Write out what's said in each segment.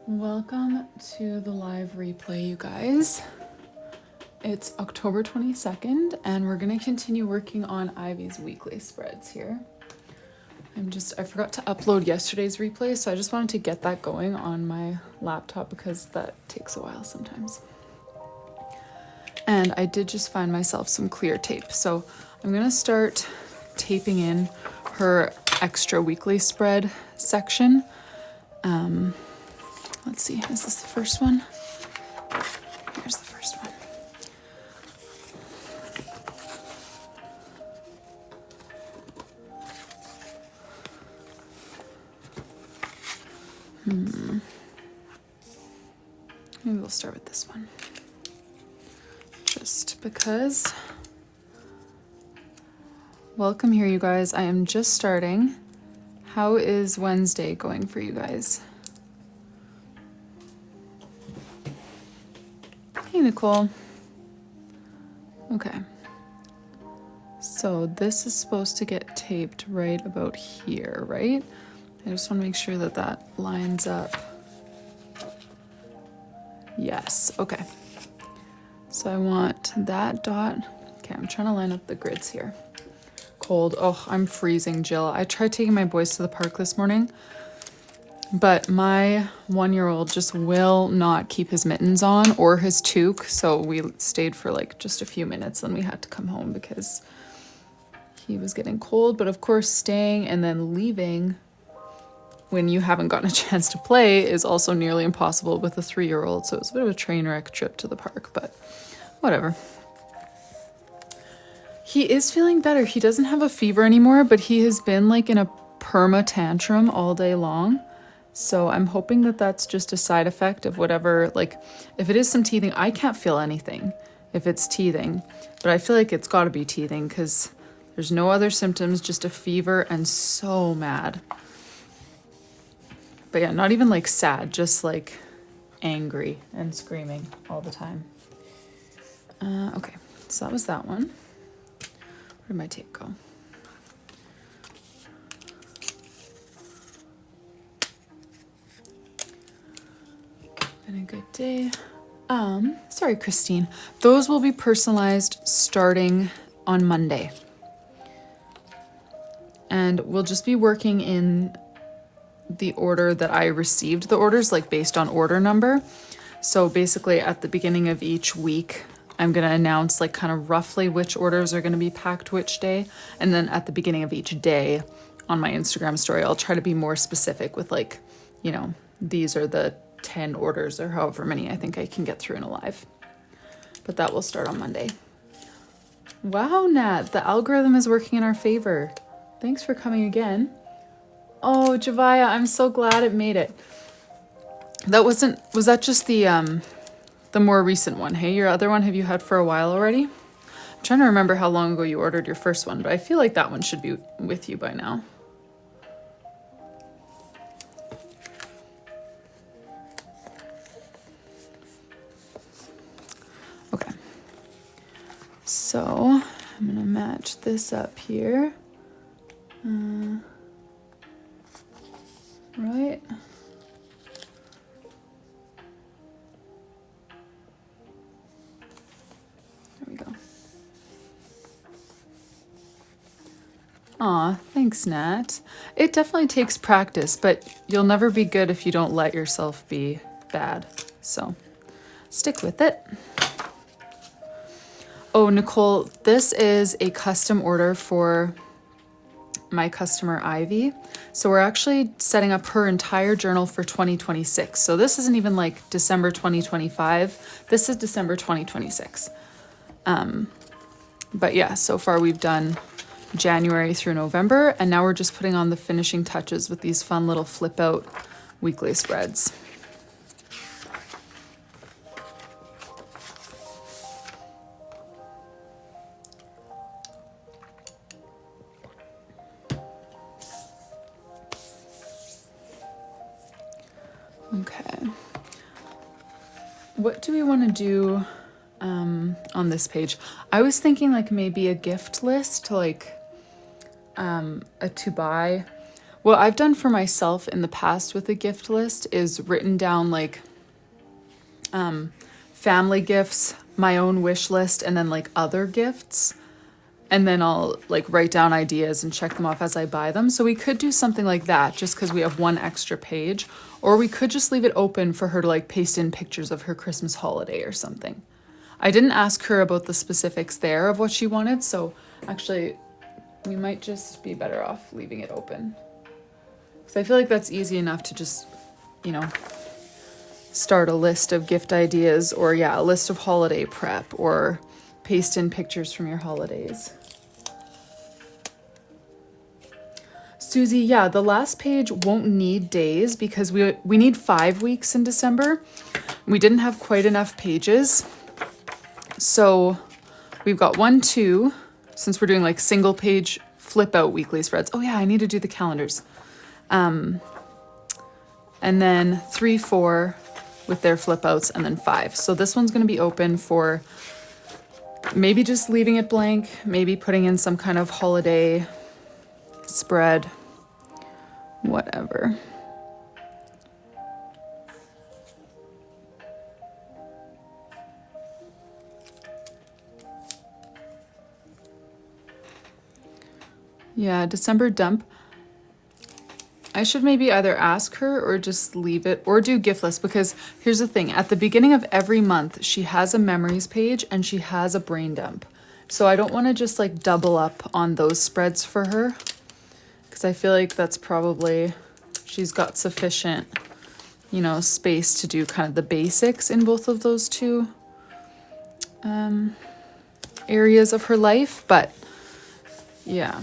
Welcome to the live replay, you guys. It's October 22nd, and we're gonna continue working on Ivy's weekly spreads here. I forgot to upload yesterday's replay, so I just wanted to get that going on my laptop because that takes a while sometimes. And I did just find myself some clear tape, so I'm gonna start taping in her extra weekly spread section. Let's see, is this the first one? Here's the first one. Maybe we'll start with this one. Just because. Welcome here, you guys. I am just starting. How is Wednesday going for you guys? Hey, Nicole. Okay. So this is supposed to get taped right about here, right? I just want to make sure that that lines up. Yes, okay. So I want that dot. Okay, I'm trying to line up the grids here. Cold. Oh, I'm freezing, Jill. I tried taking my boys to the park this morning, but my 1-year-old just will not keep his mittens on or his toque. So we stayed for like just a few minutes, then we had to come home because he was getting cold. But of course, staying and then leaving when you haven't gotten a chance to play is also nearly impossible with a 3-year-old. So it was a bit of a train wreck trip to the park, but whatever. He is feeling better. He doesn't have a fever anymore, but he has been like in a perma tantrum all day long. So I'm hoping that that's just a side effect of whatever, like if it is some teething, I can't feel anything if it's teething, but I feel like it's gotta be teething because there's no other symptoms, just a fever and so mad. But yeah, not even like sad, just like angry and screaming all the time. Okay, so that was that one. Where did my tape go? Been a good day. Sorry, Christine. Those will be personalized starting on Monday. And we'll just be working in the order that I received the orders, like based on order number. So basically at the beginning of each week, I'm going to announce like kind of roughly which orders are going to be packed which day. And then at the beginning of each day on my Instagram story, I'll try to be more specific with like, you know, these are the 10 orders or however many I think I can get through in a live. But that will start on Monday. Wow, Nat, the algorithm is working in our favor. Thanks for coming again. Oh, Javaya, I'm so glad it made it. Was that just the more recent one? Hey, your other one, have you had for a while already? I'm trying to remember how long ago you ordered your first one, but I feel like that one should be with you by now. Okay. So I'm gonna match this up here. Right. There we go. Aw, thanks, Nat. It definitely takes practice, but you'll never be good if you don't let yourself be bad. So stick with it. Oh, Nicole, this is a custom order for my customer Ivy. So we're actually setting up her entire journal for 2026. So this isn't even like December 2025. This is December 2026. But yeah, so far we've done January through November, and now we're just putting on the finishing touches with these fun little flip out weekly spreads. Okay. What do we want to do on this page? I was thinking like maybe a gift list to like a to buy. what I've done for myself in the past with a gift list is written down like family gifts, my own wish list, and then like other gifts. And then I'll like write down ideas and check them off as I buy them. So we could do something like that just because we have one extra page, or we could just leave it open for her to like paste in pictures of her Christmas holiday or something. I didn't ask her about the specifics there of what she wanted, so actually we might just be better off leaving it open. Because I feel like that's easy enough to just, you know, start a list of gift ideas, or yeah, a list of holiday prep, or paste in pictures from your holidays. Susie, yeah, the last page won't need days because we need 5 weeks in December. We didn't have quite enough pages. So we've got 1, 2, since we're doing like single page flip out weekly spreads. Oh yeah, I need to do the calendars. And then 3, 4 with their flip outs, and then 5. So this one's going to be open for maybe just leaving it blank, maybe putting in some kind of holiday spread, whatever. Yeah, December dump. I should maybe either ask her or just leave it, or do gift list, because here's the thing. At the beginning of every month, she has a memories page and she has a brain dump. So I don't want to just like double up on those spreads for her, because I feel like that's probably, she's got sufficient, you know, space to do kind of the basics in both of those two areas of her life. But yeah.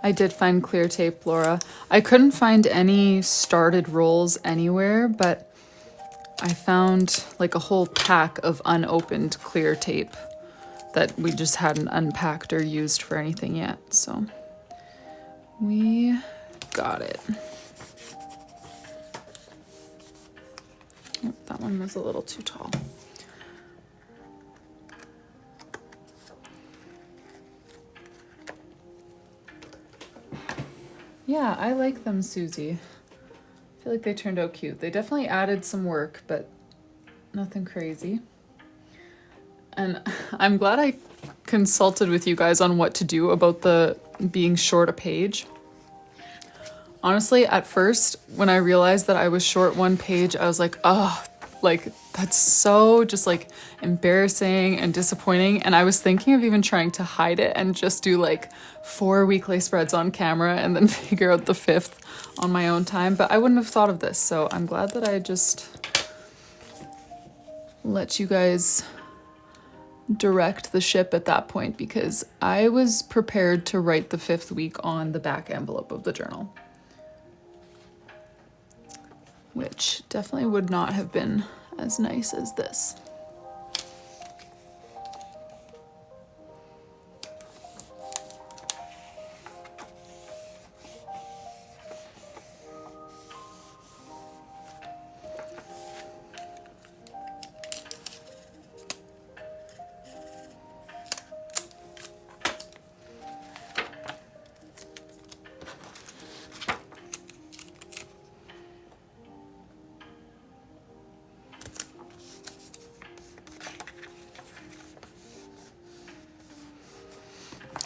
I did find clear tape, Laura. I couldn't find any started rolls anywhere, but I found like a whole pack of unopened clear tape that we just hadn't unpacked or used for anything yet. So we got it. Oh, that one was a little too tall. Yeah, I like them, Susie. I feel like they turned out cute. They definitely added some work, but nothing crazy. And I'm glad I consulted with you guys on what to do about the being short a page. Honestly, at first, when I realized that I was short one page, I was like, oh, like that's so just like embarrassing and disappointing. And I was thinking of even trying to hide it and just do like 4 weekly spreads on camera and then figure out the 5th on my own time. But I wouldn't have thought of this. So I'm glad that I just let you guys direct the ship at that point, because I was prepared to write the 5th week on the back envelope of the journal, which definitely would not have been as nice as this.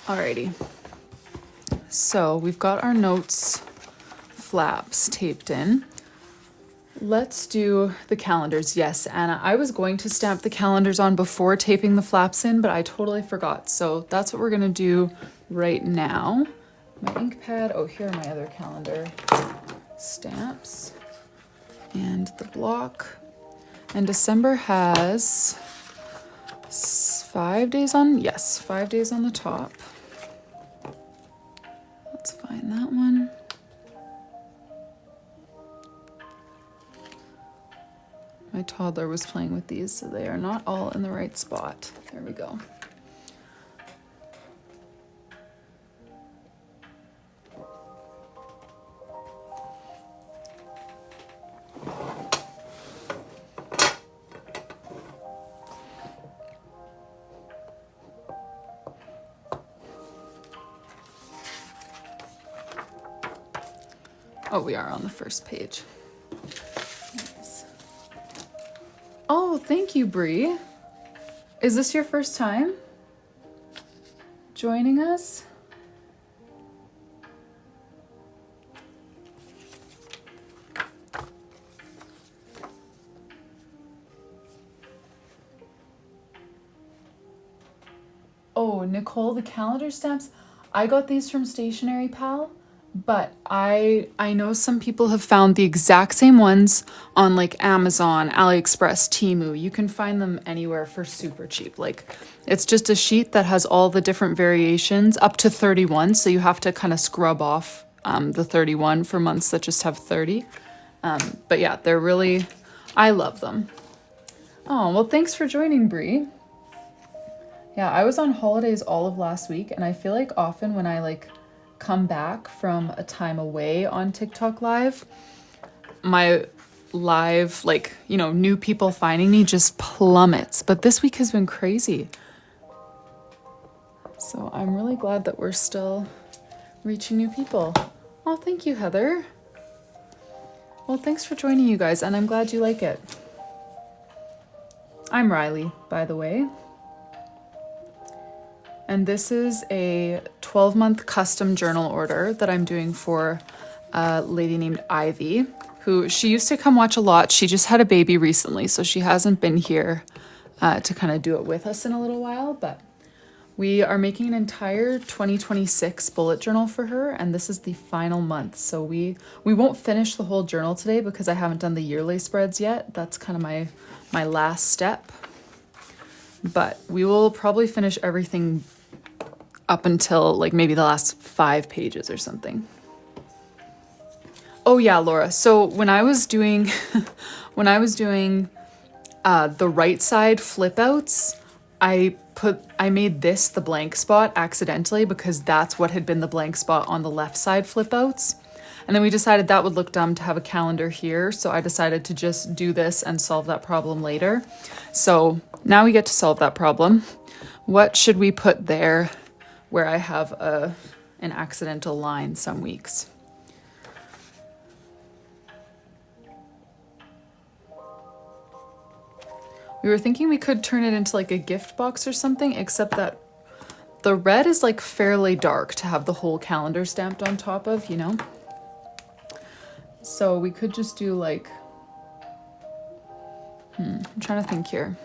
Alrighty, so we've got our notes flaps taped in. Let's do the calendars. Yes, Anna, I was going to stamp the calendars on before taping the flaps in, but I totally forgot. So that's what we're gonna do right now. My ink pad, oh, here are my other calendar stamps and the block. And December has 5 days on, yes, 5 days on the top. My toddler was playing with these, so they are not all in the right spot. There we go. Oh, we are on the first page. Nice. Oh, thank you, Bree. Is this your first time joining us? Oh, Nicole, the calendar stamps. I got these from Stationery Pal. But I know some people have found the exact same ones on like Amazon, AliExpress, Temu. You can find them anywhere for super cheap. Like it's just a sheet that has all the different variations up to 31. So you have to kind of scrub off the 31 for months that just have 30. But yeah, they're really, I love them. Oh, well, thanks for joining, Bree. Yeah, I was on holidays all of last week, and I feel like often when I like come back from a time away on TikTok Live, my live, like, you know, new people finding me just plummets. But this week has been crazy. So I'm really glad that we're still reaching new people. Oh, thank you, Heather. Well, thanks for joining, you guys, and I'm glad you like it. I'm Rylee, by the way. And this is a 12-month custom journal order that I'm doing for a lady named Ivy, who she used to come watch a lot. She just had a baby recently, so she hasn't been here to kind of do it with us in a little while. But we are making an entire 2026 bullet journal for her, and this is the final month. So we won't finish the whole journal today because I haven't done the yearly spreads yet. That's kind of my last step. But we will probably finish everything up until like maybe the last 5 pages or something. Oh yeah, Laura. So when I was doing the right side flip outs, I made this the blank spot accidentally because that's what had been the blank spot on the left side flip outs. And then we decided that would look dumb to have a calendar here. So I decided to just do this and solve that problem later. So now we get to solve that problem. What should we put there where I have an accidental line some weeks? We were thinking we could turn it into like a gift box or something, except that the red is like fairly dark to have the whole calendar stamped on top of, you know? So we could just do like, I'm trying to think here.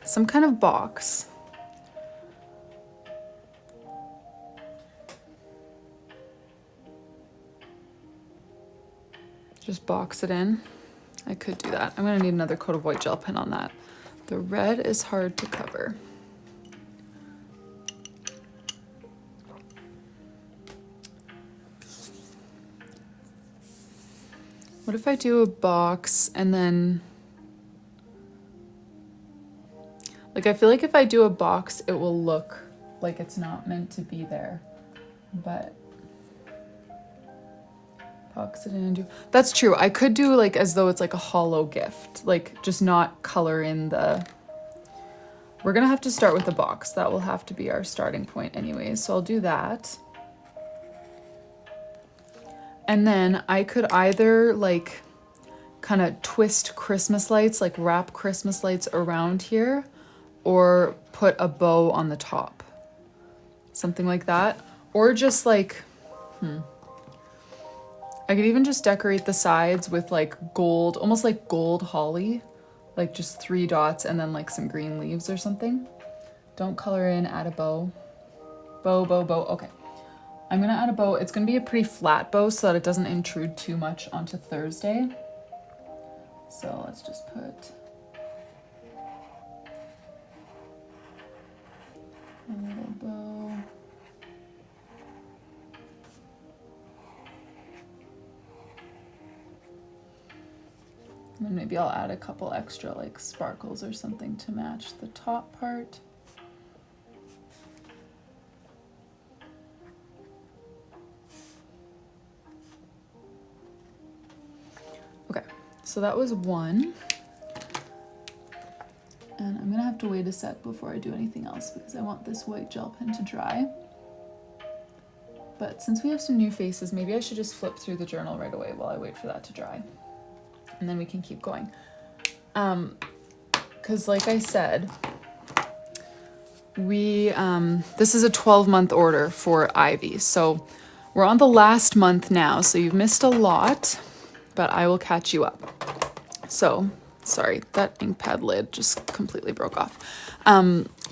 Some kind of box. Just box it in. I could do that. I'm gonna need another coat of white gel pen on that. The red is hard to cover. What if I do a box and then, like, I feel like if I do a box, it will look like it's not meant to be there, but box it in and do, that's true. I could do like as though it's like a hollow gift, like just not color in the, we're gonna have to start with a box. That will have to be our starting point anyways. So I'll do that. And then I could either like kind of twist Christmas lights, like wrap Christmas lights around here, or put a bow on the top. Something like that. Or just like, I could even just decorate the sides with like gold, almost like gold holly, like just 3 dots and then like some green leaves or something. Don't color in, add a bow. Bow, bow, bow, okay. I'm gonna add a bow. It's gonna be a pretty flat bow so that it doesn't intrude too much onto Thursday. So let's just put a little bow. And then maybe I'll add a couple extra like sparkles or something to match the top part. Okay, so that was one. And I'm gonna have to wait a sec before I do anything else because I want this white gel pen to dry. But since we have some new faces, maybe I should just flip through the journal right away while I wait for that to dry. And then we can keep going. Because like I said, this is a 12-month order for Ivy. So we're on the last month now, so you've missed a lot, but I will catch you up. So, sorry, that ink pad lid just completely broke off.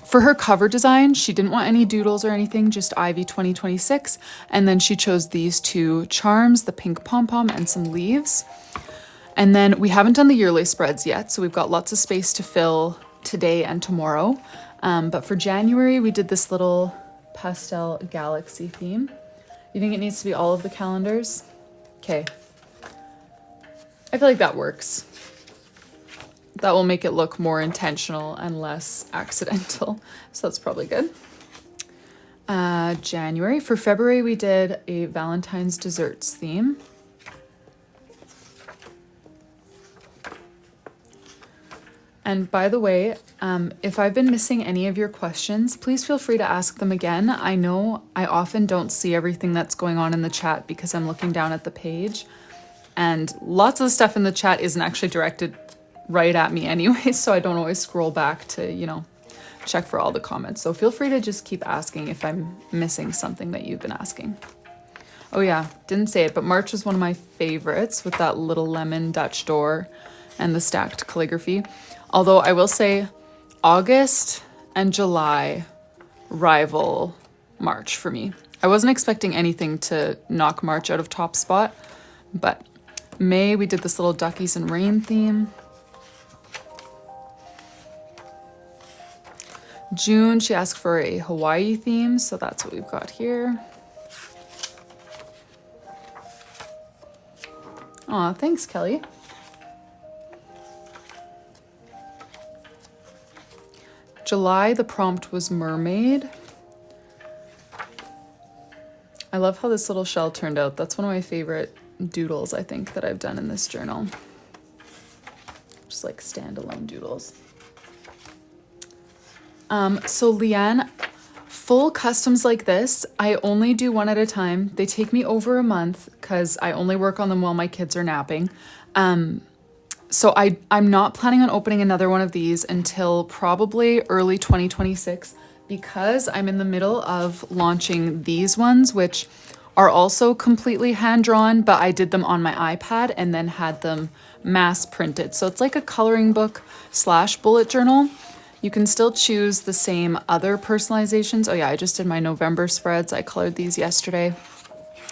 For her cover design, she didn't want any doodles or anything, just Ivy 2026. And then she chose these two charms, the pink pom-pom and some leaves. And then we haven't done the yearly spreads yet, so we've got lots of space to fill today and tomorrow. But for January, we did this little pastel galaxy theme. You think it needs to be all of the calendars? Okay. I feel like that works. That will make it look more intentional and less accidental. So that's probably good. January. For February, we did a Valentine's desserts theme. And by the way, if I've been missing any of your questions, please feel free to ask them again. I know I often don't see everything that's going on in the chat because I'm looking down at the page. And lots of the stuff in the chat isn't actually directed right at me anyway, so I don't always scroll back to, you know, check for all the comments. So feel free to just keep asking if I'm missing something that you've been asking. Oh yeah, didn't say it, but March was one of my favorites with that little lemon Dutch door and the stacked calligraphy. Although I will say August and July rival March for me. I wasn't expecting anything to knock March out of top spot, but May we did this little duckies and rain theme. June, she asked for a Hawaii theme, so that's what we've got here. Aw, thanks, Kelly. July, the prompt was mermaid. I love how this little shell turned out. That's one of my favorite doodles, I think, that I've done in this journal. Just like standalone doodles. So Leanne, full customs like this, I only do one at a time. They take me over a month because I only work on them while my kids are napping. So I'm not planning on opening another one of these until probably early 2026 because I'm in the middle of launching these ones, which are also completely hand-drawn, but I did them on my iPad and then had them mass printed. So it's like a coloring book / bullet journal. You can still choose the same other personalizations. Oh yeah, I just did my November spreads. I colored these yesterday.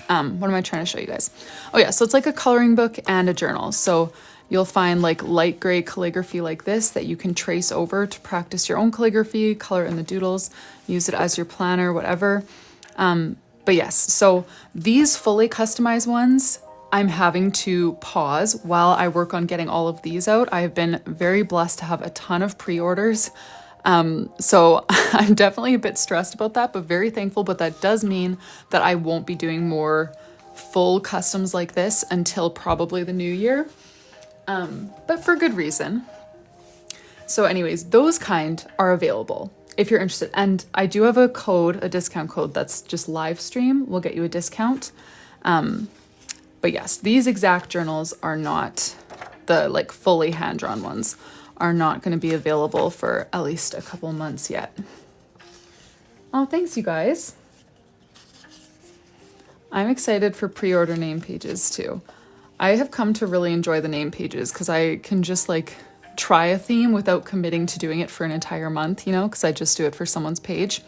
What am I trying to show you guys? Oh yeah, so it's like a coloring book and a journal. So you'll find like light gray calligraphy like this that you can trace over to practice your own calligraphy, color in the doodles, use it as your planner, whatever. But yes, so these fully customized ones, I'm having to pause while I work on getting all of these out. I have been very blessed to have a ton of pre-orders. So I'm definitely a bit stressed about that, but very thankful. But that does mean that I won't be doing more full customs like this until probably the new year. But for good reason. So anyways, those kind are available if you're interested. And I do have a code, a discount code that's just live stream. We'll get you a discount. But yes, these exact journals are not, the like fully hand-drawn ones are not going to be available for at least a couple months yet. Oh, thanks you guys. I'm excited for pre-order name pages too. I have come to really enjoy the name pages because I can just like try a theme without committing to doing it for an entire month, you know, because I just do it for someone's page.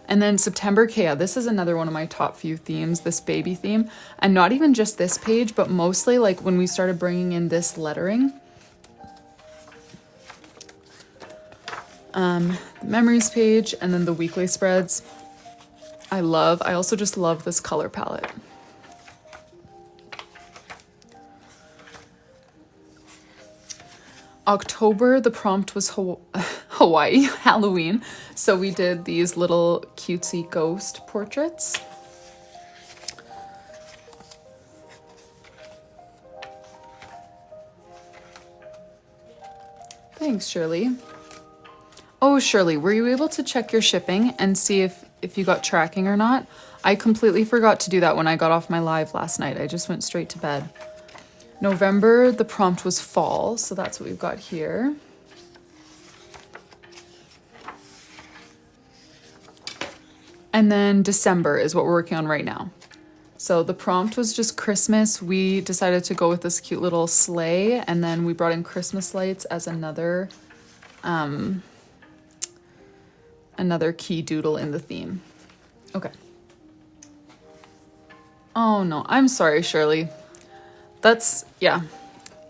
And then September Kea, this is another one of my top few themes, this baby theme. And not even just this page, but mostly like when we started bringing in this lettering. The memories page and then the weekly spreads. I also just love this color palette. October, the prompt was Hawaii, Halloween. So we did these little cutesy ghost portraits. Thanks, Shirley. Oh, Shirley, were you able to check your shipping and see if you got tracking or not? I completely forgot to do that when I got off my live last night. I just went straight to bed. November, the prompt was fall, so that's what we've got here. And then December is what we're working on right now. So the prompt was just Christmas. We decided to go with this cute little sleigh, and then we brought in Christmas lights as another key doodle in the theme. Okay. Oh no, I'm sorry, Shirley. That's, yeah.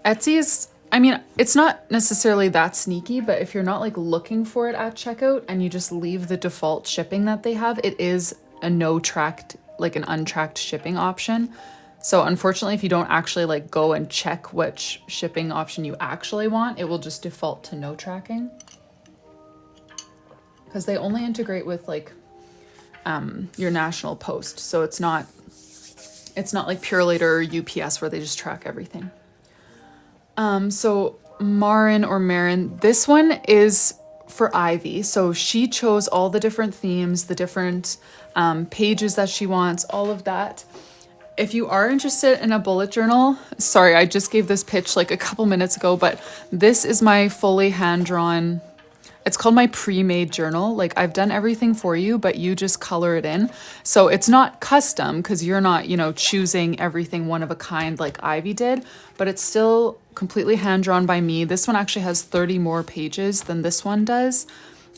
Etsy is, I mean, it's not necessarily that sneaky, but if you're not like looking for it at checkout and you just leave the default shipping that they have, it is a no tracked, like an untracked shipping option. So unfortunately, if you don't actually like go and check which shipping option you actually want, it will just default to no tracking. Because they only integrate with like your national post. So it's not like Purelator or UPS where they just track everything. So Marin or Marin, this one is for Ivy. So she chose all the different themes, the different pages that she wants, all of that. If you are interested in a bullet journal, sorry, I just gave this pitch like a couple minutes ago, but this is my fully hand-drawn, it's called my pre-made journal. Like I've done everything for you, but you just color it in. So it's not custom because you're not, you know, choosing everything one of a kind like Ivy did, but it's still completely hand-drawn by me. This one actually has 30 more pages than this one does.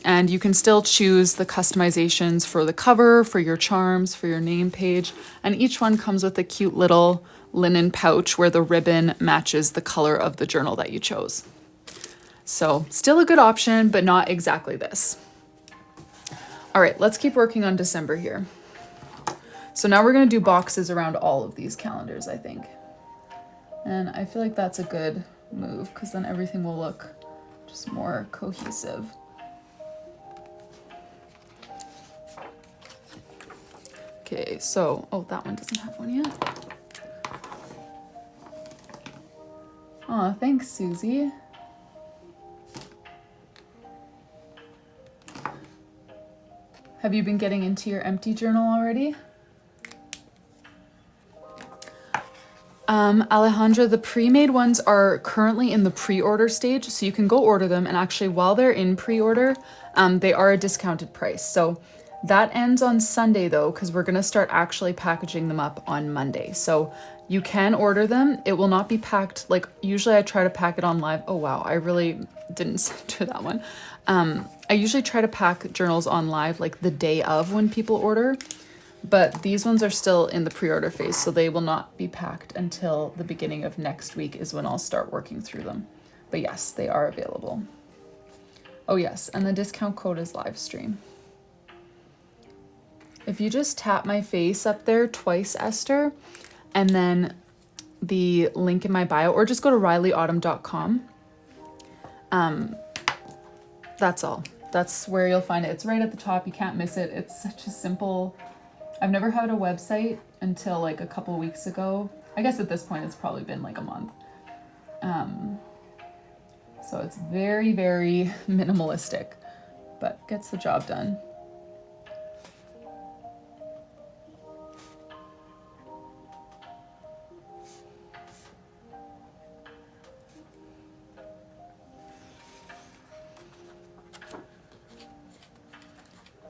And you can still choose the customizations for the cover, for your charms, for your name page. And each one comes with a cute little linen pouch where the ribbon matches the color of the journal that you chose. So still a good option, but not exactly this. All right, let's keep working on December here. So now we're gonna do boxes around all of these calendars, I think. And I feel like that's a good move because then everything will look just more cohesive. Okay, so, oh, that one doesn't have one yet. Oh, thanks, Susie. Have you been getting into your empty journal already? Alejandra, the pre-made ones are currently in the pre-order stage, so you can go order them. And actually, while they're in pre-order, they are a discounted price. So that ends on Sunday though, because we're gonna start actually packaging them up on Monday. So you can order them. It will not be packed, like usually I try to pack it on live. Oh wow, I really didn't send her that one. I usually try to pack journals on live like the day of when people order, but these ones are still in the pre-order phase, so they will not be packed until the beginning of next week is when I'll start working through them. But yes, they are available. Oh yes, and the discount code is live stream. If you just tap my face up there twice, Esther, and then the link in my bio, or just go to RyleeAutumn.com. That's all. That's where you'll find it. It's right at the top. You can't miss it. It's such a simple... I've never had a website until like a couple weeks ago. I guess at this point it's probably been like a month. So it's very, very minimalistic, but gets the job done.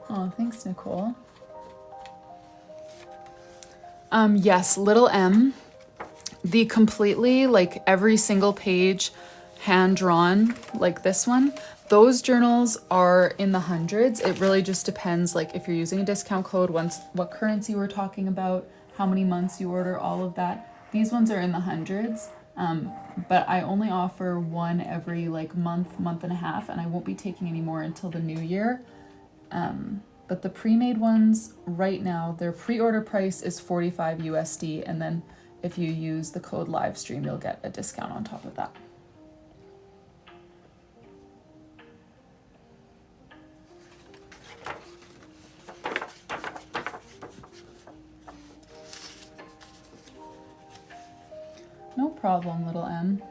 Oh, thanks, Nicole. Yes, little M, the completely, like every single page hand-drawn, like this one, those journals are in the hundreds. It really just depends, like if you're using a discount code, what currency we're talking about, how many months you order, all of that. These ones are in the hundreds, but I only offer one every like month and a half, and I won't be taking any more until the new year. But the pre-made ones right now, their pre-order price is $45 USD, and then if you use the code livestream, you'll get a discount on top of that. No problem, little M.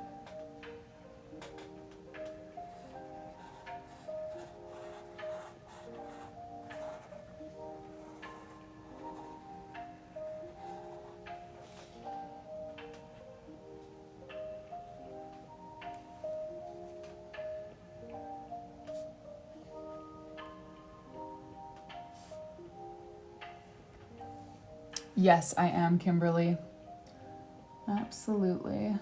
Yes, I am, Kimberly. Absolutely.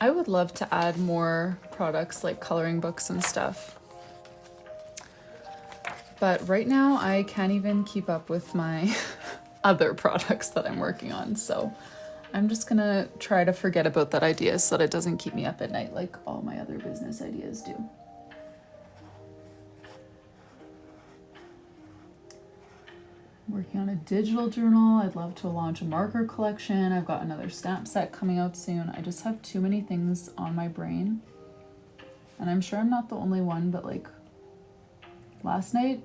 I would love to add more products like coloring books and stuff. But right now I can't even keep up with my other products that I'm working on. So I'm just gonna try to forget about that idea so that it doesn't keep me up at night like all my other business ideas do. Working on a digital journal. I'd love to launch a marker collection. I've got another stamp set coming out soon. I just have too many things on my brain. And I'm sure I'm not the only one, but like last night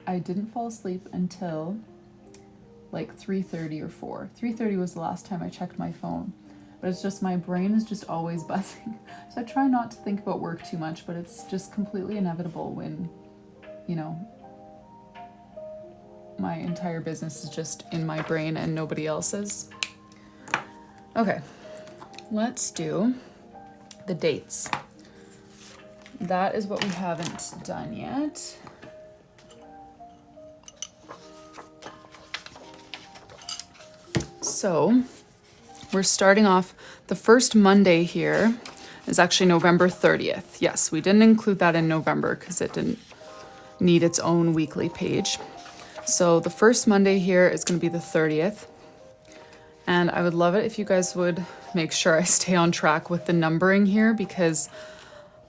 I didn't fall asleep until like 3:30 or 4. 3:30 was the last time I checked my phone. But it's just my brain is just always buzzing. So I try not to think about work too much, but it's just completely inevitable when, you know, my entire business is just in my brain and nobody else's. Okay, let's do the dates. That is what we haven't done yet. So we're starting off, the first Monday here is actually November 30th. Yes, we didn't include that in November because it didn't need its own weekly page. So the first Monday here is going to be the 30th. And I would love it if you guys would make sure I stay on track with the numbering here, because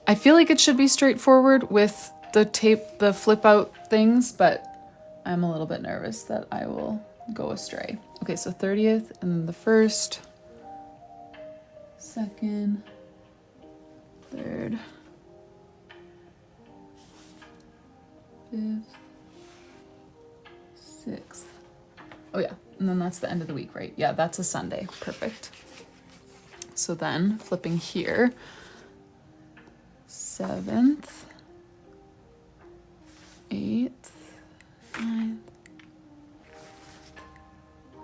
I feel like it should be straightforward with the tape, the flip out things, but I'm a little bit nervous that I will go astray. Okay, so 30th and then the 1st, 2nd, 3rd, 5th, 6th. Oh yeah, and then that's the end of the week, right? Yeah, that's a Sunday. Perfect. So then flipping here, 7th, 8th, 9th,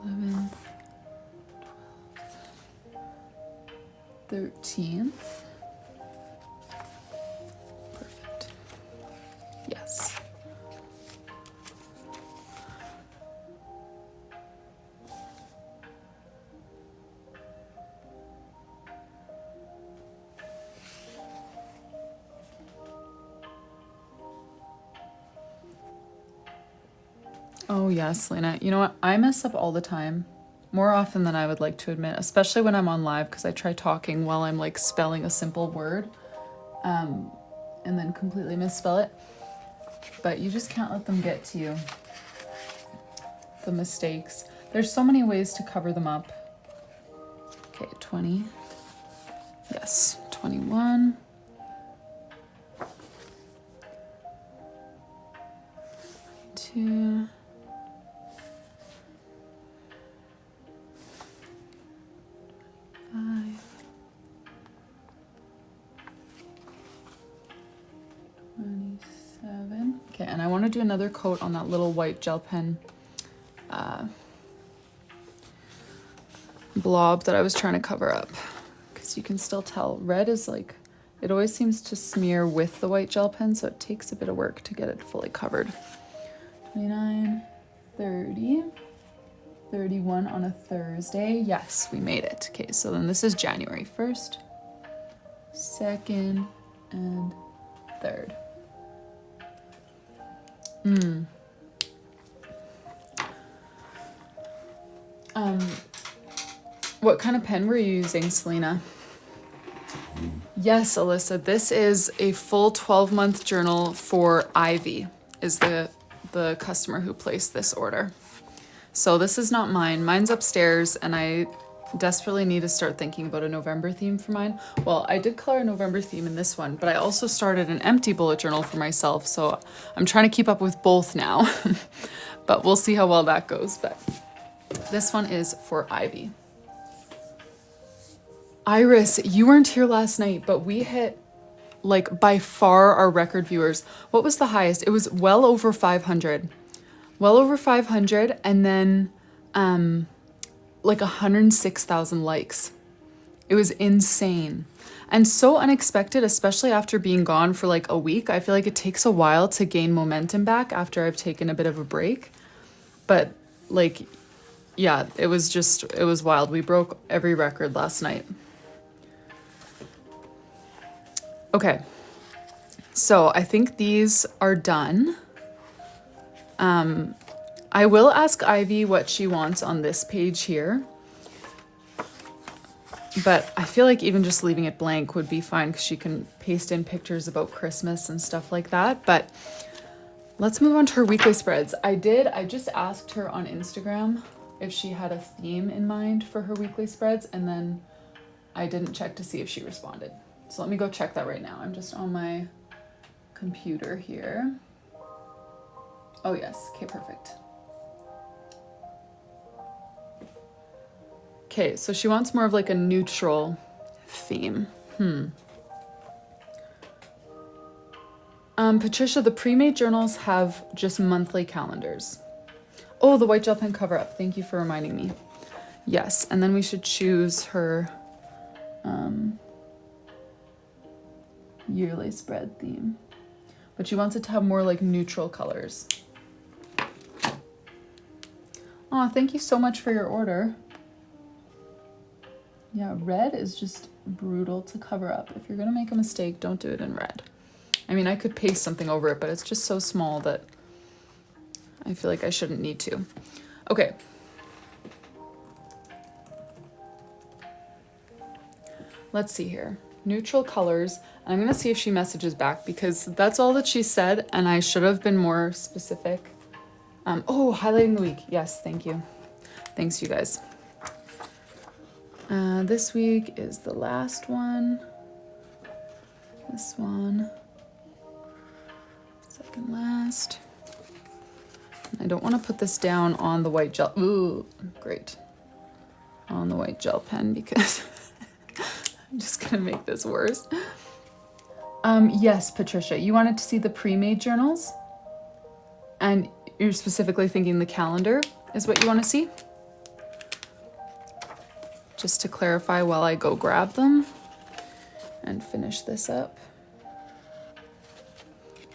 11th, 12th, 13th. Perfect. Yes. Oh yes, Lena. You know what? I mess up all the time. More often than I would like to admit, especially when I'm on live, because I try talking while I'm like spelling a simple word and then completely misspell it. But you just can't let them get to you. The mistakes. There's so many ways to cover them up. Okay, 20. Yes, 21. 22. 27. Okay, and I want to do another coat on that little white gel pen blob that I was trying to cover up, because you can still tell red is like, it always seems to smear with the white gel pen, so it takes a bit of work to get it fully covered. 29, 30, 31 on a Thursday. Yes, we made it. Okay, so then this is January 1st, 2nd, and 3rd. What kind of pen were you using, Selena? Yes, Alyssa, this is a full 12-month journal for Ivy, is the customer who placed this order. So this is not mine. Mine's upstairs, and I Desperately need to start thinking about a November theme for mine. Well, I did color a November theme in this one, but I also started an empty bullet journal for myself, so I'm trying to keep up with both now. But we'll see how well that goes. But this one is for Ivy. Iris, you weren't here last night, but we hit like by far our record viewers. What was the highest? It was well over 500. Well over 500, and then like 106,000 likes. It was insane. And so unexpected, especially after being gone for like a week. I feel like it takes a while to gain momentum back after I've taken a bit of a break. But like, yeah, it was wild. We broke every record last night. Okay, so I think these are done. I will ask Ivy what she wants on this page here, but I feel like even just leaving it blank would be fine because she can paste in pictures about Christmas and stuff like that. But let's move on to her weekly spreads. I just asked her on Instagram if she had a theme in mind for her weekly spreads, and then I didn't check to see if she responded. So let me go check that right now. I'm just on my computer here. Oh yes, okay, perfect. Okay, so she wants more of like a neutral theme. Patricia, the pre-made journals have just monthly calendars. Oh, the white gel pen cover up. Thank you for reminding me. Yes, and then we should choose her yearly spread theme. But she wants it to have more like neutral colors. Oh, thank you so much for your order. Yeah, red is just brutal to cover up. If you're gonna make a mistake, don't do it in red. I mean, I could paste something over it, but it's just so small that I feel like I shouldn't need to. Okay. Let's see here. Neutral colors. I'm gonna see if she messages back because that's all that she said and I should have been more specific. Oh, highlighting the week. Yes, thank you. Thanks, you guys. This week is the last one. This one. Second last. I don't want to put this down on the white gel. Ooh, great. On the white gel pen because I'm just gonna make this worse. Yes, Patricia, you wanted to see the pre-made journals? And you're specifically thinking the calendar is what you want to see? Just to clarify while I go grab them and finish this up.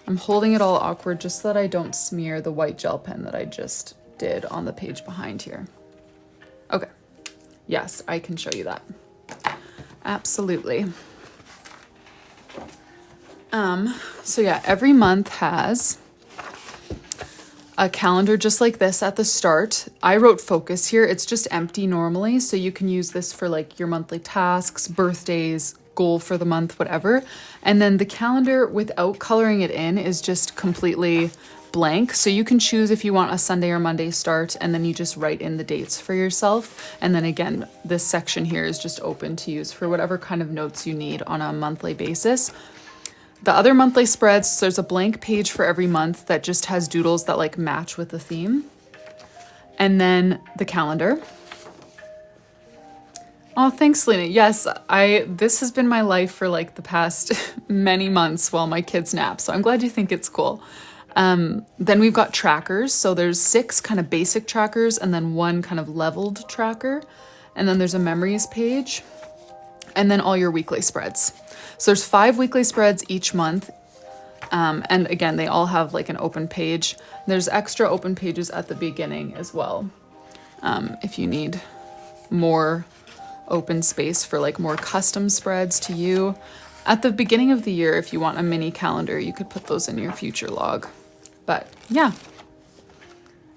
I'm holding it all awkward just so that I don't smear the white gel pen that I just did on the page behind here. Okay, yes, I can show you that. Absolutely. So yeah, every month has a calendar just like this at the start. I wrote focus here. It's just empty normally, so you can use this for like your monthly tasks, birthdays, goal for the month, whatever. And then the calendar without coloring it in is just completely blank. So you can choose if you want a Sunday or Monday start, and then you just write in the dates for yourself. And then again, this section here is just open to use for whatever kind of notes you need on a monthly basis. The other monthly spreads, so there's a blank page for every month that just has doodles that like match with the theme. And then the calendar. Oh, thanks, Lena. Yes, this has been my life for like the past many months while my kids nap. So I'm glad you think it's cool. Then we've got trackers. So there's 6 kind of basic trackers and then 1 kind of leveled tracker. And then there's a memories page and then all your weekly spreads. So there's 5 weekly spreads each month. And again, they all have like an open page. There's extra open pages at the beginning as well. If you need more open space for like more custom spreads to you. At the beginning of the year, if you want a mini calendar, you could put those in your future log. But yeah.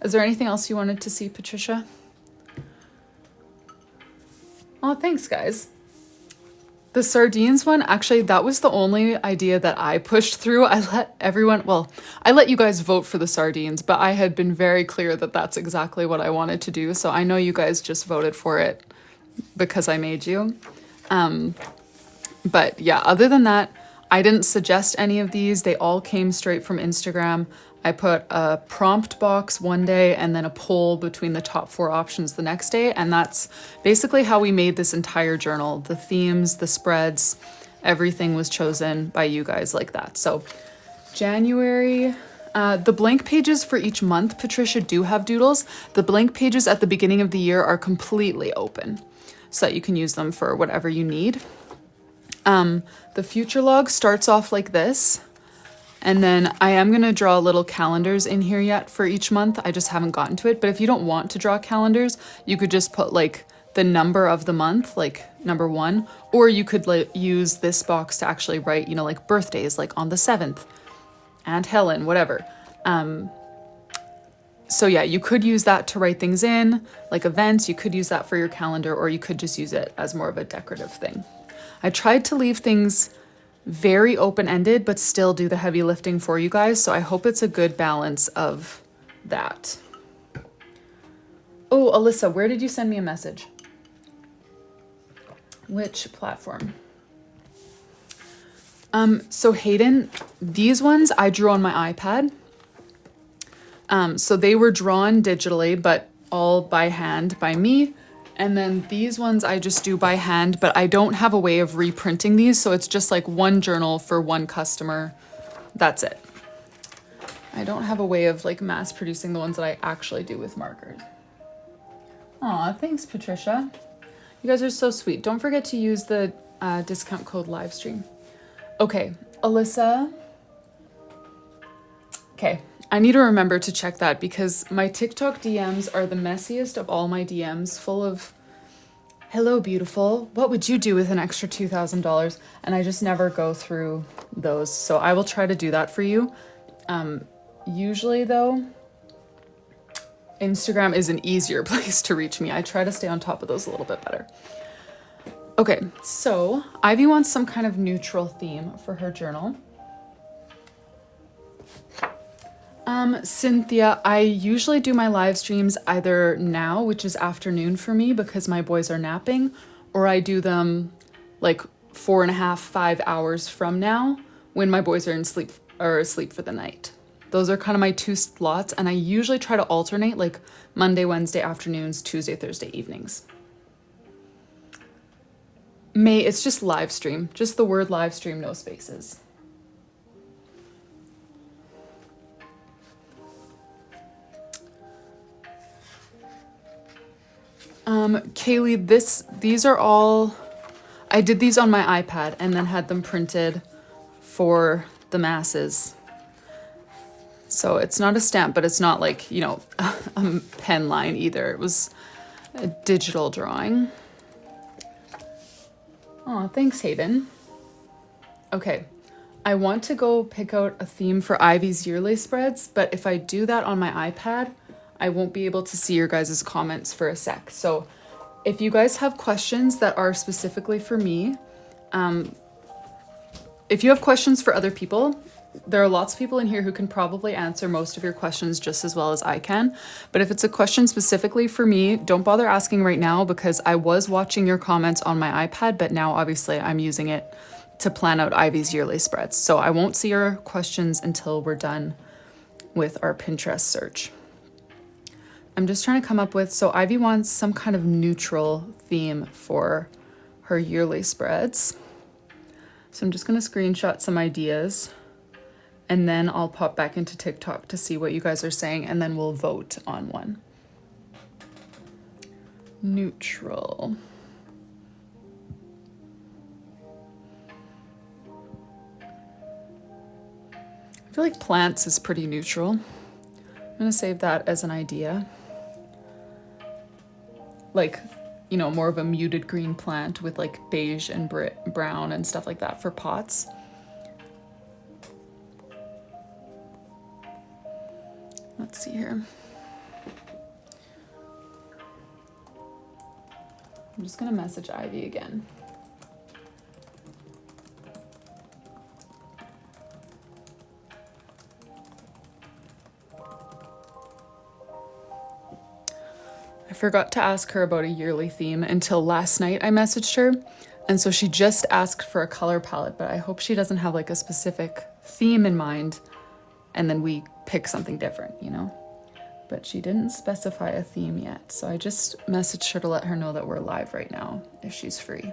Is there anything else you wanted to see, Patricia? Oh, thanks, guys. The sardines one, actually, that was the only idea that I pushed through. I let you guys vote for the sardines, but I had been very clear that that's exactly what I wanted to do. So I know you guys just voted for it because I made you. But yeah, other than that, I didn't suggest any of these. They all came straight from Instagram. I put a prompt box one day and then a poll between the top 4 options the next day. And that's basically how we made this entire journal. The themes, the spreads, everything was chosen by you guys like that. So January, the blank pages for each month, Patricia, do have doodles. The blank pages at the beginning of the year are completely open so that you can use them for whatever you need. The future log starts off like this. And then I am going to draw little calendars in here yet for each month. I just haven't gotten to it. But if you don't want to draw calendars, you could just put like the number of the month, like number 1, or you could use this box to actually write, you know, like birthdays, like on the 7th, Aunt Helen, whatever. So yeah, you could use that to write things in, like events. You could use that for your calendar, or you could just use it as more of a decorative thing. I tried to leave things very open-ended, but still do the heavy lifting for you guys. So I hope it's a good balance of that. Oh, Alyssa, where did you send me a message? Which platform? So Hayden, these ones I drew on my iPad. So they were drawn digitally, but all by hand by me. And then these ones I just do by hand, but I don't have a way of reprinting these. So it's just like one journal for one customer. That's it. I don't have a way of like mass producing the ones that I actually do with markers. Aw, thanks, Patricia. You guys are so sweet. Don't forget to use the discount code livestream. Okay, Alyssa. Okay, I need to remember to check that because my TikTok DMs are the messiest of all my DMs, full of, hello, beautiful. What would you do with an extra $2,000? And I just never go through those. So I will try to do that for you. Usually though, Instagram is an easier place to reach me. I try to stay on top of those a little bit better. Okay, so Ivy wants some kind of neutral theme for her journal. Cynthia, I usually do my live streams either now, which is afternoon for me because my boys are napping, or I do them like 4.5, 5 hours from now when my boys are asleep for the night. Those are kind of my 2 slots, and I usually try to alternate like Monday, Wednesday afternoons, Tuesday, Thursday evenings. May, it's just live stream, just the word live stream, no spaces. Kaylee, these are all, I did these on my iPad and then had them printed for the masses. So it's not a stamp, but it's not like, you know, a pen line either. It was a digital drawing. Oh, thanks, Hayden. Okay, I want to go pick out a theme for Ivy's yearly spreads, but if I do that on my iPad, I won't be able to see your guys' comments for a sec. So if you guys have questions that are specifically for me, if you have questions for other people, there are lots of people in here who can probably answer most of your questions just as well as I can. But if it's a question specifically for me, don't bother asking right now because I was watching your comments on my iPad, but now obviously I'm using it to plan out Ivy's yearly spreads. So I won't see your questions until we're done with our Pinterest search. I'm just trying to come up with, so Ivy wants some kind of neutral theme for her yearly spreads. So I'm just going to screenshot some ideas and then I'll pop back into TikTok to see what you guys are saying and then we'll vote on one. Neutral. I feel like plants is pretty neutral. I'm going to save that as an idea. Like, you know, more of a muted green plant with like beige and brown and stuff like that for pots. Let's see here. I'm just gonna message Ivy again. I forgot to ask her about a yearly theme until last night I messaged her. And so she just asked for a color palette, but I hope she doesn't have like a specific theme in mind and then we pick something different, you know? But she didn't specify a theme yet. So I just messaged her to let her know that we're live right now if she's free.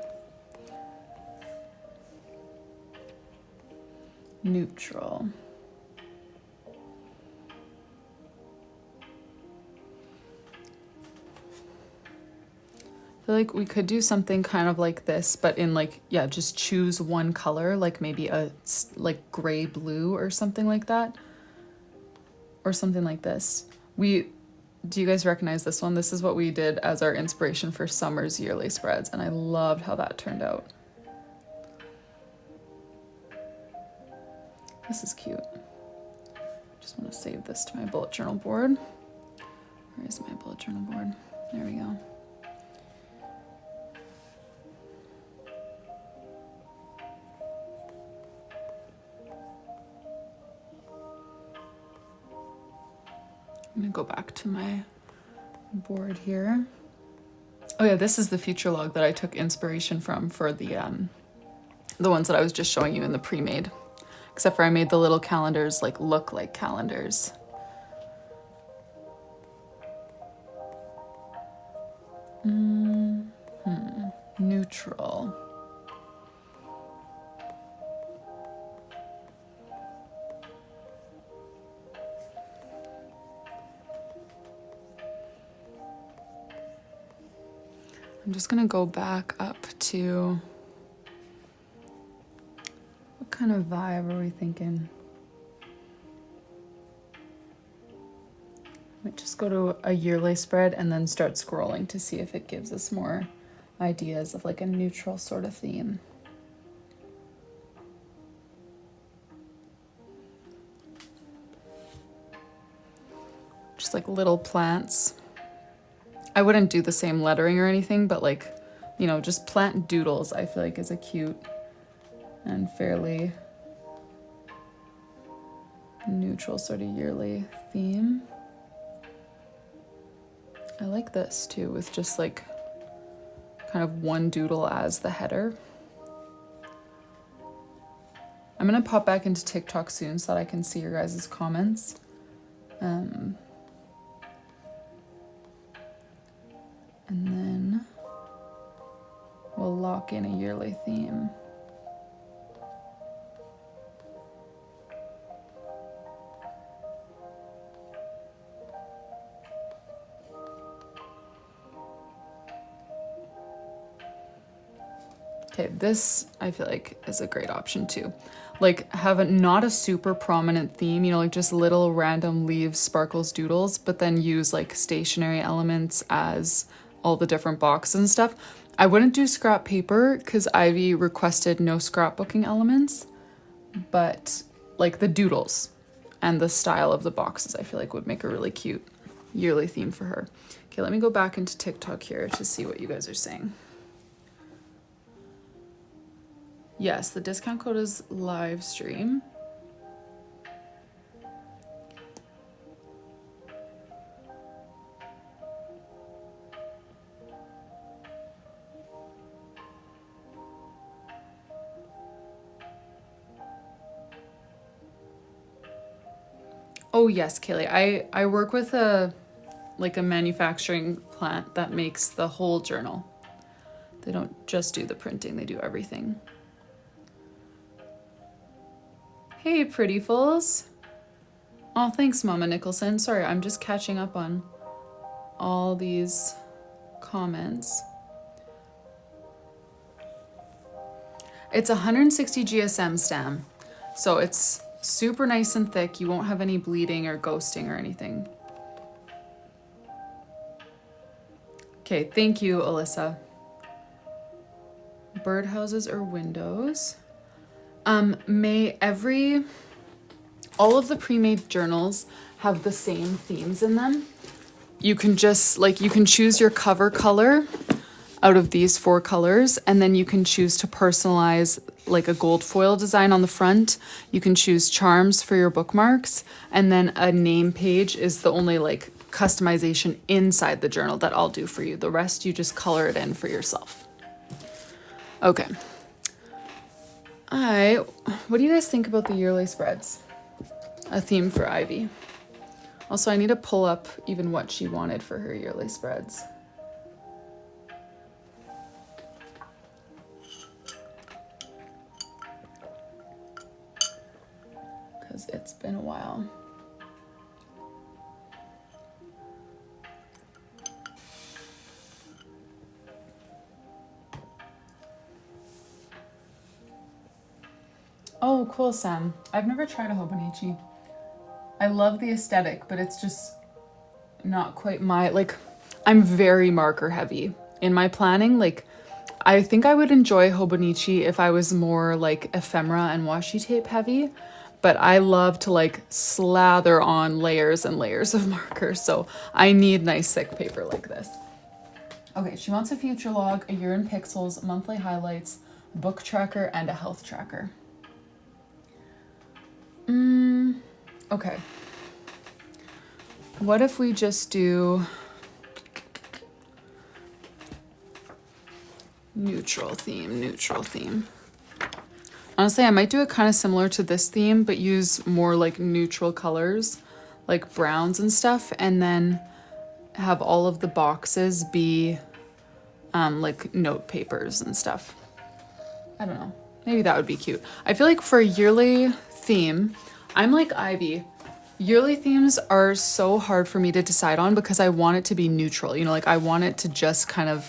Neutral. I feel like we could do something kind of like this, but in like, yeah, just choose one color, like maybe a like gray blue or something like that. Or something like this. Do you guys recognize this one? This is what we did as our inspiration for summer's yearly spreads, and I loved how that turned out. This is cute. Just want to save this to my bullet journal board. Where is my bullet journal board? There we go. I'm gonna go back to my board here. Oh yeah, this is the future log that I took inspiration from for the ones that I was just showing you in the pre-made. Except for I made the little calendars like look like calendars. Neutral. I'm just gonna go back up to, what kind of vibe are we thinking? Might just go to a yearly spread and then start scrolling to see if it gives us more ideas of like a neutral sort of theme. Just like little plants. I wouldn't do the same lettering or anything, but like, you know, just plant doodles I feel like is a cute and fairly neutral sort of yearly theme. I like this too, with just like kind of one doodle as the header. I'm gonna pop back into TikTok soon so that I can see your guys' comments. And then we'll lock in a yearly theme. Okay, this I feel like is a great option too. Like have not a super prominent theme, you know, like just little random leaves, sparkles, doodles, but then use like stationery elements as all the different boxes and stuff. I wouldn't do scrap paper because Ivy requested no scrapbooking elements, but like the doodles and the style of the boxes I feel like would make a really cute yearly theme for her. Okay, let me go back into TikTok here to see what you guys are saying. Yes, the discount code is live stream. Oh yes, Kaylee, I work with a manufacturing plant that makes the whole journal. They don't just do the printing, they do everything. Hey, Prettyfuls. Oh, thanks, Mama Nicholson. Sorry, I'm just catching up on all these comments. It's 160 GSM stam, so it's super nice and thick. You won't have any bleeding or ghosting or anything. Okay, thank you, Alyssa. Birdhouses or windows? All of the pre-made journals have the same themes in them. You can just you can choose your cover color out of these 4 colors, and then you can choose to personalize like a gold foil design on the front. You can choose charms for your bookmarks, and then a name page is the only customization inside the journal that I'll do for you. The rest you just color it in for yourself. Okay. What do you guys think about the yearly spreads? A theme for Ivy. Also, I need to pull up even what she wanted for her yearly spreads. Because it's been a while. Oh, cool, Sam. I've never tried a Hobonichi. I love the aesthetic, but it's just not quite my, like, I'm very marker heavy in my planning. Like, I think I would enjoy Hobonichi if I was more like ephemera and washi tape heavy, but I love to like slather on layers and layers of markers. So I need nice thick paper like this. Okay, she wants a future log, a year in pixels, monthly highlights, book tracker, and a health tracker. Okay. What if we just do neutral theme? Honestly, I might do it kind of similar to this theme, but use more like neutral colors, like browns and stuff, and then have all of the boxes be like note papers and stuff. I don't know. Maybe that would be cute. I feel like for a yearly theme, I'm like Ivy. Yearly themes are so hard for me to decide on because I want it to be neutral. You know, like I want it to just kind of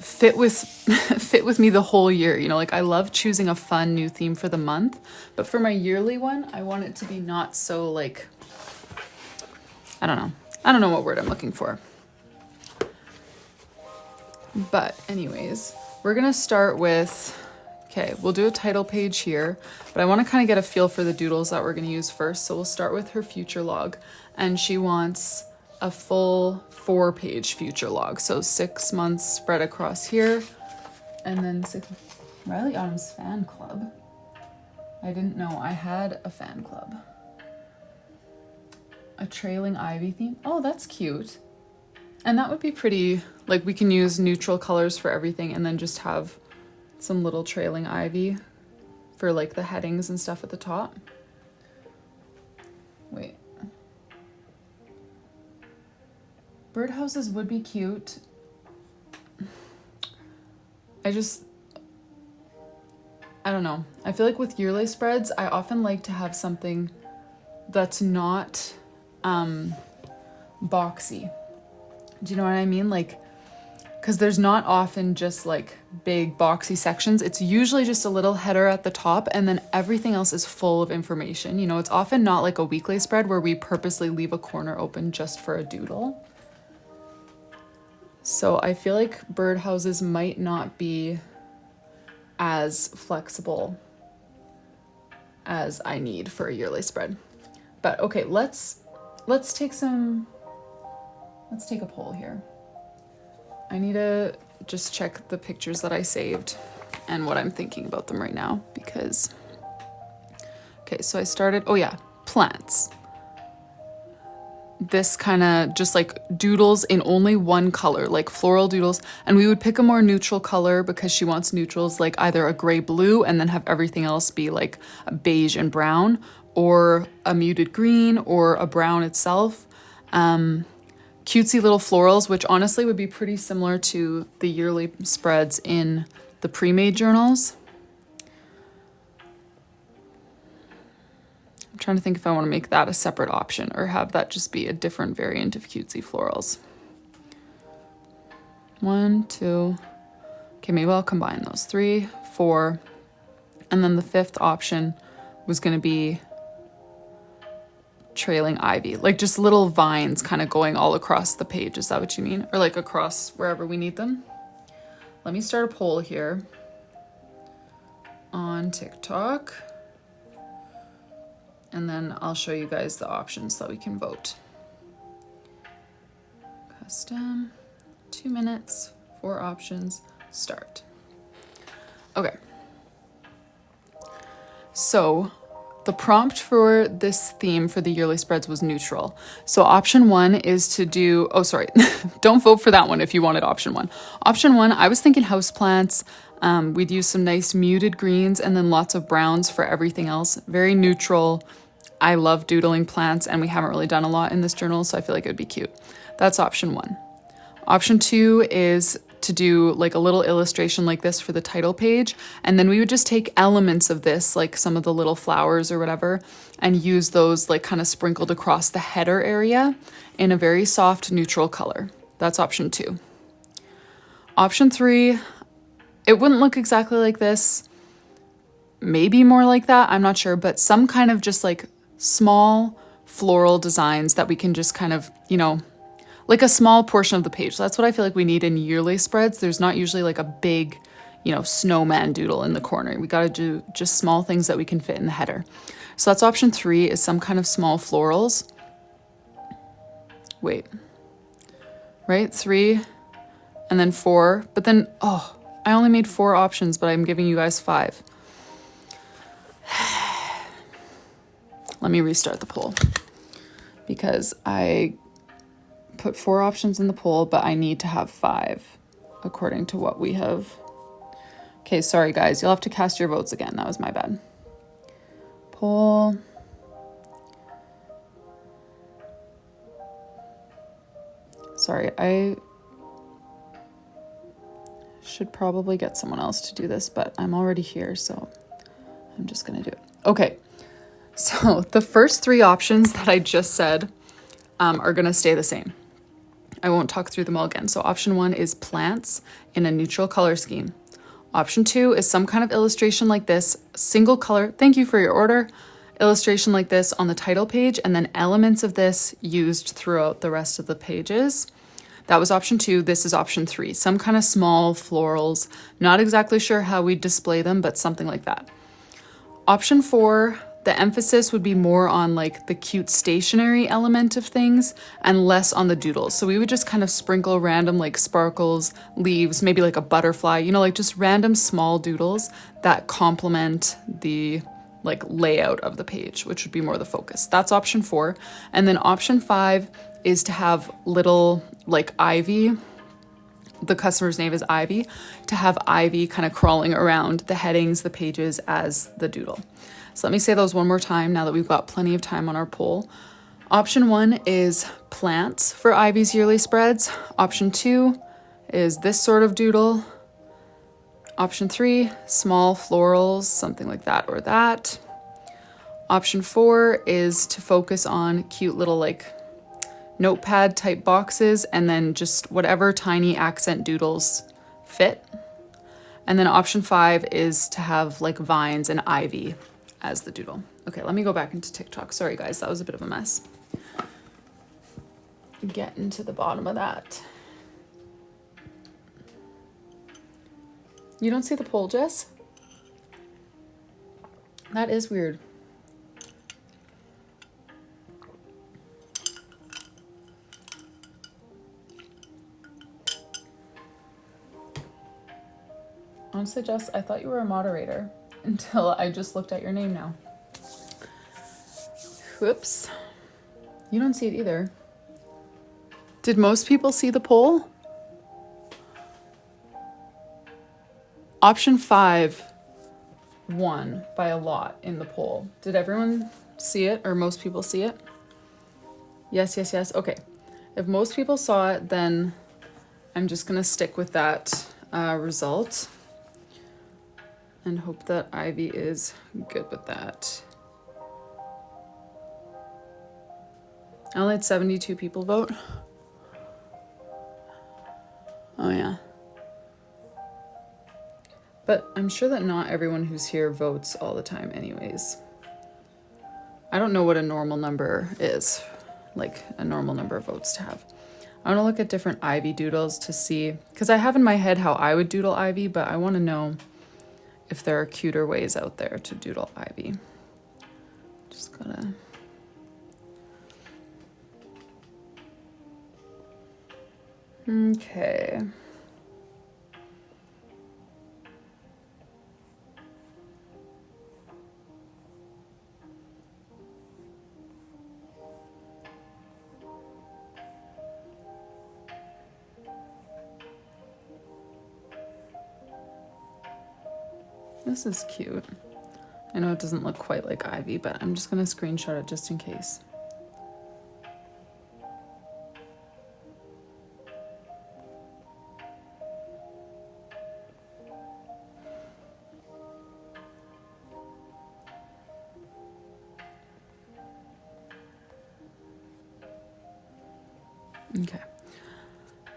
fit with me the whole year. You know, like I love choosing a fun new theme for the month, but for my yearly one, I want it to be not so like, I don't know what word I'm looking for. But anyways, we're gonna start with, okay, we'll do a title page here, but I want to kind of get a feel for the doodles that we're going to use first. So we'll start with her future log, and she wants a full 4-page future log. So 6 months spread across here, and then Rylee Autumn's fan club. I didn't know I had a fan club. A trailing ivy theme. Oh, that's cute. And that would be pretty, like we can use neutral colors for everything and then just have some little trailing ivy for like the headings and stuff at the top. Wait. Birdhouses would be cute. I don't know. I feel like with yearly spreads, I often like to have something that's not boxy. Do you know what I mean? Like, because there's not often just like big boxy sections. It's usually just a little header at the top and then everything else is full of information. You know, it's often not like a weekly spread where we purposely leave a corner open just for a doodle. So I feel like birdhouses might not be as flexible as I need for a yearly spread. But okay, let's take a poll here. I need to just check the pictures that I saved and what I'm thinking about them right now because, okay, so I started, oh yeah, plants. This kind of just like doodles in only one color, like floral doodles. And we would pick a more neutral color because she wants neutrals, like either a gray blue and then have everything else be like a beige and brown, or a muted green, or a brown itself. Cutesy little florals, which honestly would be pretty similar to the yearly spreads in the pre-made journals. I'm trying to think if I want to make that a separate option or have that just be a different variant of cutesy florals. 1, 2, okay, maybe I'll combine those. 3, 4, and then the 5th option was going to be trailing ivy, like just little vines kind of going all across the page. Is that what you mean? Or like across wherever we need them? Let me start a poll here on TikTok, and then I'll show you guys the options so we can vote. Custom, 2 minutes, 4 options, start. Okay. So The prompt for this theme for the yearly spreads was neutral. So option 1 is to do, oh, sorry, don't vote for that one if you wanted option 1. Option 1, I was thinking houseplants. We'd use some nice muted greens and then lots of browns for everything else. Very neutral. I love doodling plants and we haven't really done a lot in this journal, so I feel like it would be cute. That's option 1. Option 2 is to do like a little illustration like this for the title page, and then we would just take elements of this, like some of the little flowers or whatever, and use those like kind of sprinkled across the header area in a very soft neutral color. That's option 2. Option 3, it wouldn't look exactly like this, maybe more like that, I'm not sure, but some kind of just like small floral designs that we can just kind of, you know, like a small portion of the page. That's what I feel like we need in yearly spreads. There's not usually like a big, you know, snowman doodle in the corner. We got to do just small things that we can fit in the header. So that's option 3, is some kind of small florals. Wait, right? 3 and then 4. But then, oh, I only made 4 options, but I'm giving you guys 5. Let me restart the poll because I put 4 options in the poll, but I need to have 5 according to what we have. Okay, sorry guys, you'll have to cast your votes again. That was my bad. Poll. Sorry, I should probably get someone else to do this, but I'm already here, so I'm just gonna do it. Okay, so the first 3 options that I just said are gonna stay the same. I won't talk through them all again. So option 1 is plants in a neutral color scheme. Option 2 is some kind of illustration like this, single color, thank you for your order, illustration like this on the title page, and then elements of this used throughout the rest of the pages. That was option 2. This is option 3, some kind of small florals. Not exactly sure how we display them, but something like that. Option 4, the emphasis would be more on like the cute stationery element of things and less on the doodles. So we would just kind of sprinkle random like sparkles, leaves, maybe like a butterfly, you know, like just random small doodles that complement the like layout of the page, which would be more the focus. That's option 4. And then option 5 is to have little like ivy. The customer's name is Ivy, to have ivy kind of crawling around the headings, the pages as the doodle. So let me say those one more time now that we've got plenty of time on our poll. Option 1 is plants for Ivy's yearly spreads. Option 2 is this sort of doodle. Option 3, small florals, something like that or that. Option 4 is to focus on cute little like notepad type boxes and then just whatever tiny accent doodles fit. And then option 5 is to have like vines and ivy as the doodle. Okay, let me go back into TikTok. Sorry guys, that was a bit of a mess. Get into the bottom of that. You don't see the poll, Jess? That is weird. Honestly, Jess, I thought you were a moderator until I just looked at your name now. Whoops. You don't see it either. Did most people see the poll? Option 5 won by a lot in the poll. Did everyone see it or most people see it? Yes, yes, yes. Okay. If most people saw it, then I'm just going to stick with that result and hope that Ivy is good with that. I only had 72 people vote. Oh yeah. But I'm sure that not everyone who's here votes all the time anyways. I don't know what a normal number is, like a normal number of votes to have. I want to look at different Ivy doodles to see, because I have in my head how I would doodle Ivy, but I want to know if there are cuter ways out there to doodle Ivy. Just gotta... Okay. This is cute. I know it doesn't look quite like ivy, but I'm just gonna screenshot it just in case. Okay.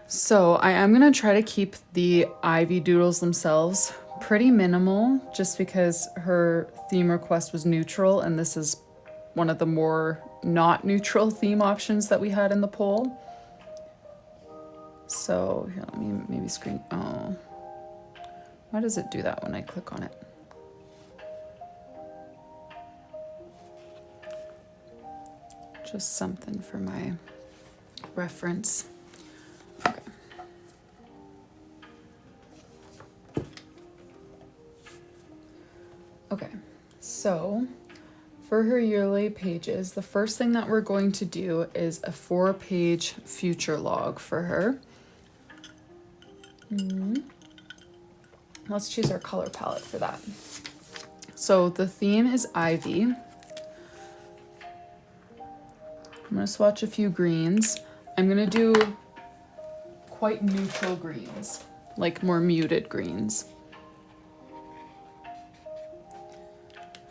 So I am gonna try to keep the ivy doodles themselves pretty minimal, just because her theme request was neutral, and this is one of the more not neutral theme options that we had in the poll. So here, let me maybe screen. Oh, why does it do that when I click on it? Just something for my reference. Okay. Okay, so for her yearly pages, the first thing that we're going to do is a 4-page future log for her. Let's choose our color palette for that. So the theme is ivy. I'm gonna swatch a few greens. I'm gonna do quite neutral greens, like more muted greens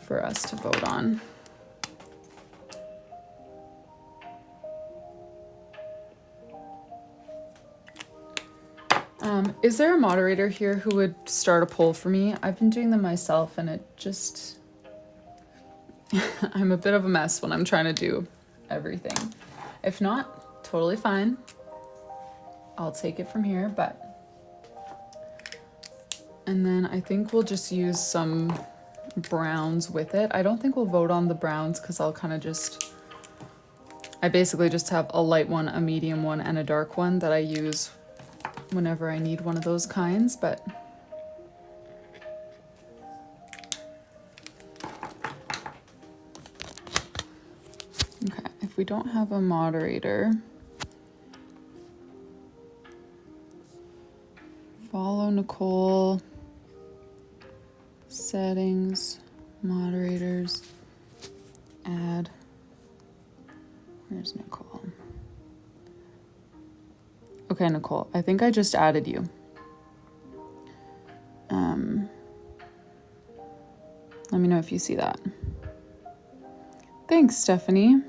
for us to vote on. Is there a moderator here who would start a poll for me? I've been doing them myself and it just, I'm a bit of a mess when I'm trying to do everything. If not, totally fine. I'll take it from here, and then I think we'll just use some browns with it. I don't think we'll vote on the browns because I'll kind of I basically just have a light one, a medium one, and a dark one that I use whenever I need one of those kinds, but okay, if we don't have a moderator, follow Nicole, settings, moderators, add, where's Nicole? Okay, Nicole, I think I just added you. Let me know if you see that. Thanks, Stephanie.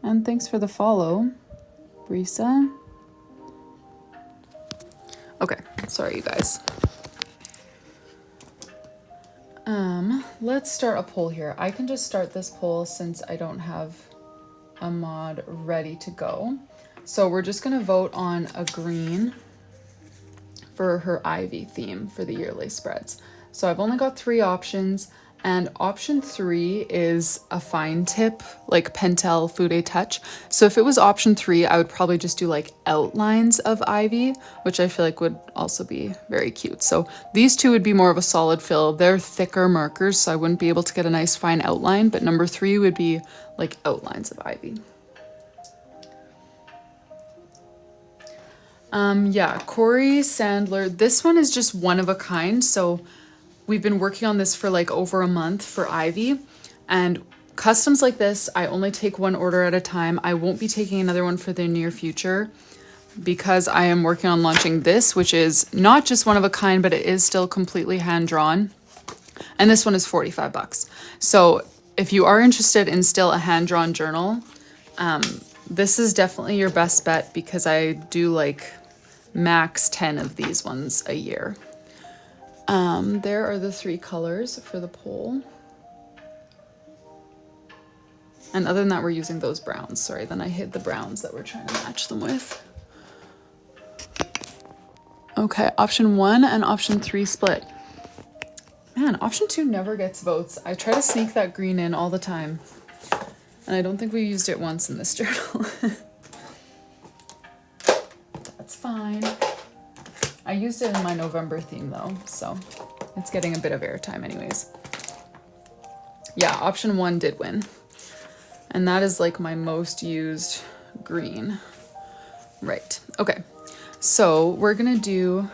And thanks for the follow, Brisa. Okay, sorry, you guys. Let's start a poll here. I can just start this poll since I don't have a mod ready to go. So we're just gonna vote on a green for her ivy theme for the yearly spreads. So I've only got 3 options, and option 3 is a fine tip, like Pentel Fude Touch. So if it was option 3, I would probably just do like outlines of ivy, which I feel like would also be very cute. So these 2 would be more of a solid fill. They're thicker markers, so I wouldn't be able to get a nice fine outline, but number 3 would be like outlines of ivy. Yeah, Corey Sandler, this one is just one of a kind. So we've been working on this for like over a month for ivy, and customs like this, I only take 1 order at a time. I won't be taking another one for the near future because I am working on launching this, which is not just one of a kind, but it is still completely hand drawn. And this one is 45 bucks. So if you are interested in still a hand drawn journal, this is definitely your best bet because I do like max 10 of these ones a year. There are the 3 colors for the poll. And other than that, we're using those browns. Sorry, then I hid the browns that we're trying to match them with. Okay, option 1 and option 3 split. Man, option 2 never gets votes. I try to sneak that green in all the time. And I don't think we used it once in this journal. That's fine. I used it in my November theme though, so it's getting a bit of airtime anyways. Yeah, option 1 did win. And that is like my most used green. Right, okay. So we're gonna do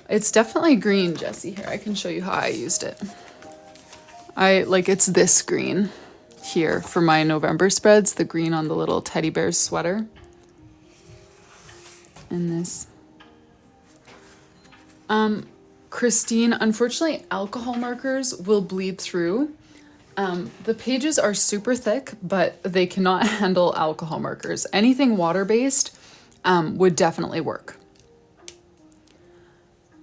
It's definitely green, Jessie. Here, I can show you how I used it. It's this green here for my November spreads, the green on the little teddy bear's sweater. And this. Christine, unfortunately, alcohol markers will bleed through. The pages are super thick, but they cannot handle alcohol markers. Anything water-based would definitely work.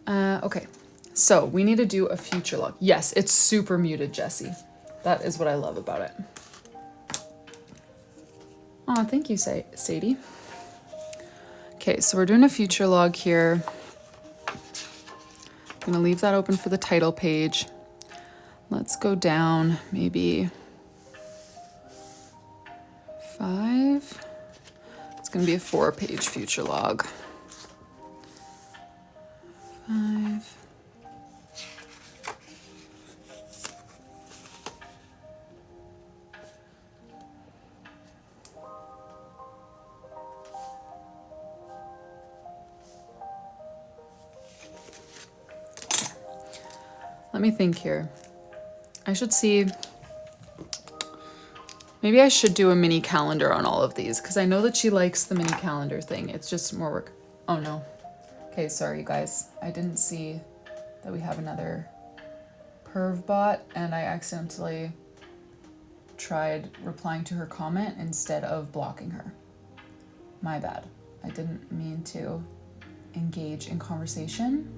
Okay, so we need to do a future log. Yes, it's super muted, Jessie. That is what I love about it. Oh, thank you, Sadie. Okay, so we're doing a future log here. I'm gonna leave that open for the title page. Let's go down maybe 5. It's gonna be a 4-page future log. 5. Let me think here. I should see, maybe I should do a mini calendar on all of these because I know that she likes the mini calendar thing. It's just more work. Oh no. Okay, sorry you guys. I didn't see that we have another perv bot and I accidentally tried replying to her comment instead of blocking her. My bad. I didn't mean to engage in conversation.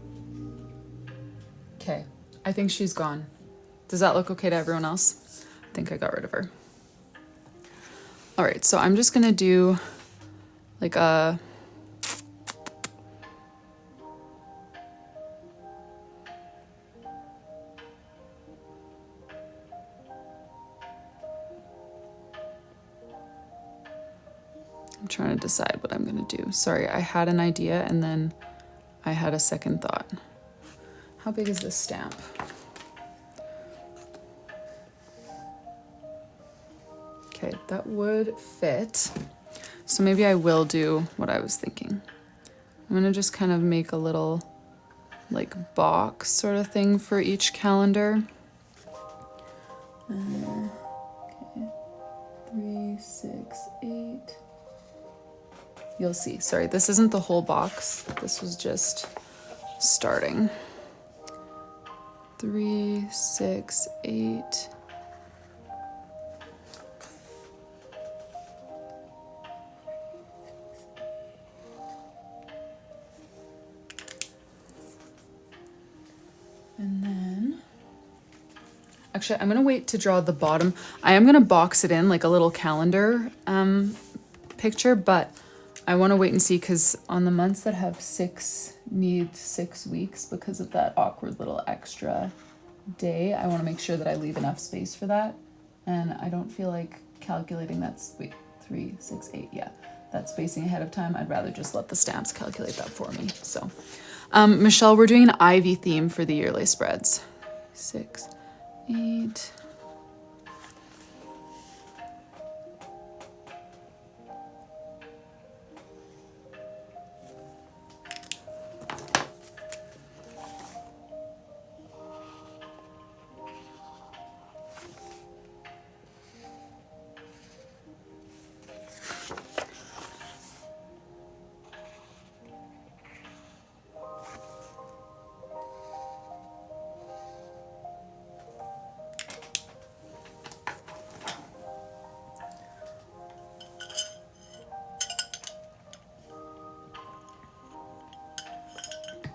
Okay. I think she's gone. Does that look okay to everyone else? I think I got rid of her. All right, so I'm just gonna do like a, I'm trying to decide what I'm gonna do. Sorry, I had an idea and then I had a second thought. How big is this stamp? Okay, that would fit. So maybe I will do what I was thinking. I'm gonna just kind of make a little like box sort of thing for each calendar. Okay, 3, 6, 8. You'll see, sorry, this isn't the whole box. This was just starting. 3, 6, 8. And then, actually, I'm gonna wait to draw the bottom. I am gonna box it in like a little calendar picture, but I wanna wait and see because on the months that have 6, need 6 weeks because of that awkward little extra day, I wanna make sure that I leave enough space for that. And I don't feel like calculating that's, wait, 3, 6, 8, yeah. That spacing ahead of time, I'd rather just let the stamps calculate that for me, so. Michelle, we're doing an Ivy theme for the yearly spreads. 6, 8.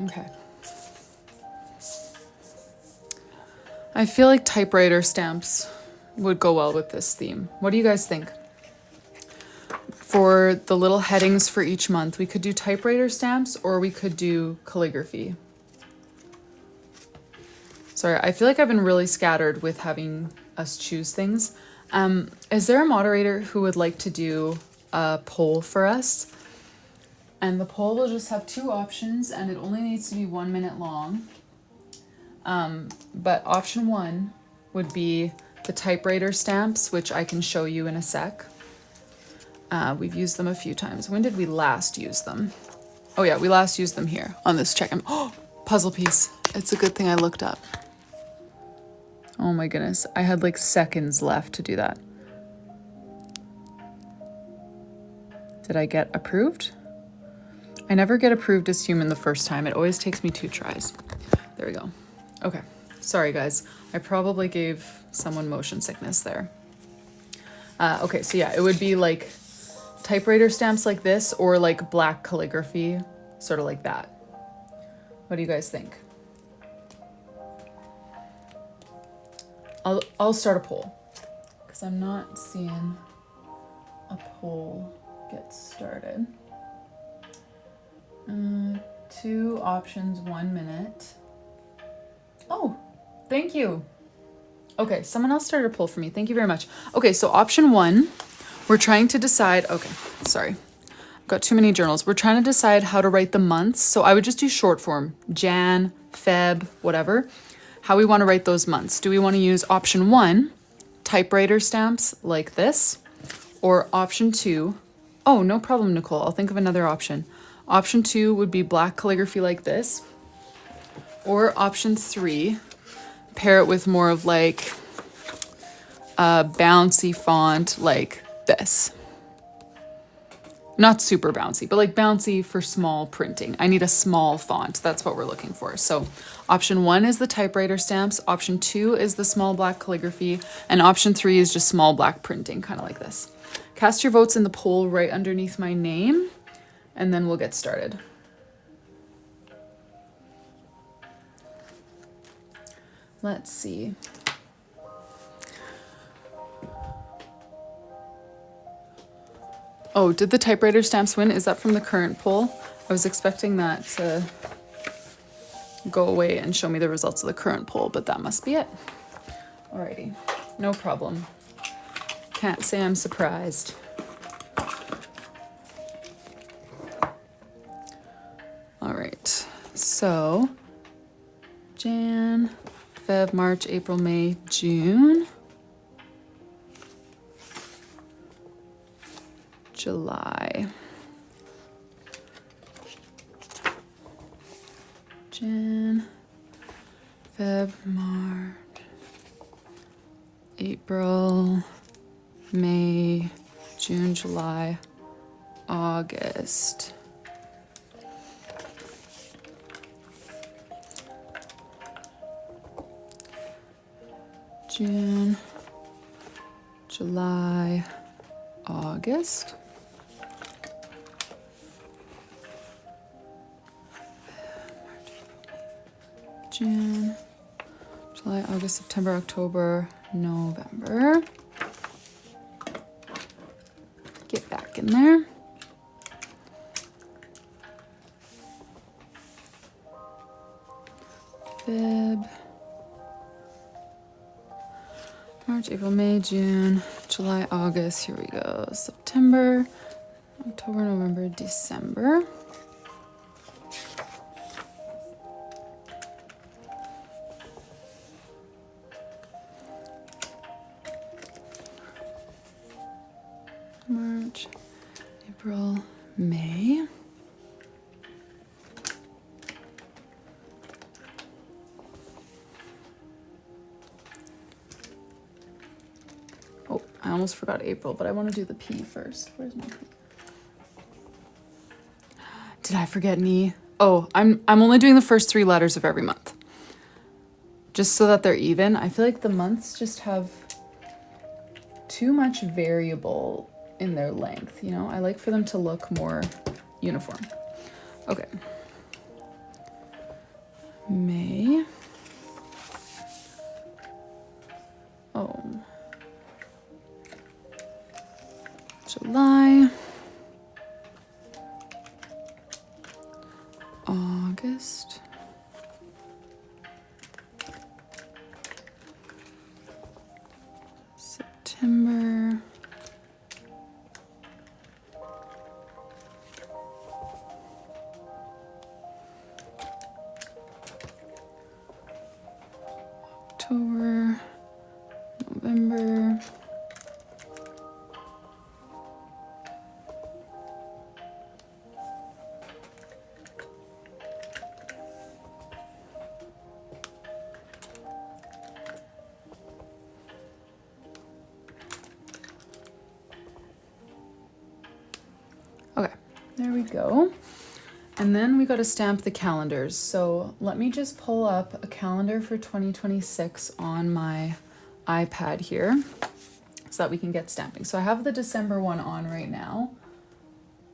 Okay. I feel like typewriter stamps would go well with this theme. What do you guys think? For the little headings for each month, we could do typewriter stamps or we could do calligraphy. Sorry, I feel like I've been really scattered with having us choose things. Is there a moderator who would like to do a poll for us? And the poll will just have 2 options and it only needs to be 1 minute long. But option 1 would be the typewriter stamps, which I can show you in a sec. We've used them a few times. When did we last use them? Oh yeah, we last used them here on this check. Oh, Puzzle piece. It's a good thing I looked up. Oh my goodness. I had like seconds left to do that. Did I get approved? I never get approved as human the first time. It always takes me 2 tries. There we go. Okay. Sorry, guys. I probably gave someone motion sickness there. Okay, so yeah, it would be like typewriter stamps like this or like black calligraphy, sort of like that. What do you guys think? I'll start a poll because I'm not seeing a poll get started. 2 options, 1 minute. Oh, thank you. Okay, someone else started a poll for me. Thank you very much. Okay, so option 1, we're trying to decide, okay, sorry. I've got too many journals. We're trying to decide how to write the months. So I would just do short form, Jan, Feb, whatever. How we want to write those months. Do we want to use option 1, typewriter stamps like this? Or option 2, oh, no problem, Nicole. I'll think of another option. Option 2 would be black calligraphy like this. Or option 3, pair it with more of like a bouncy font like this. Not super bouncy, but like bouncy for small printing. I need a small font. That's what we're looking for. So option 1 is the typewriter stamps. Option 2 is the small black calligraphy. And option 3 is just small black printing, kind of like this. Cast your votes in the poll right underneath my name, and then we'll get started. Let's see. Oh, did the typewriter stamps win? Is that from the current poll? I was expecting that to go away and show me the results of the current poll, but that must be it. Alrighty, no problem. Can't say I'm surprised. All right, so Jan, Feb, March, April, May, June, July. Jan, Feb, March, April, May, June, July, August. June, July, August. June, July, August, September, October, November. Get back in there. Feb, March, April, May, June, July, August. Here we go. September, October, November, December. March, April, May. Oh, I almost forgot April, but I want to do the P first. Where's my P? Did I forget an E? Oh, I'm only doing the first 3 letters of every month. Just so that they're even. I feel like the months just have too much variable in their length, you know? I like for them to look more uniform. Okay. May. Oh. July. August. September. October, November, There we go. And then we got to stamp the calendars. So let me just pull up a calendar for 2026 on my iPad here so that we can get stamping. So I have the December one on right now.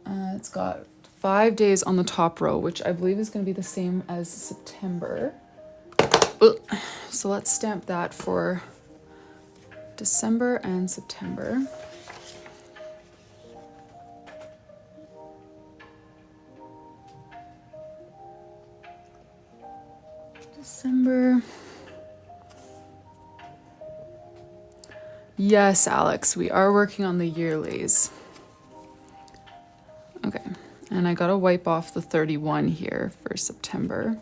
It's got 5 days on the top row, which I believe is going to be the same as September. So let's stamp that for December and September. December. Yes, Alex, we are working on the yearlies. Okay, and I gotta wipe off the 31 here for September.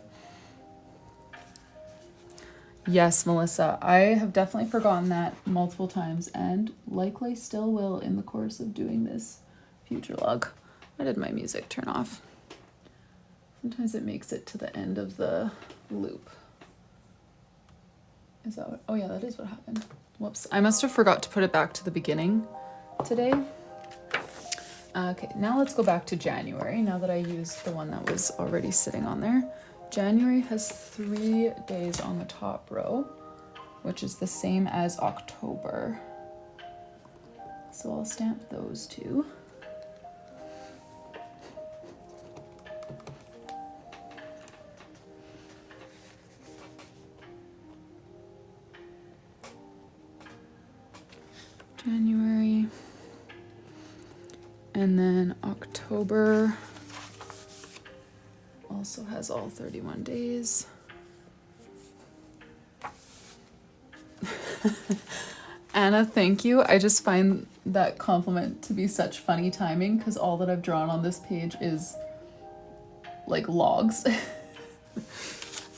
Yes, Melissa, I have definitely forgotten that multiple times and likely still will in the course of doing this future log. Why did my music turn off? Sometimes it makes it to the end of the loop. Is that what? Oh yeah, that is what happened. Whoops, I must have forgot to put it back to the beginning today. Okay, now let's go back to January, now that I used the one that was already sitting on there. January has 3 days on the top row, which is the same as October. So I'll stamp those two. January. And then October also has all 31 days. Anna, thank you. I just find that compliment to be such funny timing because all that I've drawn on this page is like logs.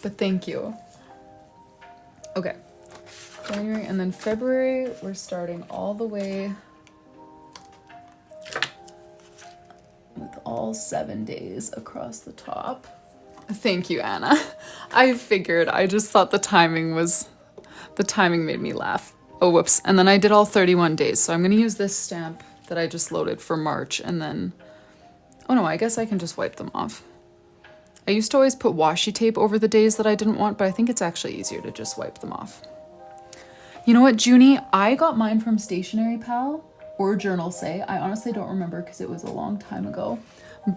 But thank you. Okay. January, and then February, we're starting all the way with all 7 days across the top. Thank you, Anna. I figured, I just thought the timing made me laugh. Oh, whoops. And then I did all 31 days. So I'm going to use this stamp that I just loaded for March and then, oh no, I guess I can just wipe them off. I used to always put washi tape over the days that I didn't want, but I think it's actually easier to just wipe them off. You know what, Junie? I got mine from Stationery Pal or Journal Say. I honestly don't remember because it was a long time ago.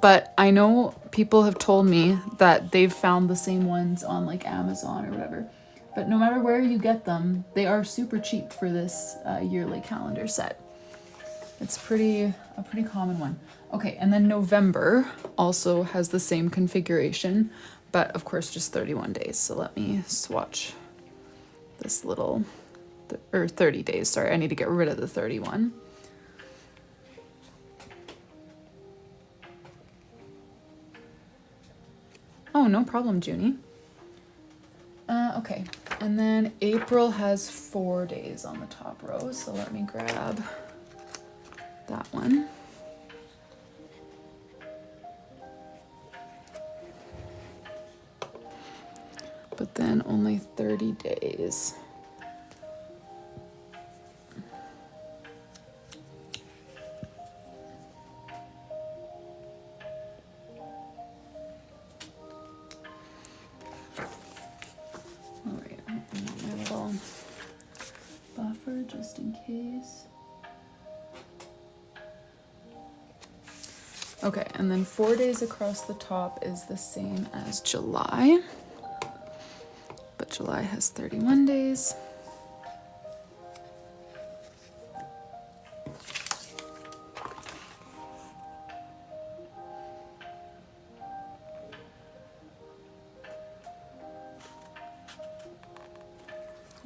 But I know people have told me that they've found the same ones on like Amazon or whatever. But no matter where you get them, they are super cheap for this yearly calendar set. It's a pretty common one. Okay, and then November also has the same configuration, but of course just 31 days. So let me swatch this little, or 30 days, sorry, I need to get rid of the 31. Oh, no problem, Junie. Okay, and then April has 4 days on the top row, so let me grab that one. But then only 30 days. Just in case. Okay, and then 4 days across the top is the same as July, but July has 31 days.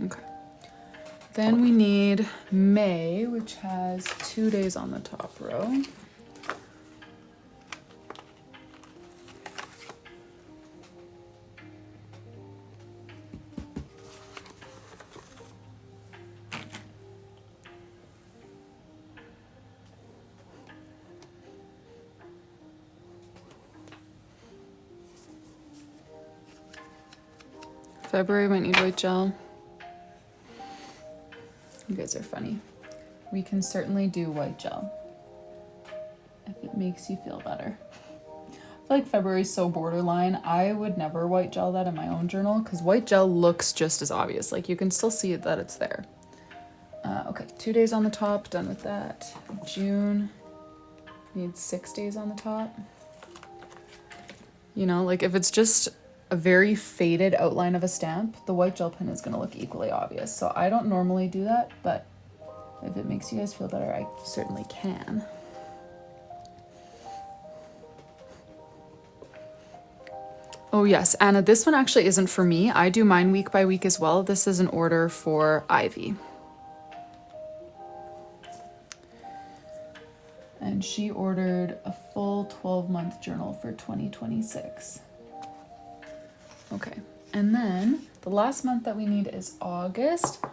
Okay. Then we need May, which has 2 days on the top row. February might need white gel. You guys are funny. We can certainly do white gel if it makes you feel better. I feel like February is so borderline. I would never white gel that in my own journal because white gel looks just as obvious. Like you can still see it that it's there. Okay, 2 days on the top, done with that. June needs 6 days on the top. You know, like if it's just a very faded outline of a stamp, the white gel pen is going to look equally obvious. So I don't normally do that, but if it makes you guys feel better, I certainly can. Oh yes, Anna, this one actually isn't for me. I do mine week by week as well. This is an order for Ivy. And she ordered a full 12-month journal for 2026. Okay, and then the last month that we need is August,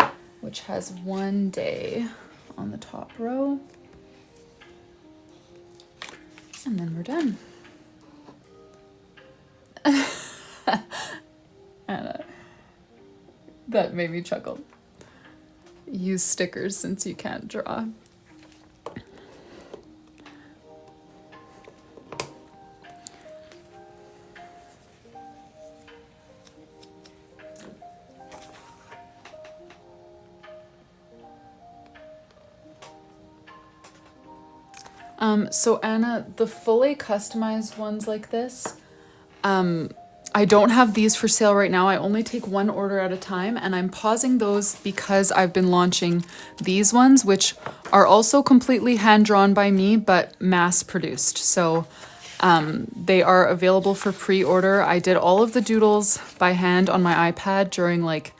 which has 1 day on the top row. And then we're done. Anna, that made me chuckle. Use stickers since you can't draw. So Anna, the fully customized ones like this, I don't have these for sale right now. I only take one order at a time, and I'm pausing those because I've been launching these ones, which are also completely hand-drawn by me, but mass-produced. So they are available for pre-order. I did all of the doodles by hand on my iPad during like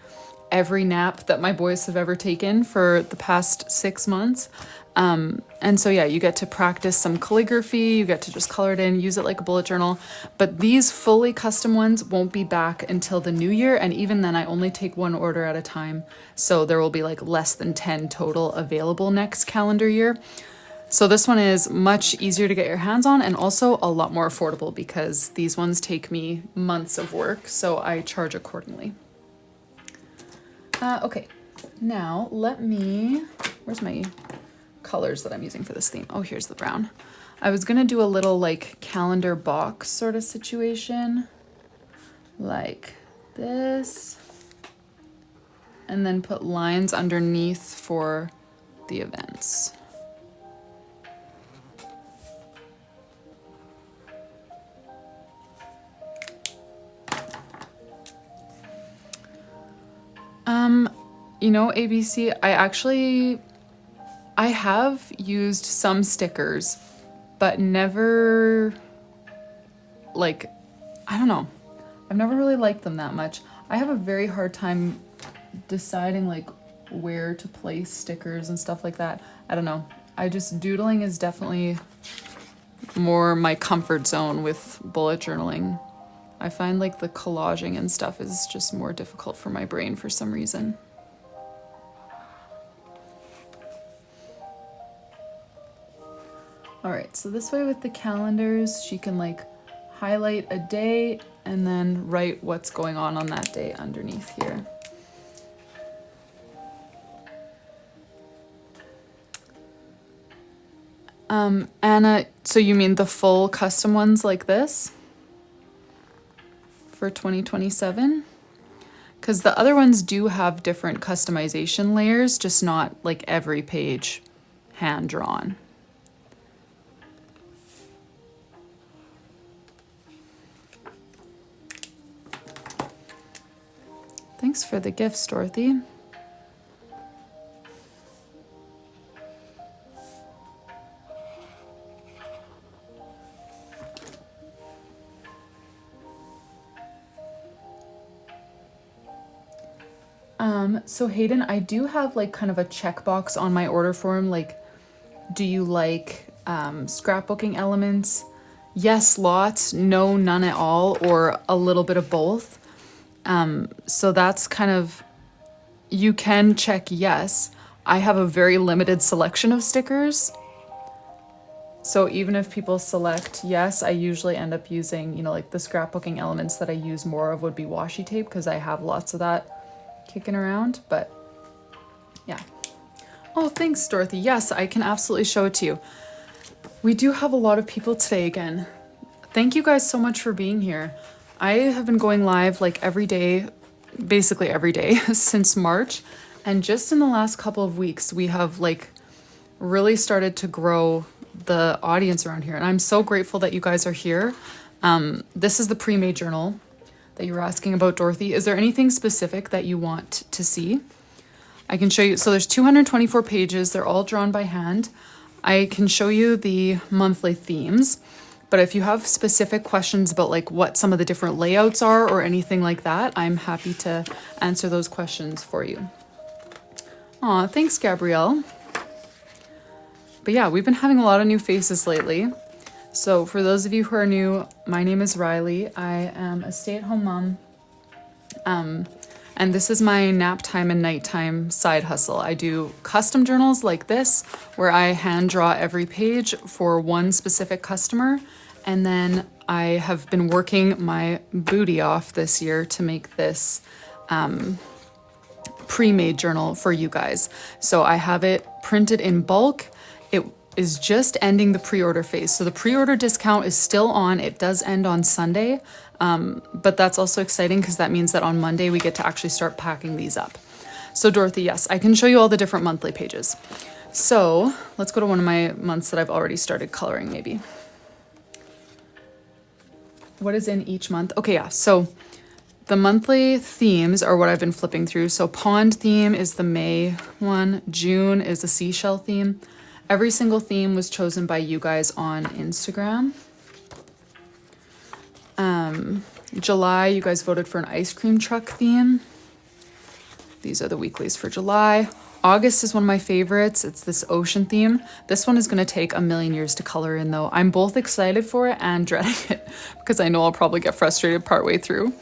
every nap that my boys have ever taken for the past 6 months. And so yeah, you get to practice some calligraphy, you get to just color it in, use it like a bullet journal. But these fully custom ones won't be back until the new year, and even then I only take one order at a time. So there will be like less than 10 total available next calendar year. So this one is much easier to get your hands on and also a lot more affordable because these ones take me months of work, so I charge accordingly. Okay, now let me, where's my colors that I'm using for this theme? Oh, here's the brown. I was gonna do a little like calendar box sort of situation, like this, and then put lines underneath for the events. You know, ABC, I have used some stickers, but never, like, I don't know. I've never really liked them that much. I have a very hard time deciding like where to place stickers and stuff like that. I don't know. Doodling is definitely more my comfort zone with bullet journaling. I find like the collaging and stuff is just more difficult for my brain for some reason. All right, so this way with the calendars, she can like highlight a day and then write what's going on that day underneath here. Anna, so you mean the full custom ones like this for 2027? Because the other ones do have different customization layers, just not like every page hand drawn. Thanks for the gifts, Dorothy. So Hayden, I do have like kind of a checkbox on my order form, like, do you like scrapbooking elements? Yes, lots, no, none at all, or a little bit of both. So that's kind of, you can check yes. I have a very limited selection of stickers. So even if people select yes, I usually end up using, you know, like the scrapbooking elements that I use more of would be washi tape because I have lots of that kicking around, but yeah. Oh, thanks, Dorothy. Yes, I can absolutely show it to you. We do have a lot of people today again. Thank you guys so much for being here. I have been going live like every day, basically every day since March. And just in the last couple of weeks, we have like really started to grow the audience around here. And I'm so grateful that you guys are here. This is the pre-made journal that you were asking about, Dorothy. Is there anything specific that you want to see? I can show you. So there's 224 pages. They're all drawn by hand. I can show you the monthly themes, but if you have specific questions about like what some of the different layouts are or anything like that, I'm happy to answer those questions for you. Aw, thanks, Gabrielle. But yeah, we've been having a lot of new faces lately. So for those of you who are new, my name is Rylee. I am a stay-at-home mom. And this is my nap time and nighttime side hustle. I do custom journals like this, where I hand draw every page for one specific customer. And then I have been working my booty off this year to make this pre-made journal for you guys. So I have it printed in bulk. It is just ending the pre-order phase. So the pre-order discount is still on. It does end on Sunday. But that's also exciting because that means that on Monday we get to actually start packing these up. So Dorothy, yes, I can show you all the different monthly pages. So let's go to one of my months that I've already started coloring maybe. What is in each month? Okay, yeah, so the monthly themes are what I've been flipping through. So pond theme is the May one, June is the seashell theme. Every single theme was chosen by you guys on Instagram. July, you guys voted for an ice cream truck theme. These are the weeklies for July. August is one of my favorites. It's this ocean theme. This one is going to take a million years to color in though. I'm both excited for it and dreading it because I know I'll probably get frustrated partway through.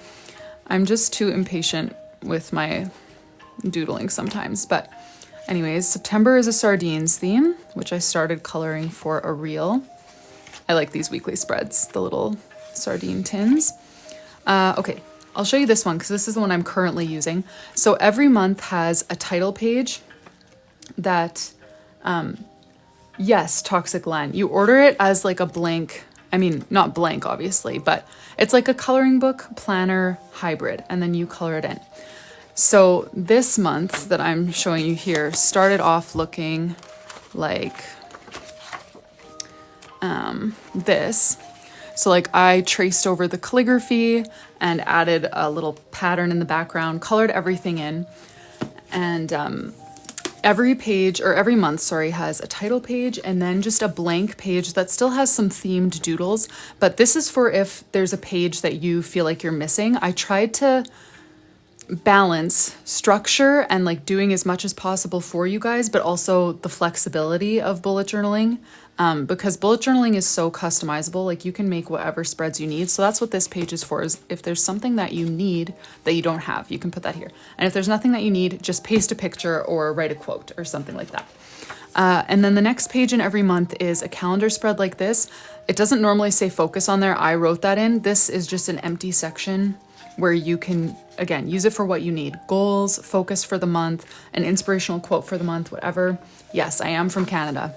I'm just too impatient with my doodling sometimes. But anyways, September is a sardines theme, which I started coloring for a reel. I like these weekly spreads, the little sardine tins. Okay, I'll show you this one because this is the one I'm currently using. So every month has a title page that, yes, Toxic Len, you order it as like a blank, I mean, not blank obviously, but it's like a coloring book planner hybrid, and then you color it in. So this month that I'm showing you here started off looking like this. So like I traced over the calligraphy and added a little pattern in the background, colored everything in. And every page, or every month, sorry, has a title page and then just a blank page that still has some themed doodles. But this is for if there's a page that you feel like you're missing. I tried to balance structure and like doing as much as possible for you guys, but also the flexibility of bullet journaling. Because bullet journaling is so customizable, like you can make whatever spreads you need. So that's what this page is for, is if there's something that you need that you don't have, you can put that here. And if there's nothing that you need, just paste a picture or write a quote or something like that. And then the next page in every month is a calendar spread like this. It doesn't normally say focus on there. I wrote that in. This is just an empty section where you can, again, use it for what you need. Goals, focus for the month, an inspirational quote for the month, whatever. Yes, I am from Canada.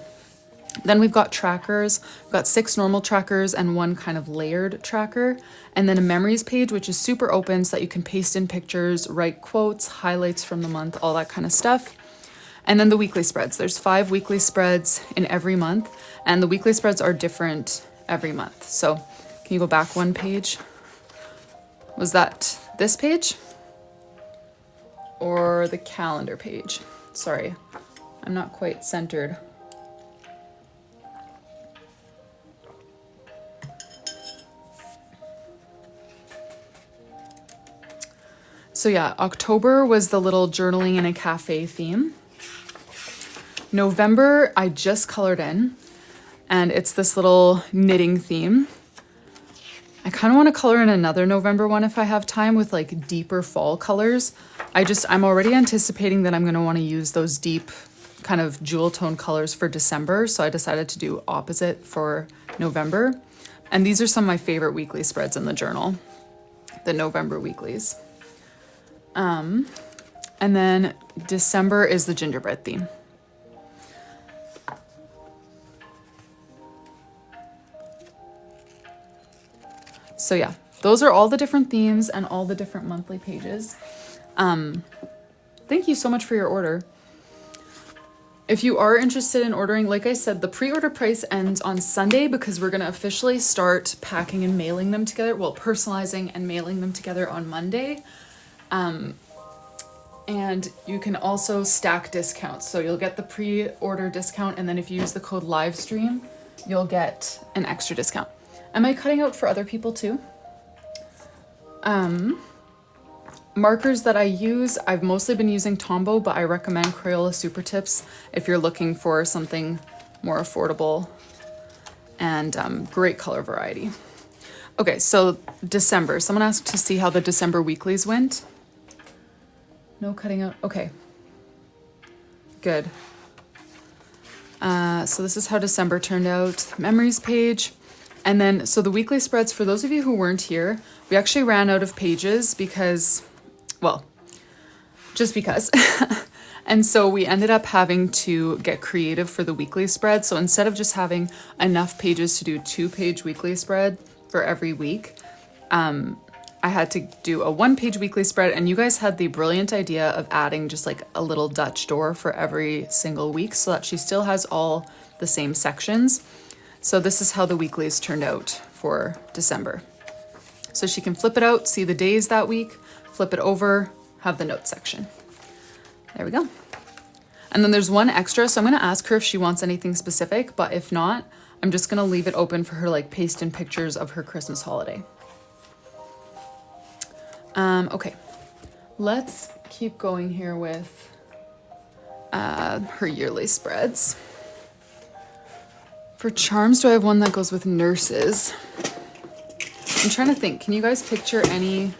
Then we've got trackers. We've got 6 normal trackers and 1 kind of layered tracker. And then a memories page, which is super open so that you can paste in pictures, write quotes, highlights from the month, all that kind of stuff. And then the weekly spreads. There's 5 weekly spreads in every month, and the weekly spreads are different every month. So can you go back 1 page? Was that this page? Or the calendar page? Sorry, I'm not quite centered. So yeah, October was the little journaling in a cafe theme. November, I just colored in, and it's this little knitting theme. I kind of want to color in another November one if I have time with like deeper fall colors. I'm already anticipating that I'm going to want to use those deep kind of jewel tone colors for December. So I decided to do opposite for November. And these are some of my favorite weekly spreads in the journal, the November weeklies. And then December is the gingerbread theme. So yeah, those are all the different themes and all the different monthly pages. Thank you so much for your order. If you are interested in ordering, like I said, the pre-order price ends on Sunday because we're going to officially start packing and mailing them together. Well, personalizing and mailing them together on Monday. And you can also stack discounts. So you'll get the pre-order discount, and then if you use the code livestream, you'll get an extra discount. Am I cutting out for other people too? Markers that I use, I've mostly been using Tombow, but I recommend Crayola Super Tips if you're looking for something more affordable and great color variety. Okay, so December. Someone asked to see how the December weeklies went. No cutting out. Okay. Good. So this is how December turned out. Memories page. And then, so the weekly spreads, for those of you who weren't here, we actually ran out of pages because, well, just because. And so we ended up having to get creative for the weekly spread. So instead of just having enough pages to do a 2-page weekly spread for every week, I had to do a 1-page weekly spread, and you guys had the brilliant idea of adding just like a little Dutch door for every single week so that she still has all the same sections. So this is how the weeklies turned out for December. So she can flip it out, see the days that week, flip it over, have the notes section. There we go. And then there's one extra, so I'm gonna ask her if she wants anything specific, but if not, I'm just gonna leave it open for her, like paste in pictures of her Christmas holiday. Okay, let's keep going here with her yearly spreads. For charms, do I have one that goes with nurses? I'm trying to think. Can you guys picture any?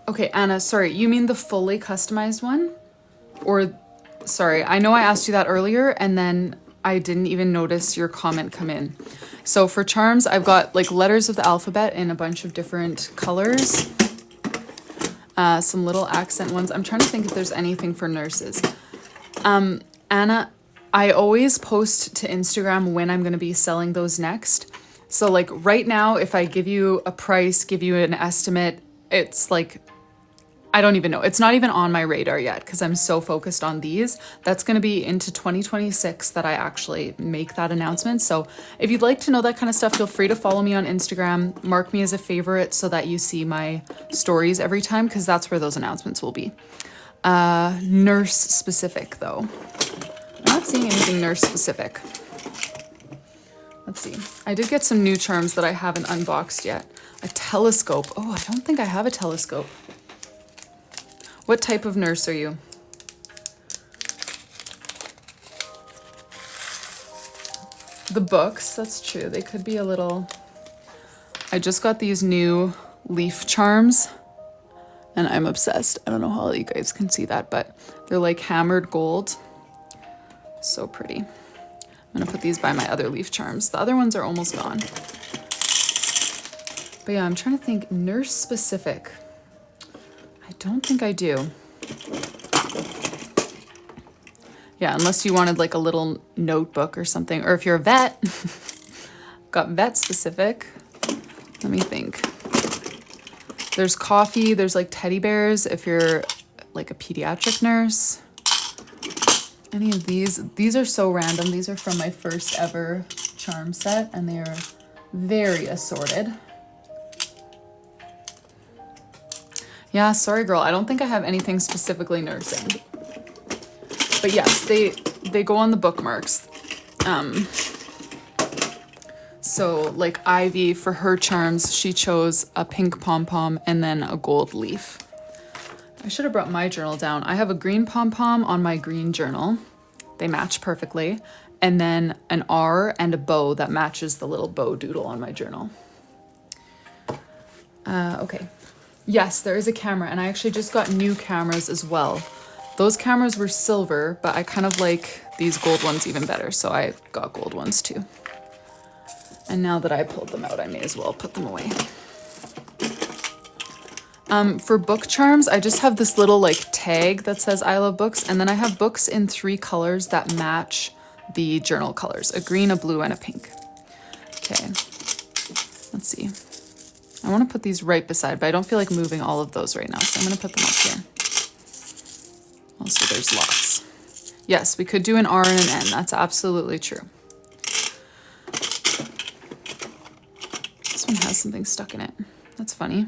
Okay, Anna, sorry, you mean the fully customized one? Or, sorry, I know I asked you that earlier and then I didn't even notice your comment come in. So for charms, I've got like letters of the alphabet in a bunch of different colors. Some little accent ones. I'm trying to think if there's anything for nurses. Anna, I always post to Instagram when I'm going to be selling those next. So like right now, if I give you a price, give you an estimate, it's like, I don't even know. It's not even on my radar yet because I'm so focused on these. That's going to be into 2026 that I actually make that announcement. So if you'd like to know that kind of stuff, feel free to follow me on Instagram. Mark me as a favorite so that you see my stories every time because that's where those announcements will be. Nurse specific though. I'm not seeing anything nurse specific. Let's see. I did get some new charms that I haven't unboxed yet. A telescope. Oh, I don't think I have a telescope. What type of nurse are you? The books, that's true. They could be a little... I just got these new leaf charms and I'm obsessed. I don't know how you guys can see that, but they're like hammered gold. So pretty. I'm gonna put these by my other leaf charms. The other ones are almost gone. But yeah, I'm trying to think nurse specific. I don't think I do. Yeah, unless you wanted like a little notebook or something, or if you're a vet, got vet specific. Let me think. There's coffee, there's like teddy bears if you're like a pediatric nurse. Any of these are so random. These are from my first ever charm set and they are very assorted. Yeah, sorry girl, I don't think I have anything specifically nursing. But yes, they go on the bookmarks. So like Ivy, for her charms, she chose a pink pom-pom and then a gold leaf. I should have brought my journal down. I have a green pom-pom on my green journal. They match perfectly. And then an R and a bow that matches the little bow doodle on my journal. Okay. Yes, there is a camera, and I actually just got new cameras as well. Those cameras were silver, but I kind of like these gold ones even better, so I got gold ones too. And now that I pulled them out, I may as well put them away. For book charms, I just have this little like tag that says I love books, and then I have books in 3 colors that match the journal colors, a green, a blue, and a pink. Okay. Let's see. I want to put these right beside, but I don't feel like moving all of those right now, so I'm going to put them up here. Also, there's lots. Yes, we could do an R and an N. That's absolutely true. This one has something stuck in it. That's funny.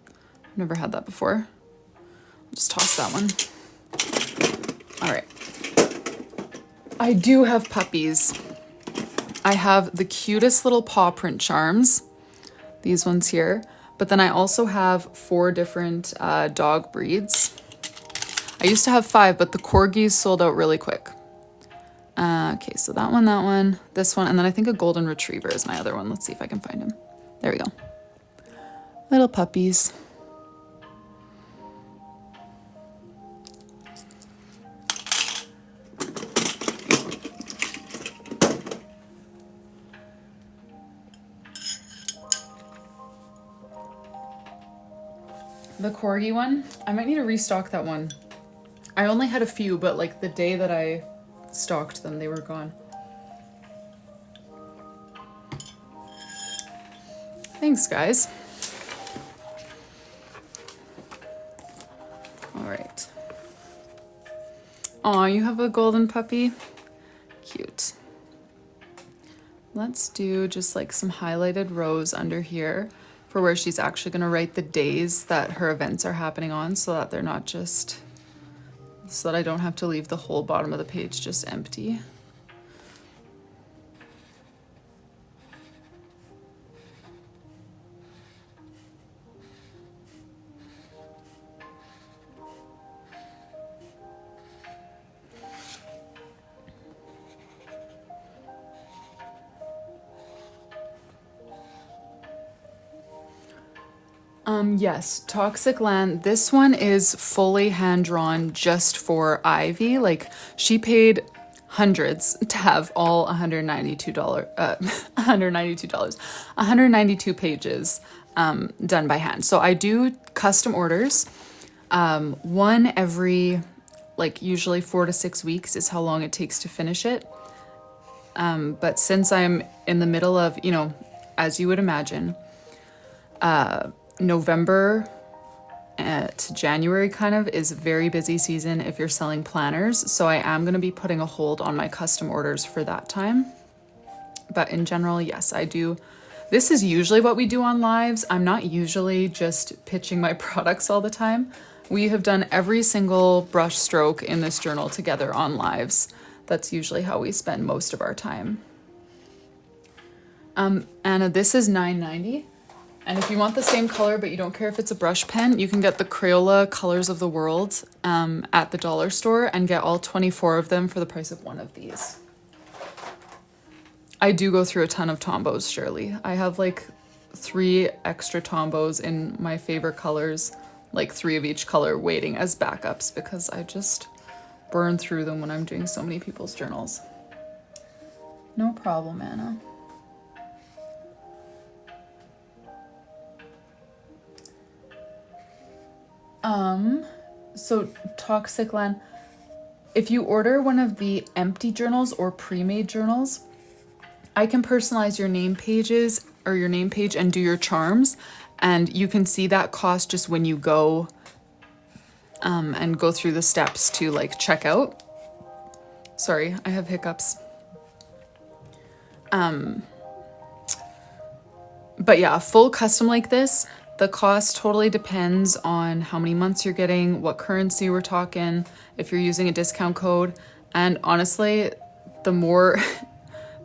I've never had that before. I'll just toss that one. All right. I do have puppies. I have the cutest little paw print charms. These ones here. But then I also have 4 different dog breeds. I used to have 5, but the corgis sold out really quick. Okay, so that one, this one, and then I think a golden retriever is my other one. Let's see if I can find him. There we go. Little puppies. The corgi one, I might need to restock that one. I only had a few, but like the day that I stocked them, they were gone. Thanks, guys. All right. Aw, you have a golden puppy? Cute. Let's do just like some highlighted rows under here for where she's actually gonna write the days that her events are happening on, so that they're not just, so that I don't have to leave the whole bottom of the page just empty. Yes, Toxic Land. This one is fully hand-drawn just for Ivy. Like, she paid hundreds to have all $192 pages done by hand. So I do custom orders. One every, like, usually 4 to 6 weeks is how long it takes to finish it. But since I'm in the middle of, you know, as you would imagine, November to January kind of is a very busy season if you're selling planners. So I am going to be putting a hold on my custom orders for that time. But in general, yes, I do. This is usually what we do on lives. I'm not usually just pitching my products all the time. We have done every single brush stroke in this journal together on lives. That's usually how we spend most of our time. Anna, this is $9.90. And if you want the same color, but you don't care if it's a brush pen, you can get the Crayola Colors of the World at the dollar store and get all 24 of them for the price of one of these. I do go through a ton of Tombos, Shirley. I have like 3 extra Tombos in my favorite colors, like 3 of each color waiting as backups because I just burn through them when I'm doing so many people's journals. No problem, Anna. So Toxic Land, if you order one of the empty journals or pre-made journals, I can personalize your name pages or your name page and do your charms. And you can see that cost just when you go and go through the steps to like check out. Sorry, I have hiccups. But yeah, a full custom like this, the cost totally depends on how many months you're getting, what currency we're talking, if you're using a discount code. And honestly, the more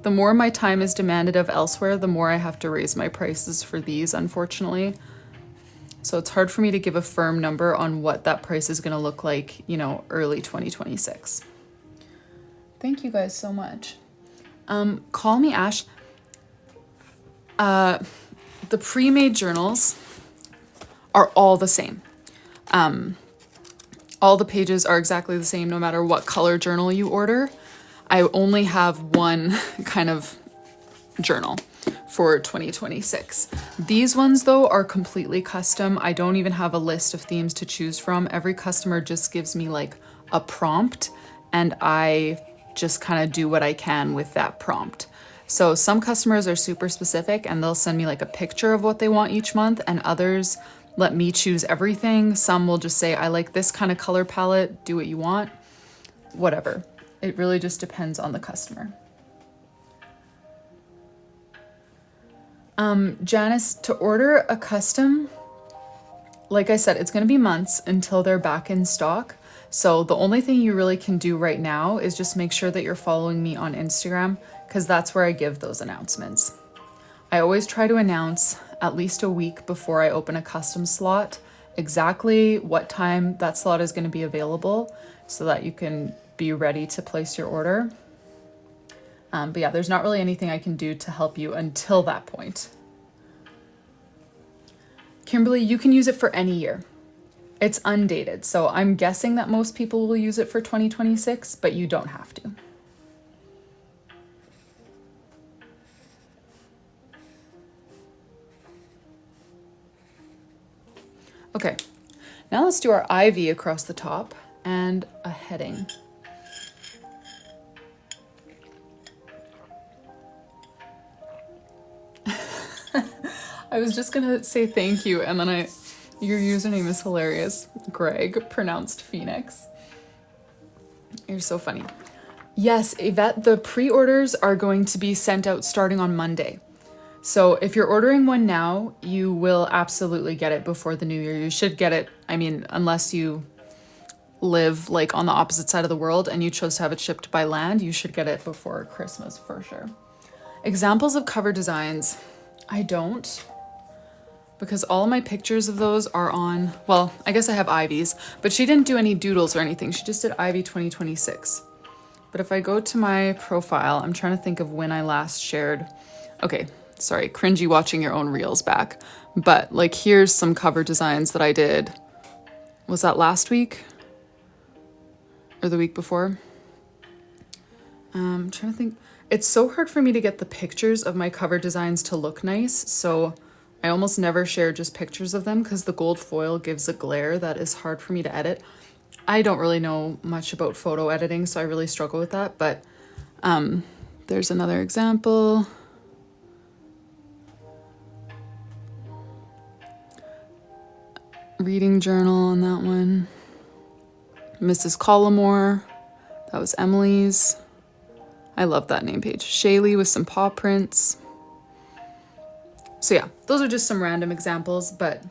my time is demanded of elsewhere, the more I have to raise my prices for these, unfortunately. So it's hard for me to give a firm number on what that price is going to look like, you know, early 2026. Thank you guys so much. Call me Ash. The pre-made journals are all the same. All the pages are exactly the same no matter what color journal you order. I only have one kind of journal for 2026. These ones though are completely custom. I don't even have a list of themes to choose from. Every customer just gives me like a prompt and I just kind of do what I can with that prompt. So some customers are super specific and they'll send me like a picture of what they want each month, and others let me choose everything. Some will just say, I like this kind of color palette, do what you want, whatever. It really just depends on the customer. Janice, to order a custom, like I said, it's going to be months until they're back in stock. So the only thing you really can do right now is just make sure that you're following me on Instagram, because that's where I give those announcements. I always try to announce at least a week before I open a custom slot exactly what time that slot is going to be available so that you can be ready to place your order. But yeah, there's not really anything I can do to help you until that point. Kimberly, you can use it for any year. It's undated, so I'm guessing that most people will use it for 2026, but you don't have to. Okay, now let's do our ivy across the top and a heading. I was just gonna say thank you, and then your username is hilarious. Greg, pronounced Phoenix. You're so funny. Yes, Yvette, the pre-orders are going to be sent out starting on Monday. So if you're ordering one now, you will absolutely get it before the new year. You should get it, I mean, unless you live like on the opposite side of the world and you chose to have it shipped by land, you should get it before Christmas for sure. Examples of cover designs. I don't, because all of my pictures of those are on, well, I guess I have Ivy's, but she didn't do any doodles or anything. She just did Ivy 2026. But if I go to my profile, I'm trying to think of when I last shared. Okay, sorry, cringy watching your own reels back. But like, here's some cover designs that I did. Was that last week? Or the week before? I'm trying to think. It's so hard for me to get the pictures of my cover designs to look nice, so I almost never share just pictures of them because the gold foil gives a glare that is hard for me to edit. I don't really know much about photo editing, so I really struggle with that, but there's another example. Reading journal on that one. Mrs. Collimore, that was Emily's. I love that name page. Shaylee with some paw prints. So yeah, those are just some random examples, but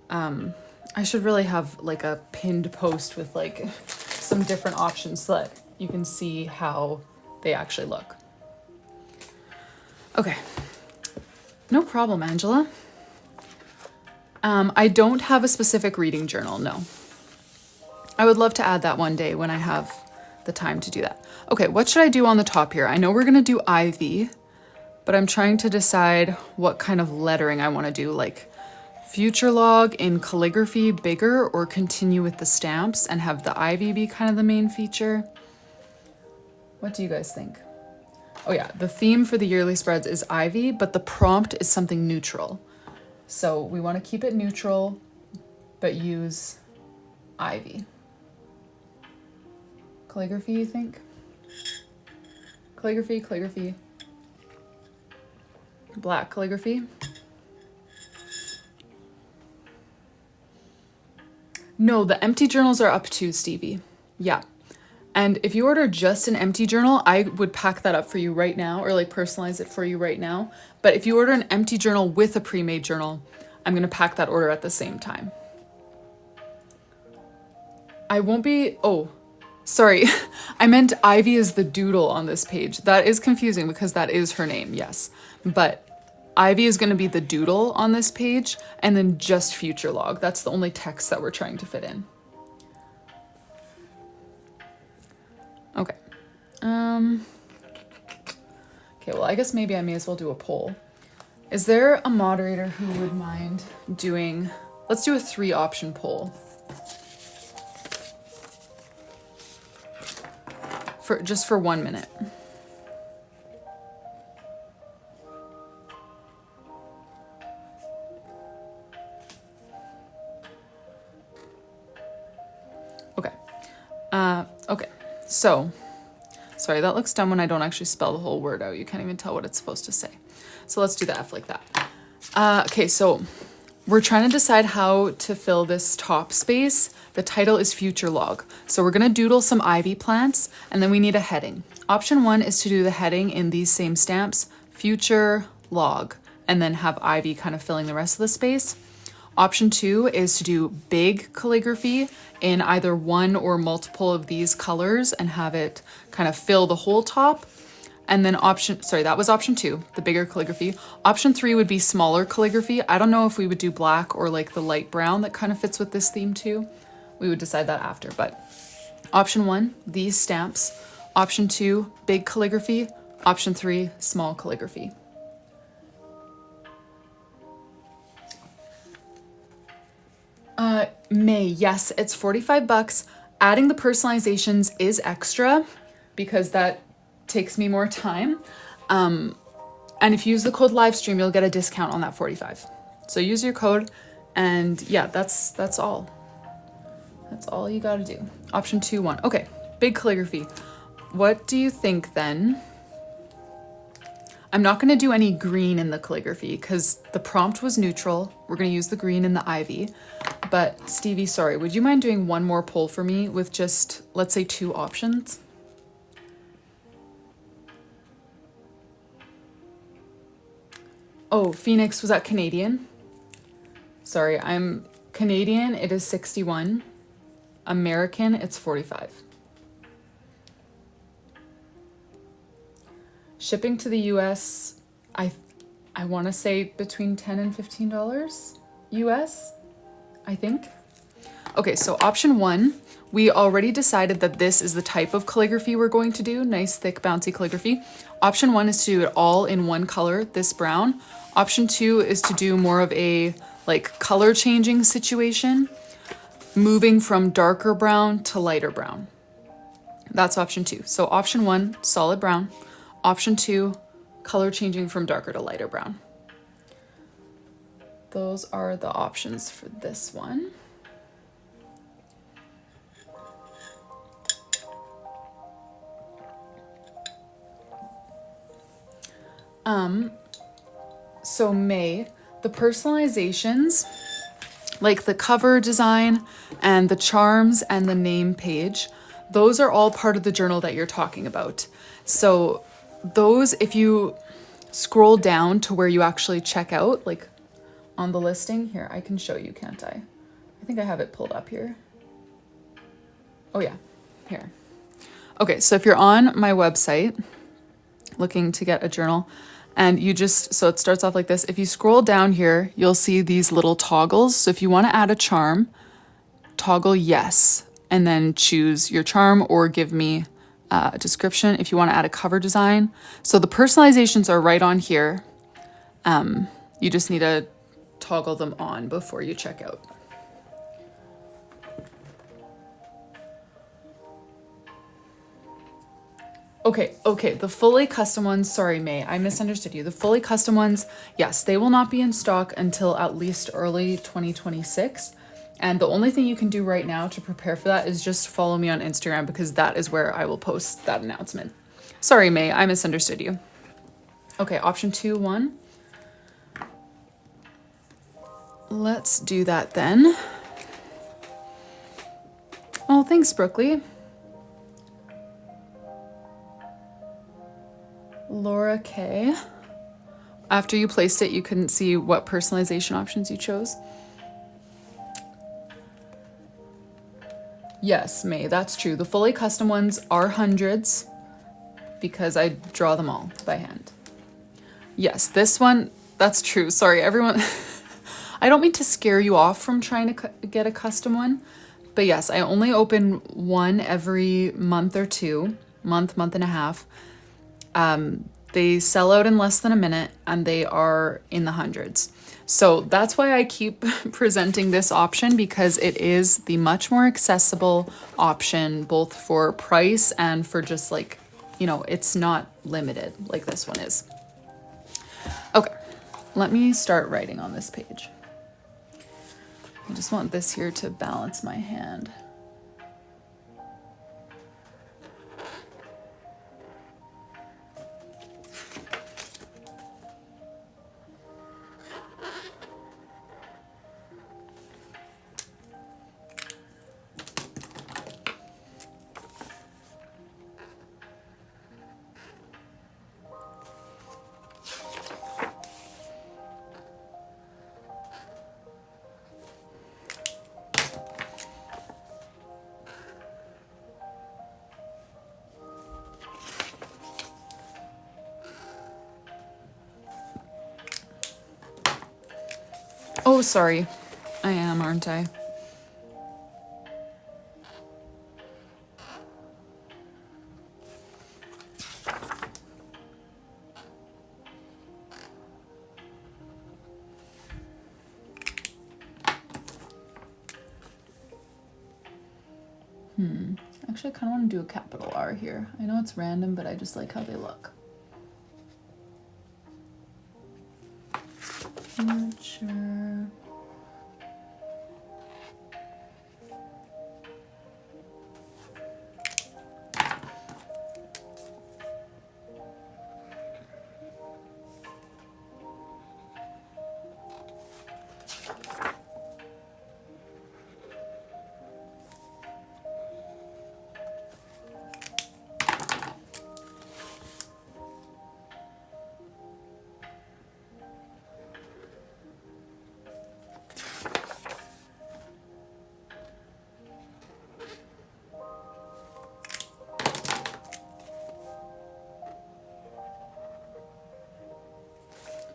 I should really have like a pinned post with like some different options so that you can see how they actually look. Okay, no problem, Angela. I don't have a specific reading journal, no. I would love to add that one day when I have the time to do that. Okay, what should I do on the top here? I know we're gonna do Ivy, but I'm trying to decide what kind of lettering I wanna do, like future log in calligraphy bigger or continue with the stamps and have the Ivy be kind of the main feature. What do you guys think? Oh yeah, the theme for the yearly spreads is Ivy, but the prompt is something neutral. So we wanna keep it neutral, but use Ivy. Calligraphy, you think? Calligraphy, calligraphy. Black calligraphy. No, the empty journals are up too, Stevie. Yeah. And if you order just an empty journal, I would pack that up for you right now or like personalize it for you right now. But if you order an empty journal with a pre-made journal, I'm gonna pack that order at the same time. I won't be, oh, sorry. I meant Ivy is the doodle on this page. That is confusing because that is her name, yes. But Ivy is gonna be the doodle on this page and then just future log. That's the only text that we're trying to fit in. Okay. Okay, well, I guess maybe I may as well do a poll. Is there a moderator who would mind doing, let's do a 3-option poll. Just for 1 minute. Okay. Okay. So Sorry, that looks dumb when I don't actually spell the whole word out. You can't even tell what it's supposed to say. So let's do the F like that. Okay, so we're trying to decide how to fill this top space. The title is Future Log. So we're gonna doodle some ivy plants and then we need a heading. Option 1 is to do the heading in these same stamps, Future Log, and then have ivy kind of filling the rest of the space. Option 2 is to do big calligraphy in either one or multiple of these colors and have it kind of fill the whole top. And then that was option 2, the bigger calligraphy. Option 3 would be smaller calligraphy. I don't know if we would do black or like the light brown that kind of fits with this theme too. We would decide that after, but option 1, these stamps. Option 2, big calligraphy. Option 3, small calligraphy. May, yes, it's 45 bucks. Adding the personalizations is extra because that takes me more time. And if you use the code livestream, you'll get a discount on that 45. So use your code and yeah, that's all. That's all you gotta do. Option 2, 1. Okay, big calligraphy. What do you think then? I'm not gonna do any green in the calligraphy because the prompt was neutral. We're gonna use the green in the ivy. But Stevie, sorry, would you mind doing one more poll for me with just, let's say 2 options? Oh, Phoenix, was that Canadian? Sorry, I'm Canadian, it is 61. American, it's 45. Shipping to the US, I want to say between $10 and $15 US, I think. Okay, so option 1, we already decided that this is the type of calligraphy we're going to do, nice thick bouncy calligraphy. Option 1 is to do it all in one color, this brown. Option 2 is to do more of a like color changing situation, moving from darker brown to lighter brown. That's option 2. So option 1, solid brown. Option 2, color changing from darker to lighter brown. Those are the options for this one. So May, the personalizations, like the cover design and the charms and the name page, those are all part of the journal that you're talking about. So those, if you scroll down to where you actually check out, like on the listing, here, I can show you, can't I? I think I have it pulled up here. Oh yeah, here. Okay, so if you're on my website looking to get a journal, and you just, so it starts off like this. If you scroll down here, you'll see these little toggles. So if you want to add a charm, toggle yes, and then choose your charm or give me a description if you want to add a cover design. So the personalizations are right on here. You just need to toggle them on before you check out. Okay, the fully custom ones, sorry May, I misunderstood you. The fully custom ones, yes, they will not be in stock until at least early 2026. And the only thing you can do right now to prepare for that is just follow me on Instagram because that is where I will post that announcement. Sorry May, I misunderstood you. Okay, option 2, 1. Let's do that then. Oh, thanks Brookley. Laura K. After you placed it, you couldn't see what personalization options you chose. Yes, May, that's true. The fully custom ones are hundreds because I draw them all by hand. Yes, this one, that's true. Sorry, everyone. I don't mean to scare you off from trying to get a custom one, but yes, I only open one every month or 2, month and a half. They sell out in less than a minute and they are in the hundreds. So that's why I keep presenting this option because it is the much more accessible option, both for price and for just like, you know, it's not limited like this one is. Okay, let me start writing on this page. I just want this here to balance my hand. Oh, sorry. I am, aren't I? Actually, I kind of want to do a capital R here. I know it's random, but I just like how they look. Future.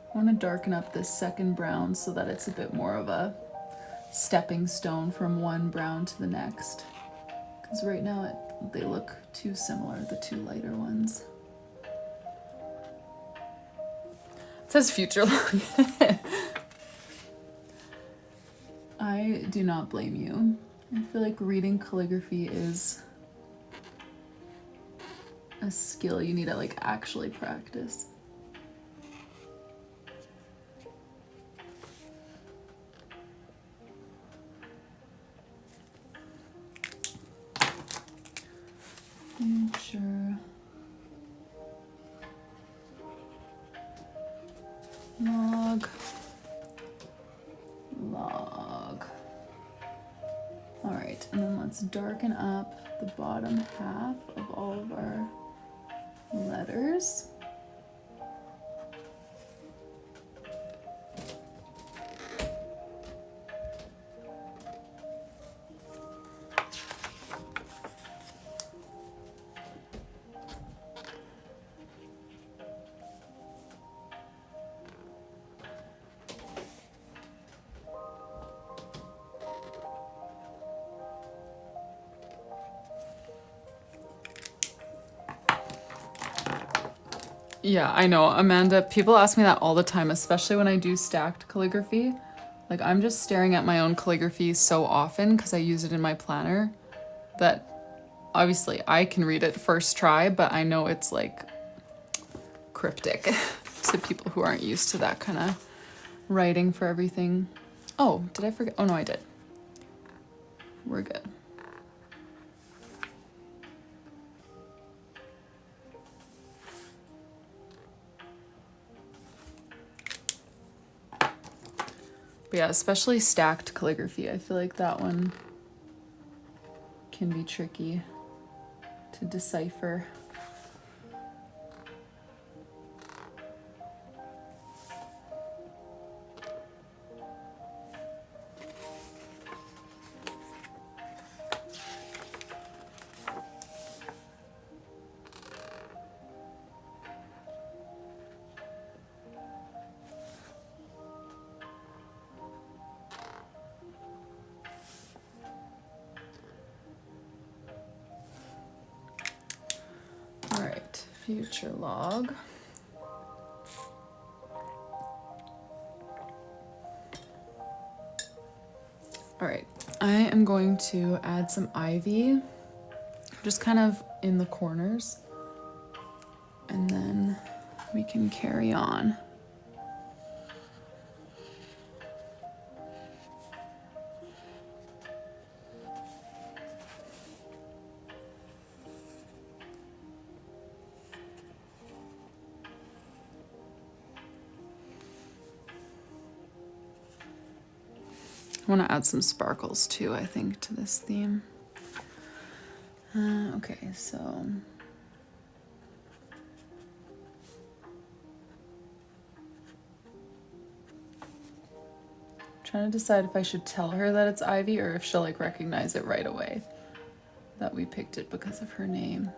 I want to darken up this second brown so that it's a bit more of a stepping stone from one brown to the next. Because right now they look too similar, the two lighter ones. It says future long. I do not blame you. I feel like reading calligraphy is a skill you need to like actually practice. Future log. All right, and then let's darken up the bottom half of all of our letters. Yeah, I know, Amanda, people ask me that all the time, especially when I do stacked calligraphy. Like, I'm just staring at my own calligraphy so often because I use it in my planner that obviously I can read it first try, but I know it's like cryptic to people who aren't used to that kind of writing for everything. Oh, did I forget? Oh no, I did. We're good. But yeah, especially stacked calligraphy. I feel like that one can be tricky to decipher. Future log. All right, I am going to add some ivy, just kind of in the corners, and then we can carry on. I want to add some sparkles too, I think, to this theme. Okay, so trying to decide if I should tell her that it's Ivy or if she'll like recognize it right away that we picked it because of her name.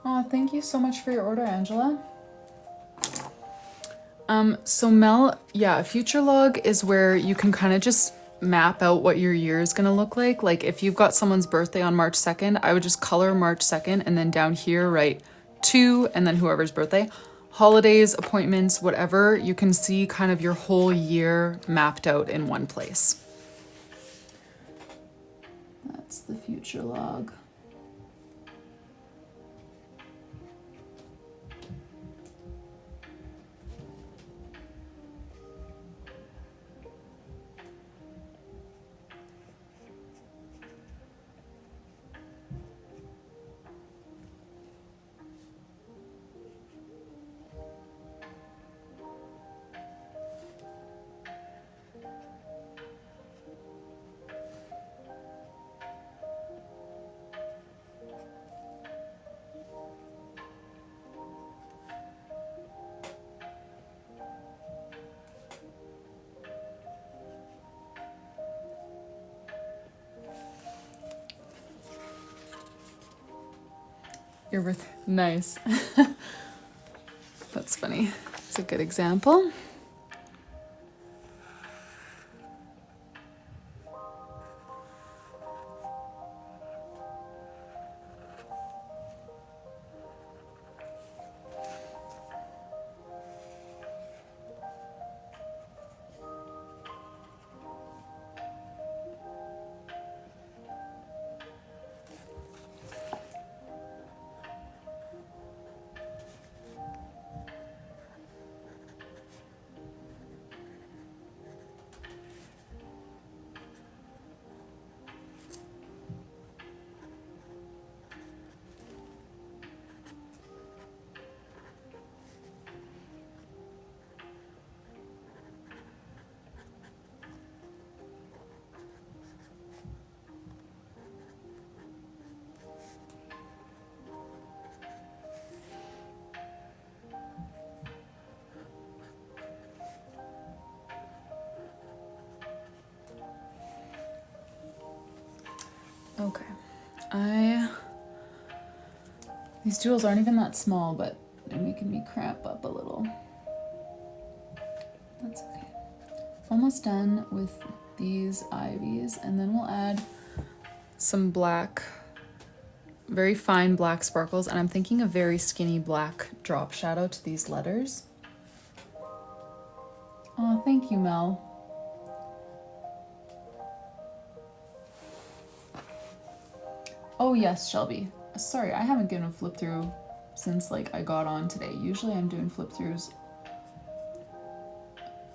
Oh, thank you so much for your order, Angela. So Mel, yeah, a future log is where you can kind of just map out what your year is gonna look like. Like if you've got someone's birthday on March 2nd, I would just color March 2nd and then down here write 2 and then whoever's birthday. Holidays, appointments, whatever, you can see kind of your whole year mapped out in one place. That's the future log. Your birthday, nice. That's funny. It's a good example. Okay, these doodles aren't even that small, but they're making me cramp up a little. That's okay. Almost done with these ivies, and then we'll add some black, very fine black sparkles, and I'm thinking a very skinny black drop shadow to these letters. Oh, thank you, Mel. Oh yes, Shelby. Sorry, I haven't given a flip through since like I got on today. Usually I'm doing flip throughs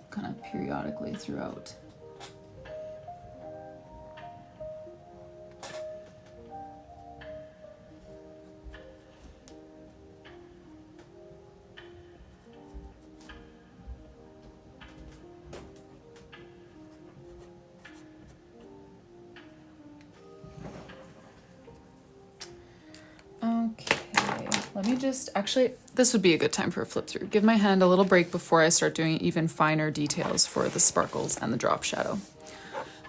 kind of periodically throughout. Let me just, actually, this would be a good time for a flip through. Give my hand a little break before I start doing even finer details for the sparkles and the drop shadow.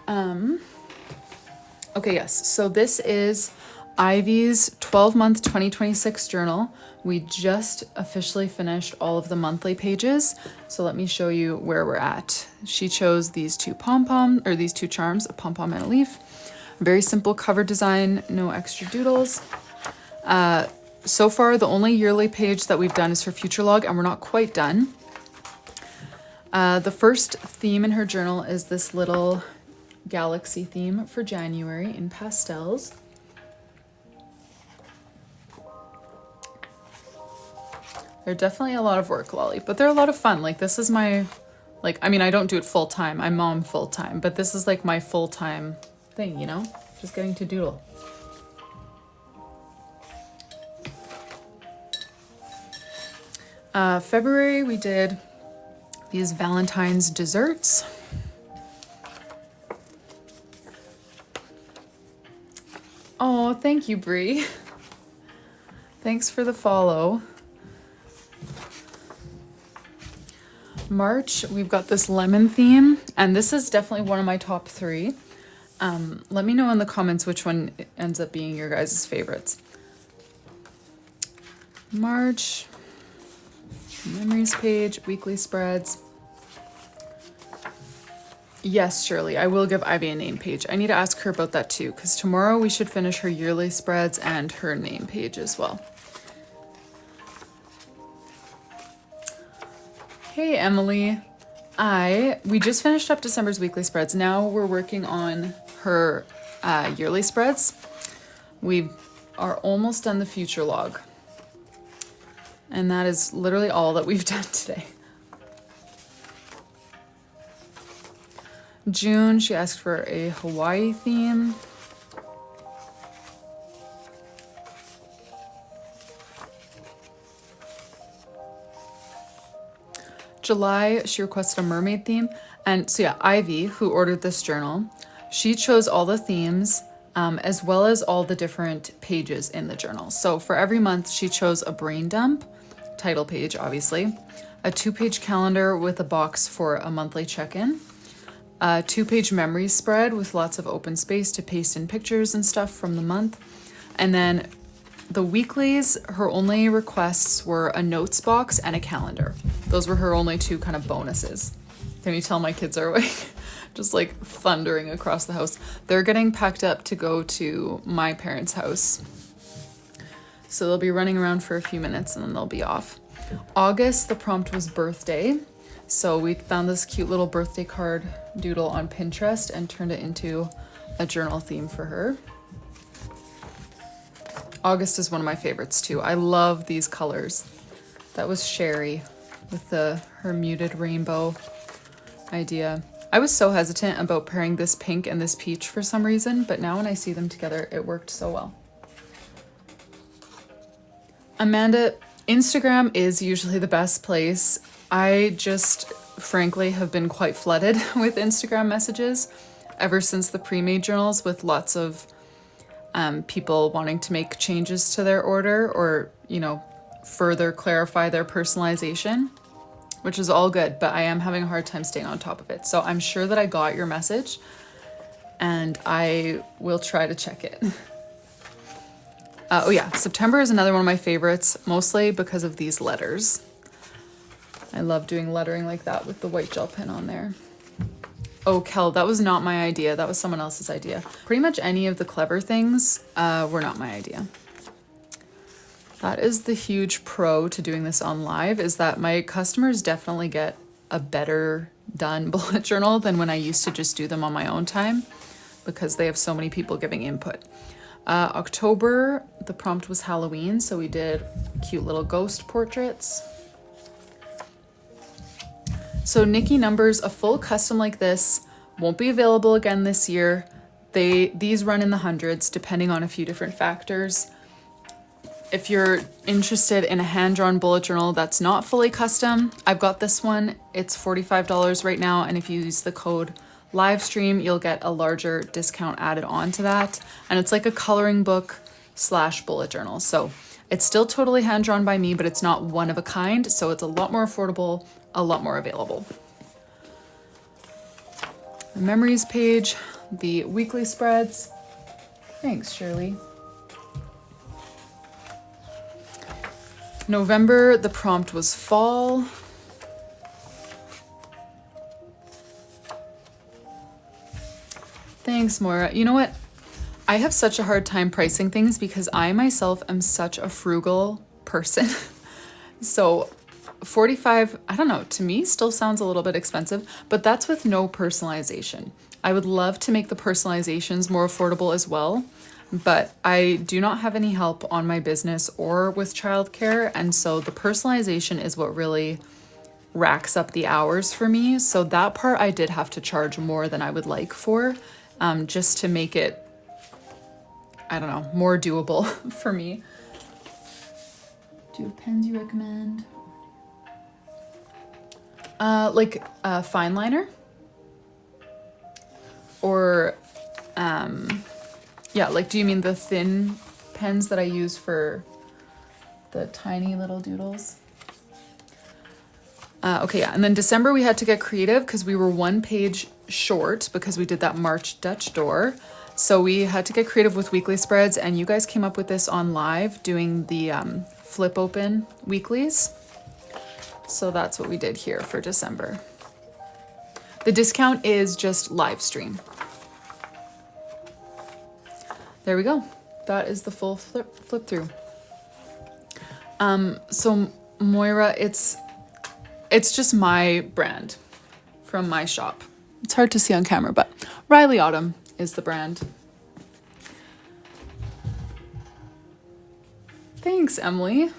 Okay, yes, so this is Ivy's 12-month 2026 journal. We just officially finished all of the monthly pages. So let me show you where we're at. She chose these two these two charms, a pom-pom and a leaf. Very simple cover design, no extra doodles. So far, the only yearly page that we've done is for Future Log, and we're not quite done. The first theme in her journal is this little galaxy theme for January in pastels. They're definitely a lot of work, Lolly, but they're a lot of fun. Like, this is my, like, I mean, I don't do it full time. I'm mom full time, but this is like my full time thing, you know? Just getting to doodle. February, we did these Valentine's desserts. Oh, thank you, Brie. Thanks for the follow. March, we've got this lemon theme, and this is definitely one of my top 3. Let me know in the comments which one ends up being your guys' favorites. March, memories page, weekly spreads. Yes, Shirley, I will give Ivy a name page. I need to ask her about that too, because tomorrow we should finish her yearly spreads and her name page as well. Hey, Emily. We just finished up December's weekly spreads. Now we're working on her yearly spreads. We are almost done the future log. And that is literally all that we've done today. June, she asked for a Hawaii theme. July, she requested a mermaid theme. And so yeah, Ivy, who ordered this journal, she chose all the themes as well as all the different pages in the journal. So for every month, she chose a brain dump, title page, obviously, a 2-page calendar with a box for a monthly check-in, a 2-page memory spread with lots of open space to paste in pictures and stuff from the month. And then the weeklies, her only requests were a notes box and a calendar. Those were her only 2 kind of bonuses. Can you tell my kids are awake? Just like thundering across the house. They're getting packed up to go to my parents' house. So they'll be running around for a few minutes and then they'll be off. August, the prompt was birthday. So we found this cute little birthday card doodle on Pinterest and turned it into a journal theme for her. August is one of my favorites too. I love these colors. That was Sherry with her muted rainbow idea. I was so hesitant about pairing this pink and this peach for some reason, but now when I see them together, it worked so well. Amanda, Instagram is usually the best place. I just frankly have been quite flooded with Instagram messages ever since the pre-made journals, with lots of people wanting to make changes to their order or, you know, further clarify their personalization, which is all good, but I am having a hard time staying on top of it. So I'm sure that I got your message and I will try to check it. Oh yeah, September is another one of my favorites, mostly because of these letters. I love doing lettering like that with the white gel pen on there. Oh, Kel, that was not my idea. That was someone else's idea. Pretty much any of the clever things were not my idea. That is the huge pro to doing this on live, is that my customers definitely get a better done bullet journal than when I used to just do them on my own time, because they have so many people giving input. October, the prompt was Halloween, so we did cute little ghost portraits. So Nikki numbers, a full custom like this won't be available again this year. These run in the hundreds depending on a few different factors. If you're interested in a hand-drawn bullet journal that's not fully custom, I've got this one. It's $45 right now, and if you use the code livestream, you'll get a larger discount added on to that. And it's like a coloring book / bullet journal. So it's still totally hand-drawn by me, but it's not one of a kind, so it's a lot more affordable, a lot more available. The memories page, the weekly spreads. Thanks, Shirley. November, the prompt was fall. Thanks, Moira. You know what? I have such a hard time pricing things because I myself am such a frugal person. So 45, I don't know, to me still sounds a little bit expensive, but that's with no personalization. I would love to make the personalizations more affordable as well, but I do not have any help on my business or with childcare, and so the personalization is what really racks up the hours for me. So that part I did have to charge more than I would like for, just to make it, I don't know, more doable for me. Do you have pens you recommend? Like a fine liner? Or, yeah, like, do you mean the thin pens that I use for the tiny little doodles? Okay, yeah, and then December we had to get creative because we were 1 page short because we did that March Dutch door. So we had to get creative with weekly spreads, and you guys came up with this on live doing the flip open weeklies. So that's what we did here for December. The discount is just live stream. There we go. That is the full flip through. So Moira, it's just my brand from my shop. It's hard to see on camera, but Rylee Autumn is the brand. Thanks, Emily.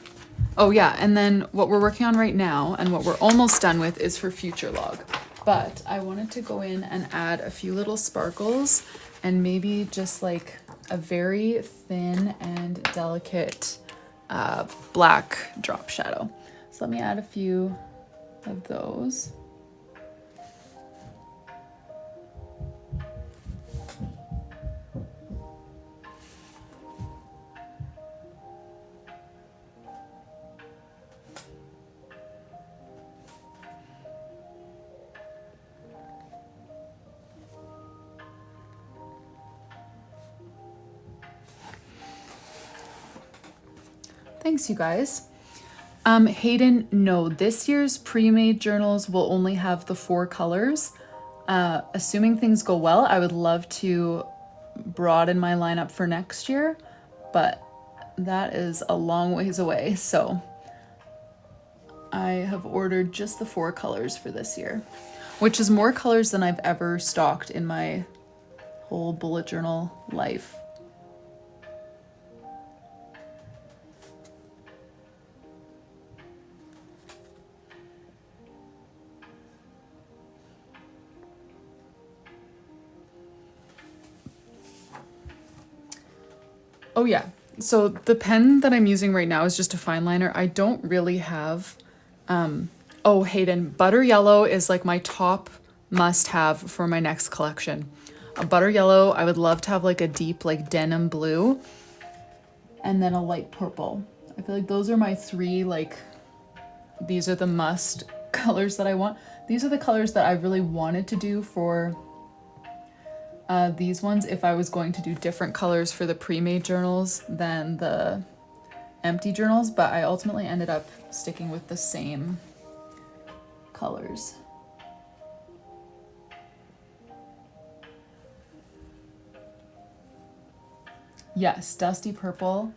Oh yeah, and then what we're working on right now and what we're almost done with is for future log. But I wanted to go in and add a few little sparkles and maybe just like a very thin and delicate black drop shadow. So let me add a few of those. Thanks, you guys. Hayden, no, this year's pre-made journals will only have the 4 colors. Assuming things go well, I would love to broaden my lineup for next year, but that is a long ways away. So I have ordered just the 4 colors for this year, which is more colors than I've ever stocked in my whole bullet journal life. Oh yeah, so the pen that I'm using right now is just a fine liner. I don't really have, oh Hayden, butter yellow is like my top must have for my next collection. A butter yellow, I would love to have like a deep like denim blue and then a light purple. I feel like those are my 3, like, these are the must colors that I want. These are the colors that I really wanted to do for these ones if I was going to do different colors for the pre-made journals than the empty journals, but I ultimately ended up sticking with the same colors. Yes, dusty purple.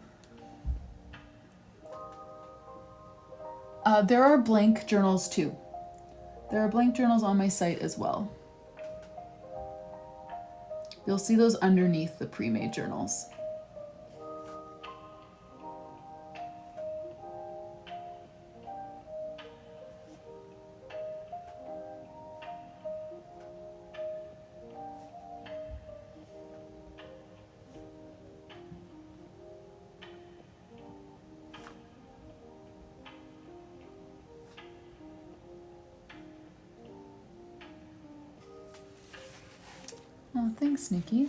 There are blank journals too. There are blank journals on my site as well. You'll see those underneath the pre-made journals. Oh, thanks, Nikki.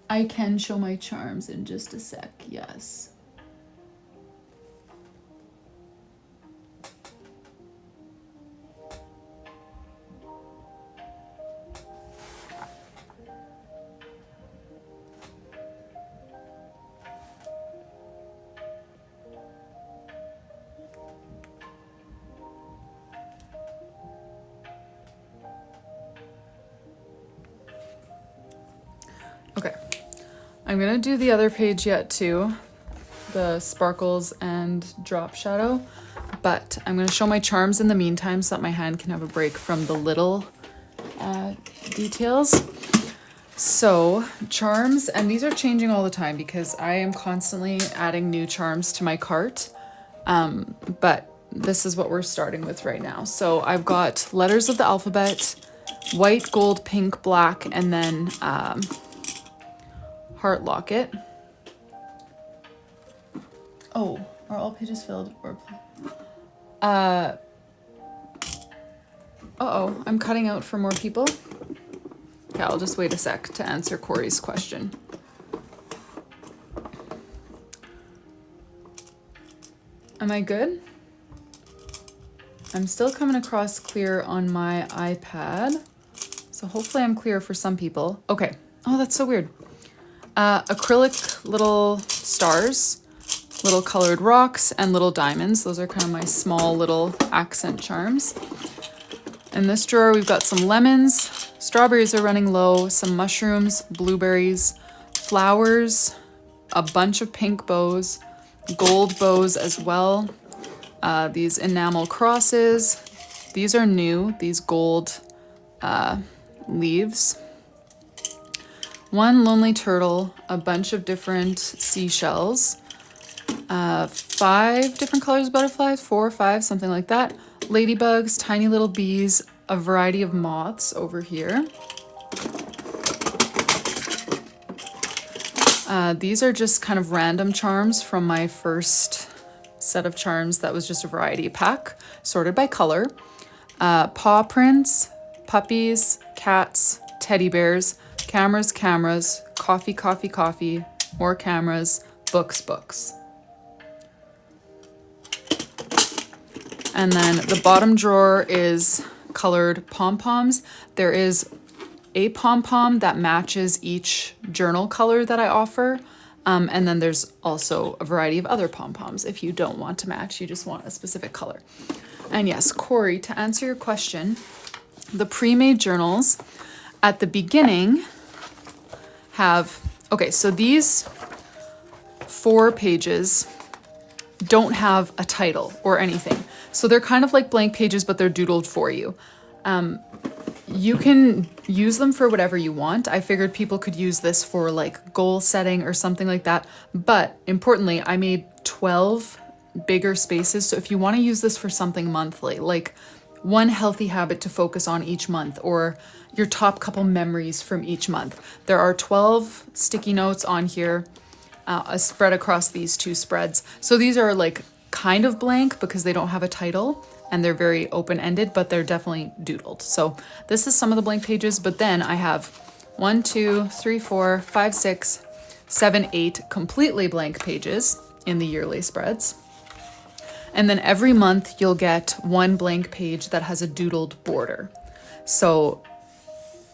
I can show my charms in just a sec, yes. Okay, I'm gonna do the other page yet too, the sparkles and drop shadow, but I'm gonna show my charms in the meantime so that my hand can have a break from the little details. So charms, and these are changing all the time because I am constantly adding new charms to my cart, but this is what we're starting with right now. So I've got letters of the alphabet, white, gold, pink, black, and then heart locket. Oh, are all pages filled or uh-oh, I'm cutting out for more people. Okay, I'll just wait a sec to answer Corey's question. Am I good? I'm still coming across clear on my iPad, so hopefully I'm clear for some people. Okay. Oh, that's so weird. Acrylic little stars little colored rocks, and little diamonds. Those are kind of my small little accent charms. In this drawer, we've got some lemons, strawberries are running low, some mushrooms, blueberries, flowers, a bunch of pink bows, gold bows as well. These enamel crosses. These are new, these gold leaves. One lonely turtle, a bunch of different seashells, 5 different colors of butterflies, 4 or 5, something like that. Ladybugs, tiny little bees, a variety of moths over here. These are just kind of random charms from my first set of charms that was just a variety pack, sorted by color. Paw prints, puppies, cats, teddy bears, cameras, coffee, more cameras, books. And then the bottom drawer is colored pom-poms. There is a pom-pom that matches each journal color that I offer. And then there's also a variety of other pom-poms if you don't want to match, you just want a specific color. And yes, Corey, to answer your question, the pre-made journals at the beginning have, okay, so these 4 pages don't have a title or anything. So they're kind of like blank pages, but they're doodled for you. You can use them for whatever you want. I figured people could use this for like goal setting or something like that. But importantly, I made 12 bigger spaces. So if you want to use this for something monthly, like one healthy habit to focus on each month, or your top couple memories from each month, there are 12 sticky notes on here, spread across these 2 spreads. So these are like kind of blank because they don't have a title and they're very open-ended, but they're definitely doodled. So this is some of the blank pages, but then I have 1, 2, 3, 4, 5, 6, 7, 8 completely blank pages in the yearly spreads. And then every month you'll get 1 blank page that has a doodled border. So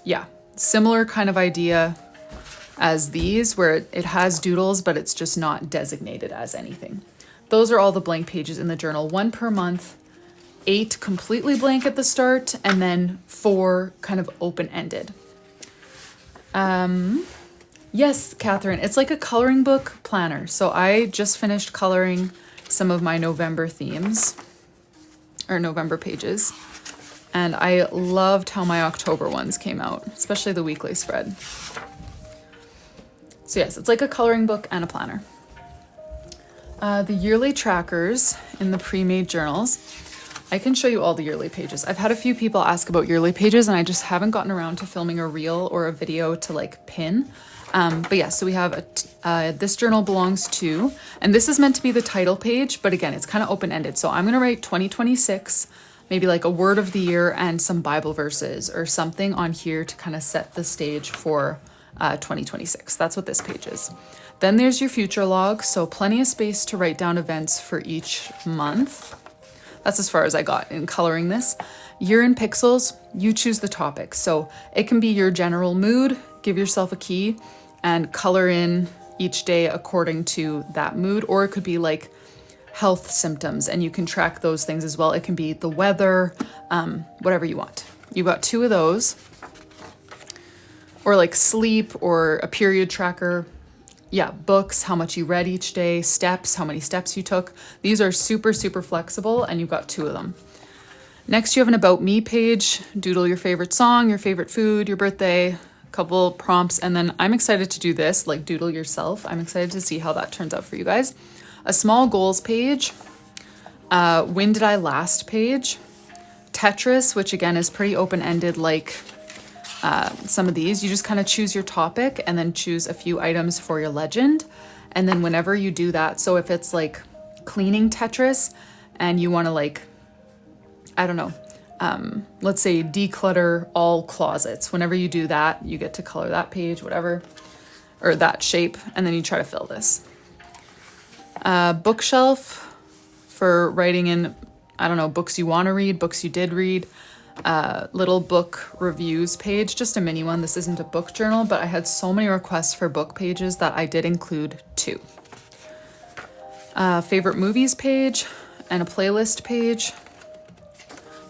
yeah, similar kind of idea as these where it has doodles, but it's just not designated as anything. Those are all the blank pages in the journal, 1 per month, 8 completely blank at the start, and then 4 kind of open-ended. Yes, Catherine, it's like a coloring book planner. So I just finished coloring some of my November themes, or November pages, and I loved how my October ones came out, especially the weekly spread. So yes, it's like a coloring book and a planner. The yearly trackers in the pre-made journals, I can show you all the yearly pages. I've had a few people ask about yearly pages and I just haven't gotten around to filming a reel or a video to like pin. But yeah, so we have this journal belongs to, and this is meant to be the title page, but again, it's kind of open-ended. So I'm going to write 2026, maybe like a word of the year and some Bible verses or something on here to kind of set the stage for 2026. That's what this page is. Then there's your future log. So plenty of space to write down events for each month. That's as far as I got in coloring this. Year in pixels, you choose the topic. So it can be your general mood, give yourself a key and color in each day according to that mood, or it could be like health symptoms and you can track those things as well. It can be the weather, whatever you want. You've got 2 of those, or like sleep or a period tracker. Yeah, books, how much you read each day, steps, how many steps you took. These are super, super flexible and you've got 2 of them. Next, you have an About Me page. Doodle your favorite song, your favorite food, your birthday, a couple prompts. And then I'm excited to do this, like doodle yourself. I'm excited to see how that turns out for you guys. A small goals page, when did I last page, Tetris, which again is pretty open-ended like some of these. You just kind of choose your topic and then choose a few items for your legend. And then whenever you do that, so if it's like cleaning Tetris and you want to like, I don't know, let's say declutter all closets. Whenever you do that, you get to color that page, whatever, or that shape, and then you try to fill this. Bookshelf for writing in, I don't know, books you want to read, books you did read. Little book reviews page, just a mini one. This isn't a book journal, but I had so many requests for book pages that I did include 2. Favorite movies page and a playlist page.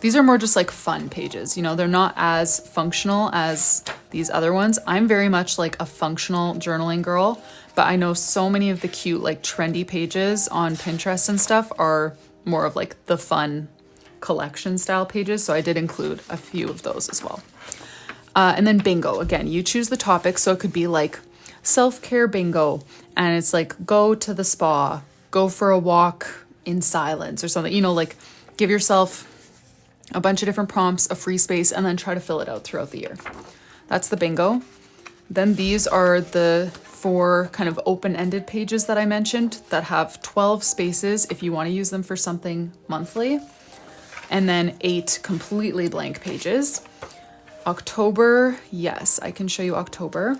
These are more just like fun pages, you know, they're not as functional as these other ones. I'm very much like a functional journaling girl, but I know so many of the cute like trendy pages on Pinterest and stuff are more of like the fun collection style pages. So I did include a few of those as well. And then bingo, again, you choose the topic. So it could be like self-care bingo, and it's like go to the spa, go for a walk in silence or something, you know, like give yourself a bunch of different prompts, a free space, and then try to fill it out throughout the year. That's the bingo. Then these are the 4 kind of open-ended pages that I mentioned that have 12 spaces if you want to use them for something monthly, and then 8 completely blank pages. October, yes, I can show you October.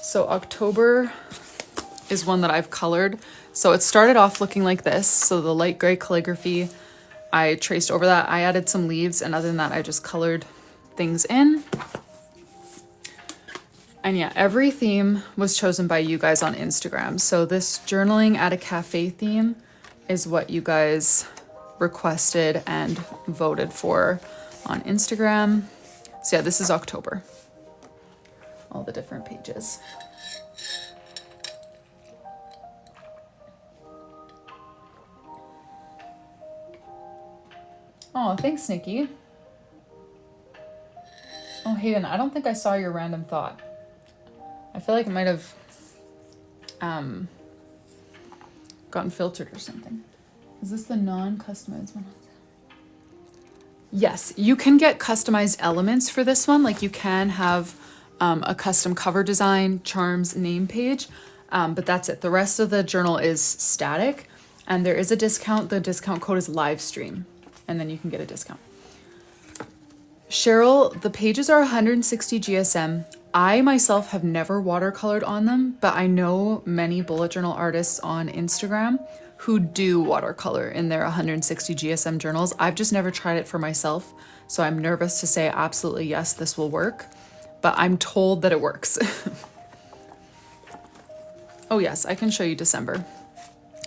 So October is one that I've colored. So it started off looking like this. So the light gray calligraphy, I traced over that. I added some leaves, and other than that, I just colored things in. And yeah, every theme was chosen by you guys on Instagram. So this journaling at a cafe theme is what you guys requested and voted for on Instagram. So yeah, this is October. All the different pages. Oh, thanks, Nikki. Oh, Hayden, I don't think I saw your random thought. I feel like it might have gotten filtered or something. Is this the non-customized one? Yes, you can get customized elements for this one. Like you can have a custom cover design, charms, name page, but that's it. The rest of the journal is static, and there is a discount. The discount code is livestream, and then you can get a discount. Cheryl, the pages are 160 GSM. I myself have never watercolored on them, but I know many bullet journal artists on Instagram who do watercolor in their 160 GSM journals. I've just never tried it for myself, so I'm nervous to say absolutely yes, this will work, but I'm told that it works. Oh yes, I can show you December.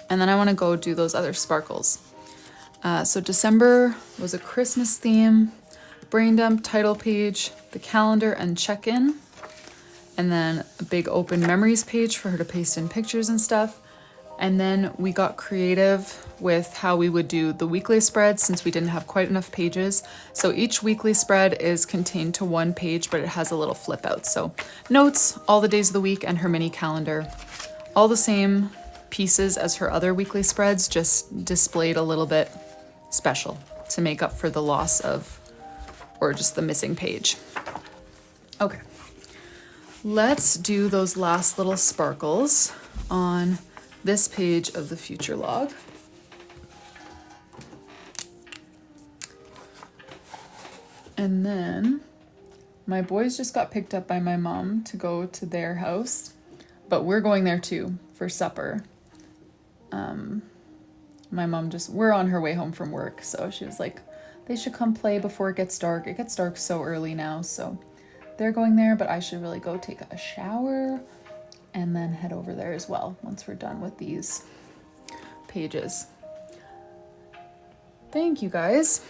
And then I want to go do those other sparkles. So December was a Christmas theme, brain dump, title page, the calendar and check-in, and then a big open memories page for her to paste in pictures and stuff. And then we got creative with how we would do the weekly spread since we didn't have quite enough pages. So each weekly spread is contained to one page, but it has a little flip out. So notes, all the days of the week, and her mini calendar. All the same pieces as her other weekly spreads, just displayed a little bit special to make up for the loss of, or just the missing page. Okay, let's do those last little sparkles on this page of the future log. And then my boys just got picked up by my mom to go to their house, but we're going there too for supper. My mom we're on her way home from work, so she was like, they should come play before it gets dark. It gets dark so early now, so they're going there, but I should really go take a shower and then head over there as well once we're done with these pages. Thank you guys.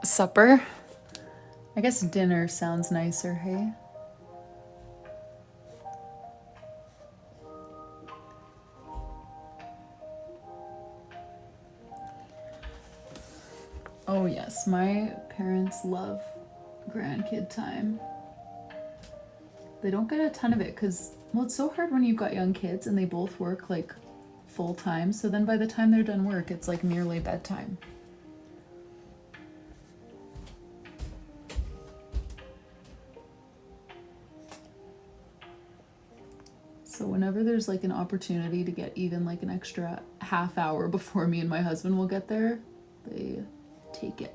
Supper. I guess dinner sounds nicer, hey? Oh yes, my parents love grandkid time. They don't get a ton of it because, well, it's so hard when you've got young kids and they both work like full time. So then by the time they're done work, it's like nearly bedtime. So whenever there's like an opportunity to get even like an extra half hour before me and my husband will get there, they take it.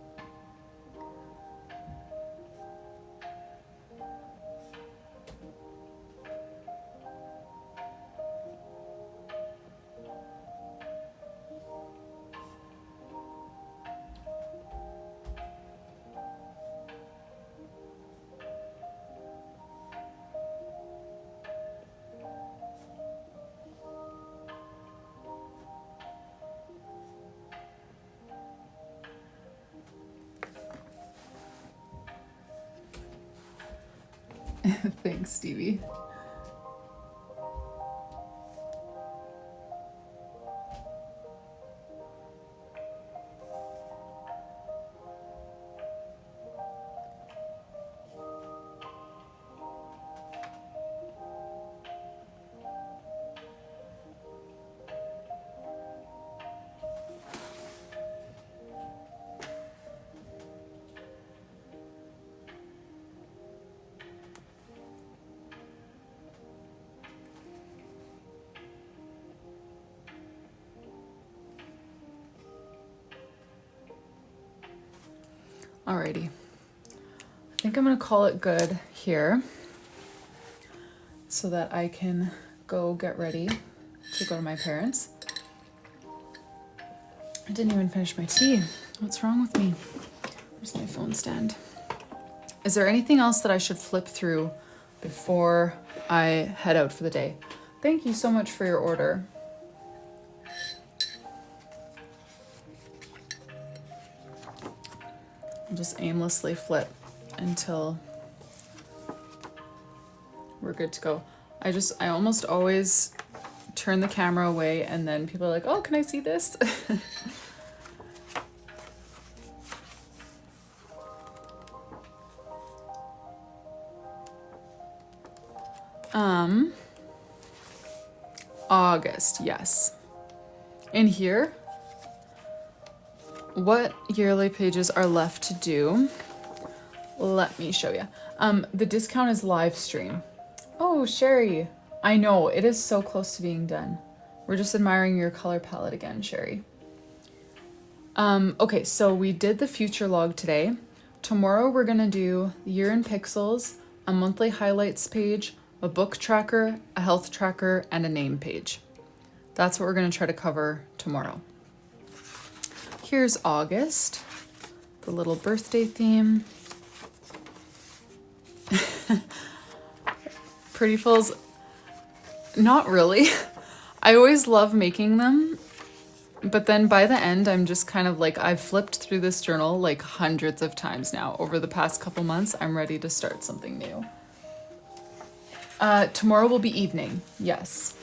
Thanks, Stevie. Alrighty. I think I'm gonna call it good here so that I can go get ready to go to my parents. I didn't even finish my tea. What's wrong with me? Where's my phone stand? Is there anything else that I should flip through before I head out for the day? Thank you so much for your order. I'll just aimlessly flip until we're good to go. I almost always turn the camera away and then people are like, oh, can I see this? August, yes. In here, what yearly pages are left to do? Let me show you. The discount is live stream. Oh, Sherry. I know, it is so close to being done. We're just admiring your color palette again, Sherry. Okay, so we did the future log today. Tomorrow we're gonna do the year in pixels, a monthly highlights page, a book tracker, a health tracker, and a name page. That's what we're gonna try to cover tomorrow. Here's August, the little birthday theme. Prettyfuls, not really. I always love making them, but then by the end, I'm just kind of like, I've flipped through this journal like hundreds of times now over the past couple months. I'm ready to start something new. Tomorrow will be evening, yes.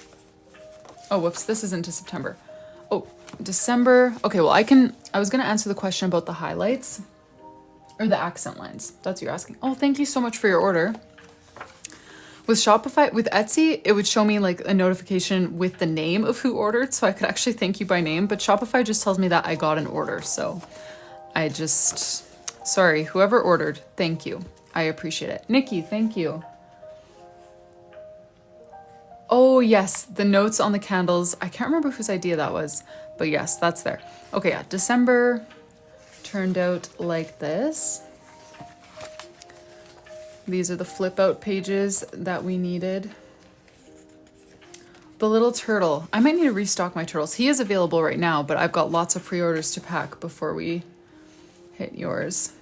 Oh, whoops, this is into September. Oh, December. Okay, well, I was gonna answer the question about the highlights or the accent lines. That's what you're asking. Oh, thank you so much for your order. With Shopify, with Etsy, it would show me like a notification with the name of who ordered, so I could actually thank you by name, but Shopify just tells me that I got an order, so sorry, whoever ordered, thank you. I appreciate it. Nikki, thank you. Oh yes, the notes on the candles. I can't remember whose idea that was, but yes, that's there. Okay, yeah, December turned out like this. These are the flip out pages that we needed. The little turtle. I might need to restock my turtles. He is available right now, but I've got lots of pre-orders to pack before we hit yours.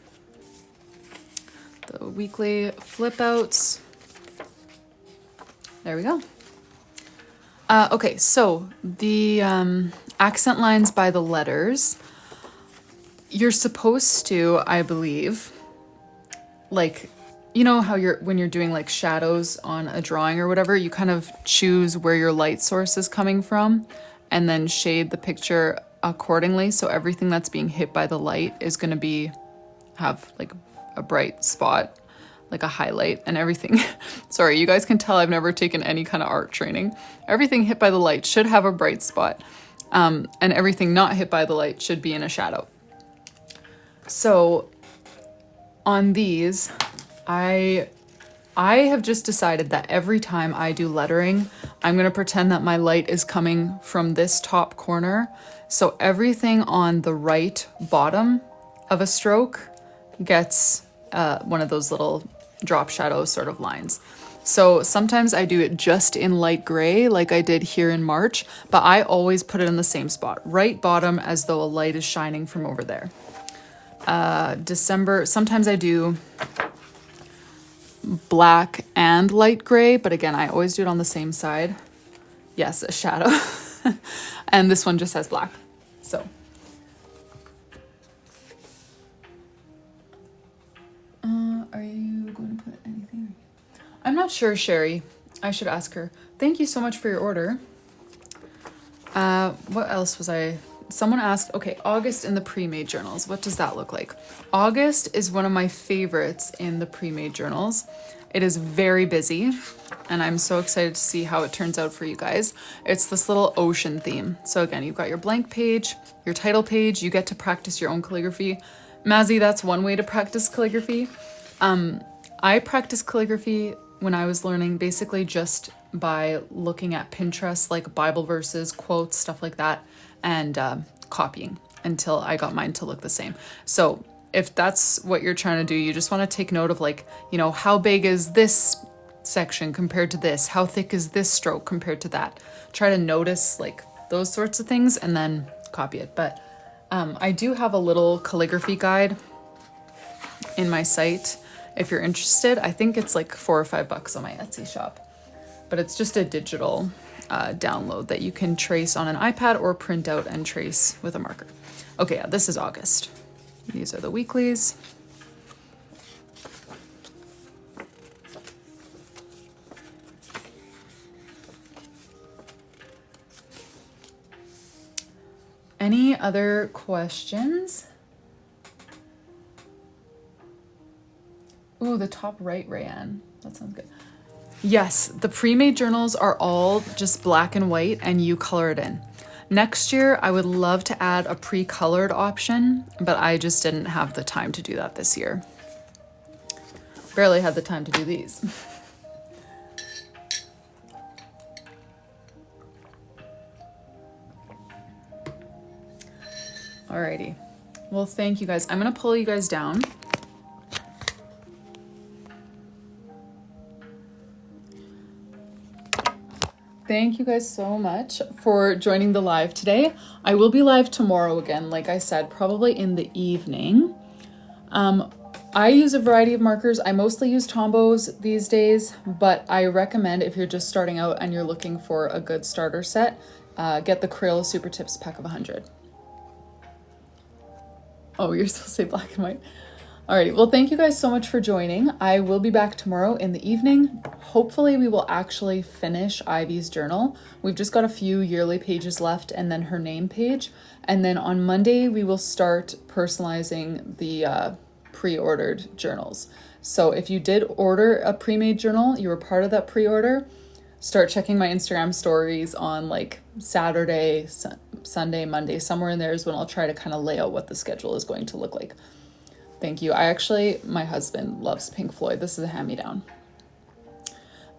The weekly flip outs. There we go. Okay, so the accent lines by the letters. You're supposed to, I believe, like, you know how when you're doing like shadows on a drawing or whatever, you kind of choose where your light source is coming from and then shade the picture accordingly. So everything that's being hit by the light is going to have like a bright spot, like a highlight, and everything. Sorry, you guys can tell I've never taken any kind of art training. Everything hit by the light should have a bright spot, and everything not hit by the light should be in a shadow. So on these, I have just decided that every time I do lettering, I'm going to pretend that my light is coming from this top corner. So everything on the right bottom of a stroke gets one of those little drop shadow sort of lines. So sometimes I do it just in light gray like I did here in March, but I always put it in the same spot, right bottom, as though a light is shining from over there. December, sometimes I do black and light gray, but again, I always do it on the same side. Yes, a shadow. And this one just has black. So are you going to put anything? I'm not sure, Sherry. I should ask her. Thank you so much for your order. What else was I... Someone asked, okay, August in the pre-made journals. What does that look like? August is one of my favorites in the pre-made journals. It is very busy, and I'm so excited to see how it turns out for you guys. It's this little ocean theme. So again, you've got your blank page, your title page, you get to practice your own calligraphy. Mazzy, that's one way to practice calligraphy. I practiced calligraphy when I was learning basically just by looking at Pinterest, like Bible verses, quotes, stuff like that, and copying until I got mine to look the same. So if that's what you're trying to do, you just want to take note of, like, you know, how big is this section compared to this? How thick is this stroke compared to that? Try to notice like those sorts of things and then copy it. But I do have a little calligraphy guide in my site if you're interested. I think it's like $4 or $5 on my Etsy shop, but it's just a digital download that you can trace on an iPad or print out and trace with a marker. Okay, yeah, this is August. These are the weeklies. Any other questions? Ooh, the top right, Rayanne. That sounds good. Yes, the pre-made journals are all just black and white and you color it in. Next year, I would love to add a pre-colored option, but I just didn't have the time to do that this year. Barely had the time to do these. Alrighty. Well, thank you guys. I'm gonna pull you guys down. Thank you guys so much for joining the live today. I will be live tomorrow again, like I said, probably in the evening. I use a variety of markers. I mostly use Tombos these days, but I recommend if you're just starting out and you're looking for a good starter set, get the Crayola Super Tips pack of 100. Oh, you're supposed to say black and white. Alrighty, well, thank you guys so much for joining. I will be back tomorrow in the evening. Hopefully we will actually finish Ivy's journal. We've just got a few yearly pages left and then her name page. And then on Monday, we will start personalizing the pre-ordered journals. So if you did order a pre-made journal, you were part of that pre-order, start checking my Instagram stories on like Saturday, Sunday, Monday, somewhere in there is when I'll try to kind of lay out what the schedule is going to look like. Thank you. My husband loves Pink Floyd. This is a hand-me-down.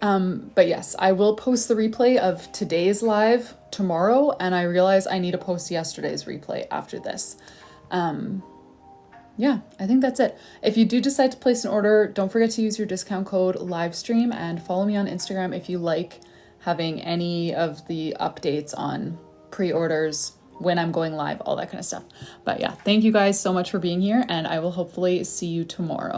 But yes, I will post the replay of today's live tomorrow, and I realize I need to post yesterday's replay after this. Yeah, I think that's it. If you do decide to place an order, don't forget to use your discount code livestream and follow me on Instagram if you like having any of the updates on pre-orders, when I'm going live, all that kind of stuff. But yeah, thank you guys so much for being here, and I will hopefully see you tomorrow.